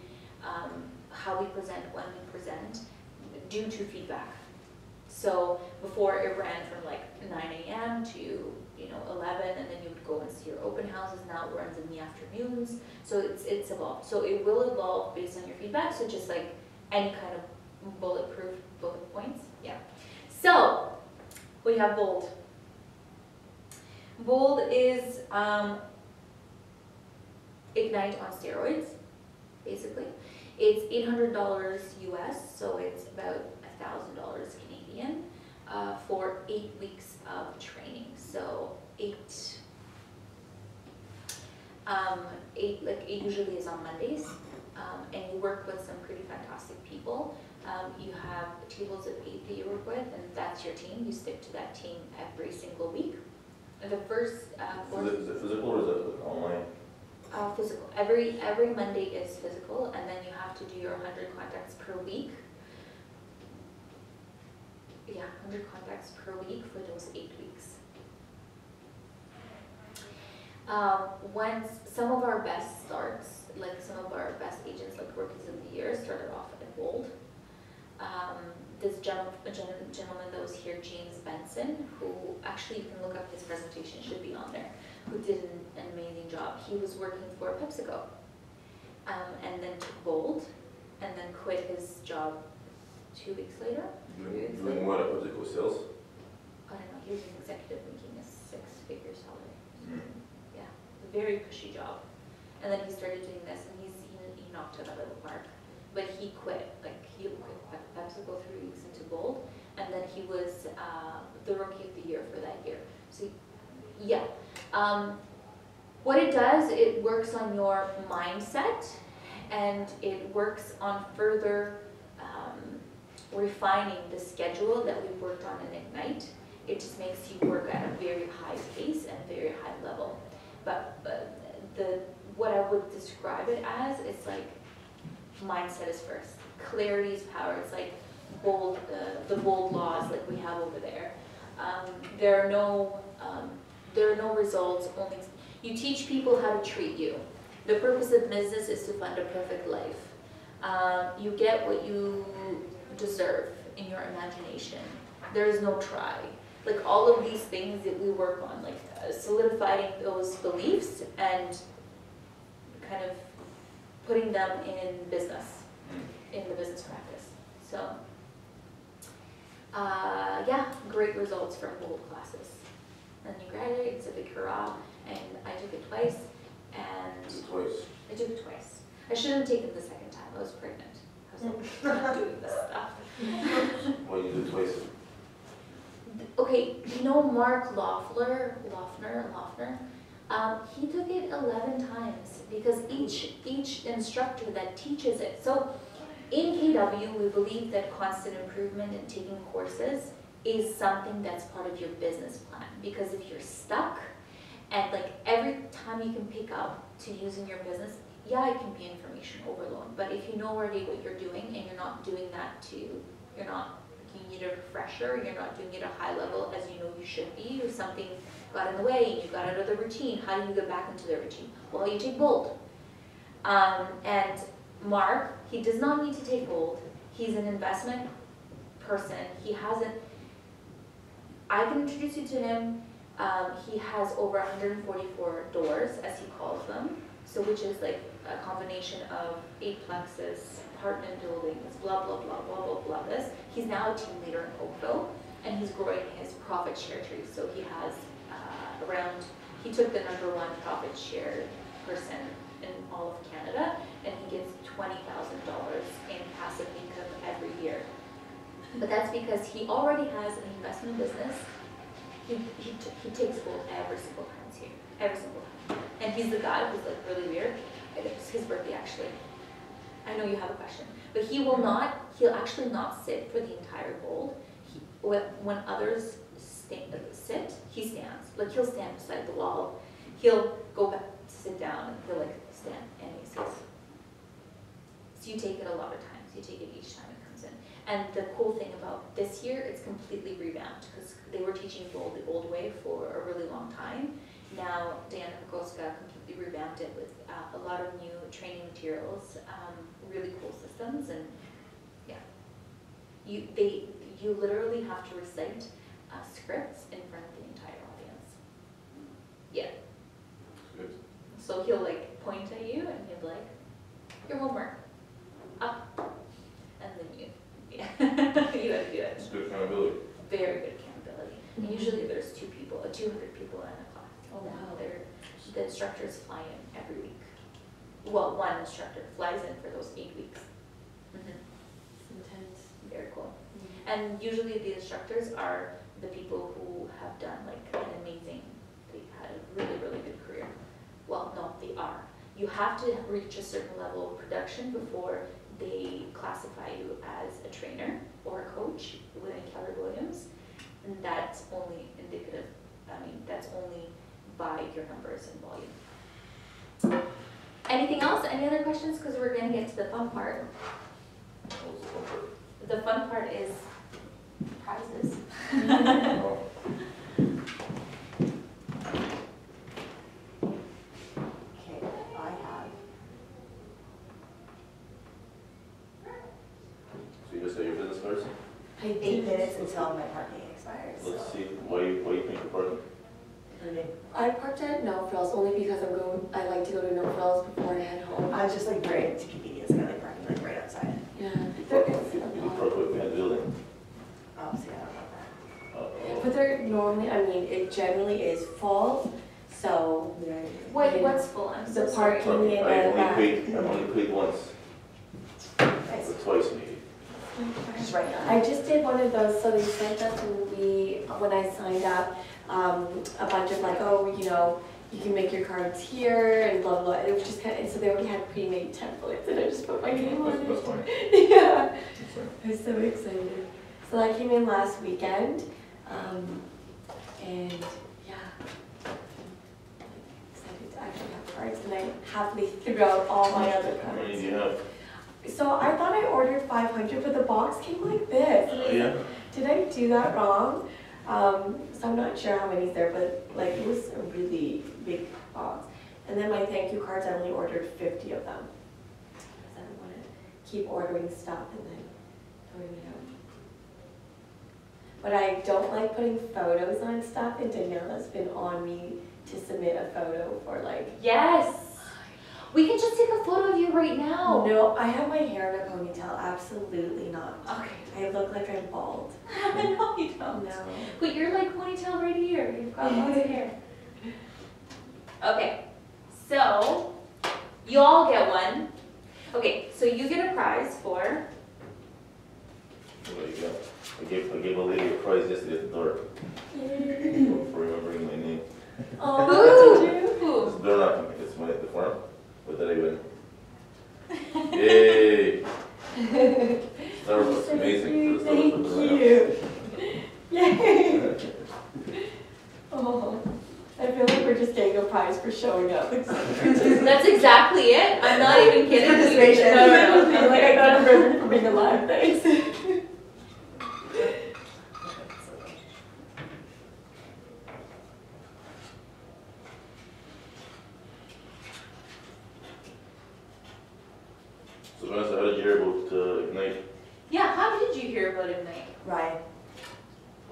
[SPEAKER 2] how we present, when we present, due to feedback. So before it ran from like 9 a.m. to 11, and then you would go and see your open houses. Now it runs in the afternoons. So it's evolved. So it will evolve based on your feedback. So just like any kind of bulletproof bullet points. Yeah. So we have Bold. Bold is Ignite on steroids, basically. It's $800 US, so it's about $1,000 Canadian for 8 weeks of training. So it usually is on Mondays, and you work with some pretty fantastic people. You have tables of 8 that you work with, and that's your team. You stick to that team every single week. And the first
[SPEAKER 3] Is it physical or is it online?
[SPEAKER 2] physical. Every Monday is physical, and then you have to do your 100 contacts per week. Yeah, 100 contacts per week for those 8 weeks. Once some of our best starts, like some of our best agents, like rookies of the year, started off at Bold. This gentleman that was here, James Benson, who actually, you can look up his presentation, should be on there, who did an amazing job. He was working for PepsiCo, and then took Bold, and then quit his job 2 weeks later. 3 weeks later.
[SPEAKER 3] Doing what at PepsiCo, sales?
[SPEAKER 2] I don't know, he was an executive making a 6-figure salary.
[SPEAKER 3] Mm.
[SPEAKER 2] Yeah, a very cushy job. And then he started doing this, and he knocked it out of the park. But he quit, he quit PepsiCo 3 weeks into Bold, and then he was the rookie of the year for that year. So, yeah. What it does, it works on your mindset, and it works on further refining the schedule that we worked on in Ignite. It just makes you work at a very high pace and very high level. But what I would describe it as is like, mindset is first. Clarity is power. It's like bold, the bold laws like we have over there. There are no results. Only you teach people how to treat you. The purpose of business is to find a perfect life. You get what you deserve in your imagination. There is no try. Like all of these things that we work on, like solidifying those beliefs and kind of putting them in business, in the business practice. So, yeah, great results from Bold classes. And you graduate, it's a big hurrah, and I took it twice, and
[SPEAKER 3] Twice.
[SPEAKER 2] I took it twice. I shouldn't have taken it the second time, I was pregnant. I was like, not doing this stuff.
[SPEAKER 3] Well, you did twice.
[SPEAKER 2] Okay, you know Mark Loeffner, he took it 11 times because each instructor that teaches it. So in KW, we believe that constant improvement and taking courses is something that's part of your business plan. Because if you're stuck and like every time you can pick up to use in your business, yeah, it can be information overload. But if you know already what you're doing and you're not doing that you need a refresher, you're not doing it at a high level as you know you should be, or something got in the way, you got out of the routine, how do you get back into the routine? Well, you take Bold. And Mark, he does not need to take Bold. He's an investment person. I can introduce you to him. He has over 144 doors, as he calls them, so which is like a combination of 8 plexus, apartment buildings, blah, blah, blah, blah, blah, blah, this. He's now a team leader in Oakville, and he's growing his profit share tree. So he has he took the #1 profit share person in all of Canada, and he gets $20,000 in passive income every year. But that's because he already has an investment business. He takes Bold every single time he's here, every single time. And he's the guy who's like really weird. It's his birthday actually. I know you have a question, but he'll actually not sit for the entire Bold. When others sit, he stands. Like he'll stand beside the wall. He'll go back to sit down and he'll like stand and he says. So you take it a lot of times. You take it each time it comes in. And the cool thing about this year, it's completely revamped because they were teaching Bold the old way for a really long time. Now, Dan Kokoska completely revamped it with a lot of new training materials, really cool systems, and yeah. You literally have to recite scripts in front of the entire audience. Yeah.
[SPEAKER 3] Good.
[SPEAKER 2] So he'll like point at you and he'll be like, your homework, up, and then you gotta do it.
[SPEAKER 3] It's good accountability.
[SPEAKER 2] Very good accountability. And usually there's 200 people in a class. Oh wow. The instructors fly in every week. Well, one instructor flies in for those 8 weeks.
[SPEAKER 1] Intense.
[SPEAKER 2] Very cool. And usually the instructors are the people who have done like an amazing, they've had a really, really good career. Well, no, they are. You have to reach a certain level of production before they classify you as a trainer or a coach within Keller Williams. And that's only indicative, that's only by your numbers and volume. Anything else? Any other questions? Because we're going to get to the fun part.
[SPEAKER 3] What was the fun part?
[SPEAKER 2] The fun part is prizes.
[SPEAKER 3] Oh.
[SPEAKER 4] Okay, I have.
[SPEAKER 3] So you just got your business cards?
[SPEAKER 1] I
[SPEAKER 4] 8 minutes until my parking expires.
[SPEAKER 3] Let's see, why you paying for parking?
[SPEAKER 1] I parked at No Frills only because I like to go to No Frills before I head home.
[SPEAKER 4] I was just like right to convenience, and I like parking like right outside.
[SPEAKER 1] Yeah.
[SPEAKER 3] You park right behind the building.
[SPEAKER 4] Oh, see, I don't know that.
[SPEAKER 1] But they're normally, it generally is full, so.
[SPEAKER 2] What's full? I'm so
[SPEAKER 1] The
[SPEAKER 2] sorry.
[SPEAKER 1] parking in
[SPEAKER 3] I've
[SPEAKER 1] the back.
[SPEAKER 3] only paid once,
[SPEAKER 4] Nice.
[SPEAKER 3] or twice maybe.
[SPEAKER 4] Just right now.
[SPEAKER 1] I just did one of those, so they sent us when I signed up, a bunch of like, you can make your cards here and blah, blah. It was just and so they already had pre-made templates and I just put my name on
[SPEAKER 3] That's
[SPEAKER 1] it.
[SPEAKER 3] fine.
[SPEAKER 1] Yeah,
[SPEAKER 3] That's fine.
[SPEAKER 1] I was so excited. So that came in last weekend, and yeah, excited to actually have cards, and I happily threw out all my other
[SPEAKER 3] How many
[SPEAKER 1] cards.
[SPEAKER 3] do you have?
[SPEAKER 1] So I thought I ordered 500, but the box came like this. And I was
[SPEAKER 3] Yeah.
[SPEAKER 1] like, did I do that wrong? So I'm not sure how many's there, but like it was a really big box. And then my thank you cards, I only ordered 50 of them. Because I don't want to keep ordering stuff and then throwing it out. But I don't like putting photos on stuff, and Daniela's been on me to submit a photo for like.
[SPEAKER 2] Yes. We can just take a photo of you right now.
[SPEAKER 1] No, I have my hair in a ponytail. Absolutely not.
[SPEAKER 2] Okay.
[SPEAKER 1] I look like I'm bald.
[SPEAKER 2] No, you don't.
[SPEAKER 1] No.
[SPEAKER 2] But you're like ponytail right here. You've got lots of hair. Okay. So, you all get one. Okay, so you get a prize for.
[SPEAKER 3] What do you got? I gave a lady a prize yesterday at the door for remembering my name.
[SPEAKER 1] Oh, did you?
[SPEAKER 2] Who?
[SPEAKER 3] It's door knocking. It's the farm. What did I win? Yay! Starbucks, amazing.
[SPEAKER 1] Thank you. Yay! Oh, I feel like we're just getting a prize for showing up.
[SPEAKER 2] That's exactly it. I'm not even kidding.
[SPEAKER 4] Participation.
[SPEAKER 2] No.
[SPEAKER 1] I'm like, I got a ribbon for being alive, thanks.
[SPEAKER 3] So Vanessa, how did you hear about Ignite?
[SPEAKER 2] Yeah, how did you hear about Ignite?
[SPEAKER 4] Ryan.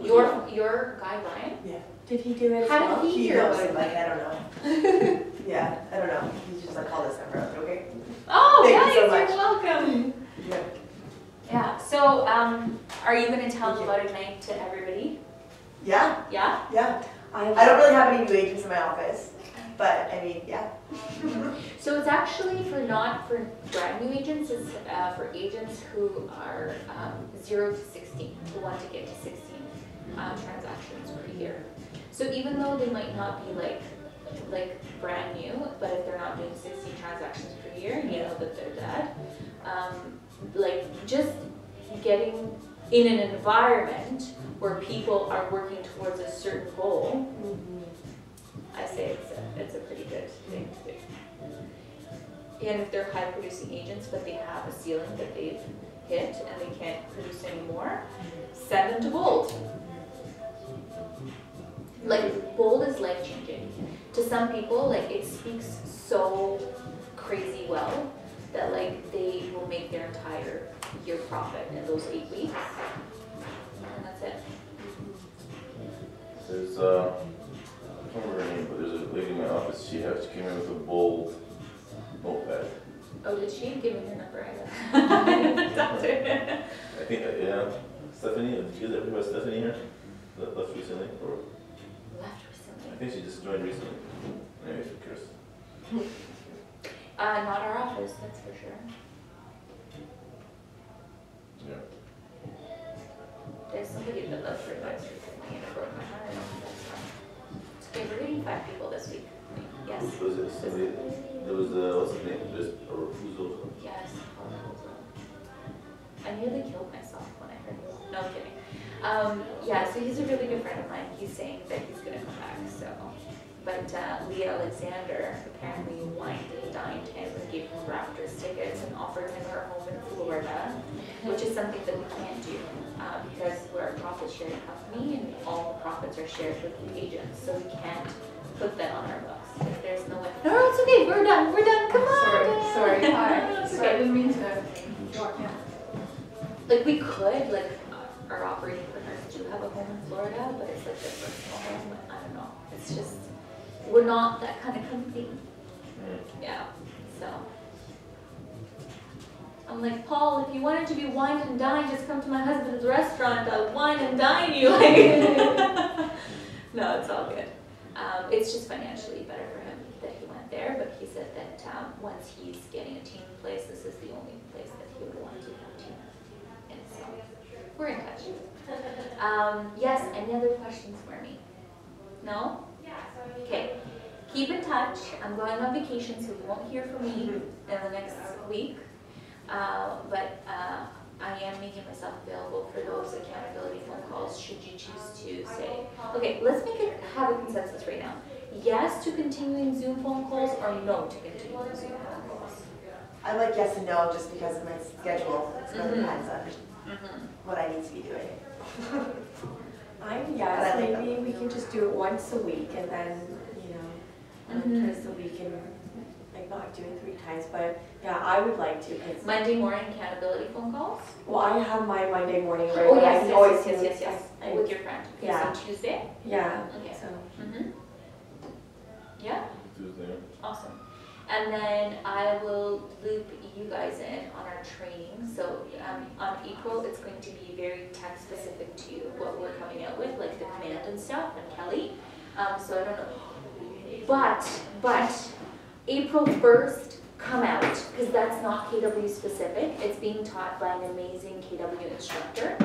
[SPEAKER 2] Your guy Ryan?
[SPEAKER 4] Yeah.
[SPEAKER 1] Did he do it?
[SPEAKER 2] How did he
[SPEAKER 4] He
[SPEAKER 2] hear
[SPEAKER 4] knows
[SPEAKER 2] about it?
[SPEAKER 4] somebody, I don't know. Yeah, I don't know. He's just like, call this number. I was like, okay.
[SPEAKER 2] Oh,
[SPEAKER 4] Thank you so
[SPEAKER 2] guys,
[SPEAKER 4] much.
[SPEAKER 2] you're welcome.
[SPEAKER 4] Yeah.
[SPEAKER 2] Yeah. So, are you going to tell them about Ignite to everybody?
[SPEAKER 4] Yeah,
[SPEAKER 2] Yeah.
[SPEAKER 4] yeah. I don't really have any new agents in my office, but I mean, yeah.
[SPEAKER 2] So it's actually not for brand new agents. It's for agents who are 0 to 16, who want to get to 16 transactions per year. So even though they might not be like brand new, but if they're not doing 16 transactions per year, you know that they're dead. Just getting in an environment where people are working towards a certain goal, I say it's a pretty good thing to do. And if they're high producing agents, but they have a ceiling that they've hit and they can't produce anymore, send them to Bold. Like, Bold is life changing. To some people, like, it speaks so crazy well that like they will make their entire year profit in those 8 weeks. And that's it.
[SPEAKER 3] There's I can't remember her name, but there's a lady in my office. She came in with a Bold notepad.
[SPEAKER 2] Oh, did she? Give me her number. Doctor.
[SPEAKER 3] I think Stephanie. Did you ever have Stephanie here? That left recently, or
[SPEAKER 2] Left recently.
[SPEAKER 3] I think she just joined recently. Anyways, who cares?
[SPEAKER 2] Not our office, that's for sure.
[SPEAKER 3] Yeah.
[SPEAKER 2] There's somebody that loves for advice recently and it broke my heart. That's okay, we're getting 5 people this week. Yes.
[SPEAKER 3] Who was it? Somebody, there was, what's his name? There's, or who's those?
[SPEAKER 2] Yes. I nearly killed myself when I heard it. No, I'm kidding. Yeah, so he's a really good friend of mine. He's saying that he's gonna come back, so. But Leah Alexander apparently wined and dined him and gave him Raptors tickets and offered him her home in Florida, which is something that we can't do because we're a profit sharing company and all the profits are shared with the agents, so we can't put that on our books. If there's no way. No, it's okay. We're done. We're done. Come on.
[SPEAKER 6] Sorry. Hi.
[SPEAKER 2] It's
[SPEAKER 6] Sorry, I
[SPEAKER 2] okay.
[SPEAKER 6] didn't mean to walk in.
[SPEAKER 2] Like we could, like our operating partners do have a home in Florida, but it's like their personal home. I don't know. It's just we're not that kind of company. Yeah. So I'm like, Paul, if you wanted to be wine and dine, just come to my husband's restaurant. I'll wine and dine you. No, it's all good. It's just financially better for him that he went there, but he said that once he's getting a team place, this is the only place that he would want to have team. And so we're in touch. Yes, any other questions for me? No? Okay. Keep in touch. I'm going on vacation, so you won't hear from me in the next week. But I am making myself available for those accountability phone calls should you choose to say, okay, let's have a consensus right now. Yes to continuing Zoom phone calls or no to continuing Zoom phone calls?
[SPEAKER 4] I like yes and no just because of my schedule. It really depends on what I need to be doing.
[SPEAKER 1] I'm yes, maybe we can just do it once a week and then, twice a week and like not doing 3 times, but yeah, I would like to. Cause
[SPEAKER 2] Monday morning accountability phone calls?
[SPEAKER 1] well, I have my Monday morning right.
[SPEAKER 2] Oh
[SPEAKER 1] but I
[SPEAKER 2] yes,
[SPEAKER 1] can
[SPEAKER 2] yes,
[SPEAKER 1] always
[SPEAKER 2] yes,
[SPEAKER 1] do
[SPEAKER 2] yes, yes,
[SPEAKER 1] it.
[SPEAKER 2] with your friend. Okay,
[SPEAKER 1] Yeah.
[SPEAKER 2] so Tuesday?
[SPEAKER 1] Yeah.
[SPEAKER 2] Okay.
[SPEAKER 1] So.
[SPEAKER 2] Yeah?
[SPEAKER 3] Tuesday.
[SPEAKER 2] Awesome. And then I will loop you guys in on our training. So on April, it's going to be very tech specific to what we're coming out with, like the command and stuff, and Kelly. So I don't know. But April 1st, come out, because that's not KW specific. It's being taught by an amazing KW instructor,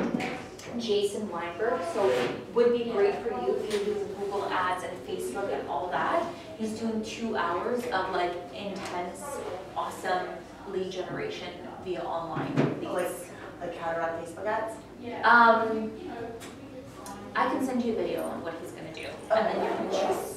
[SPEAKER 2] Jason Weinberg. So it would be great for you if you're doing Google ads and Facebook and all that. He's doing 2 hours of like intense, awesome lead generation via online leads.
[SPEAKER 4] Like how to run Facebook ads?
[SPEAKER 2] I can send you a video on what he's going to do, and then you can choose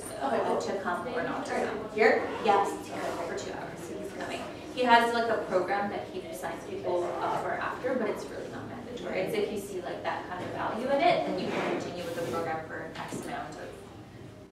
[SPEAKER 2] to come or not to come.
[SPEAKER 4] Here?
[SPEAKER 2] Yes, it's here for 2 hours, so he's coming. He has like a program that he signs people up for after, but it's really not mandatory. It's if you see like that kind of value in it, then you can continue with the program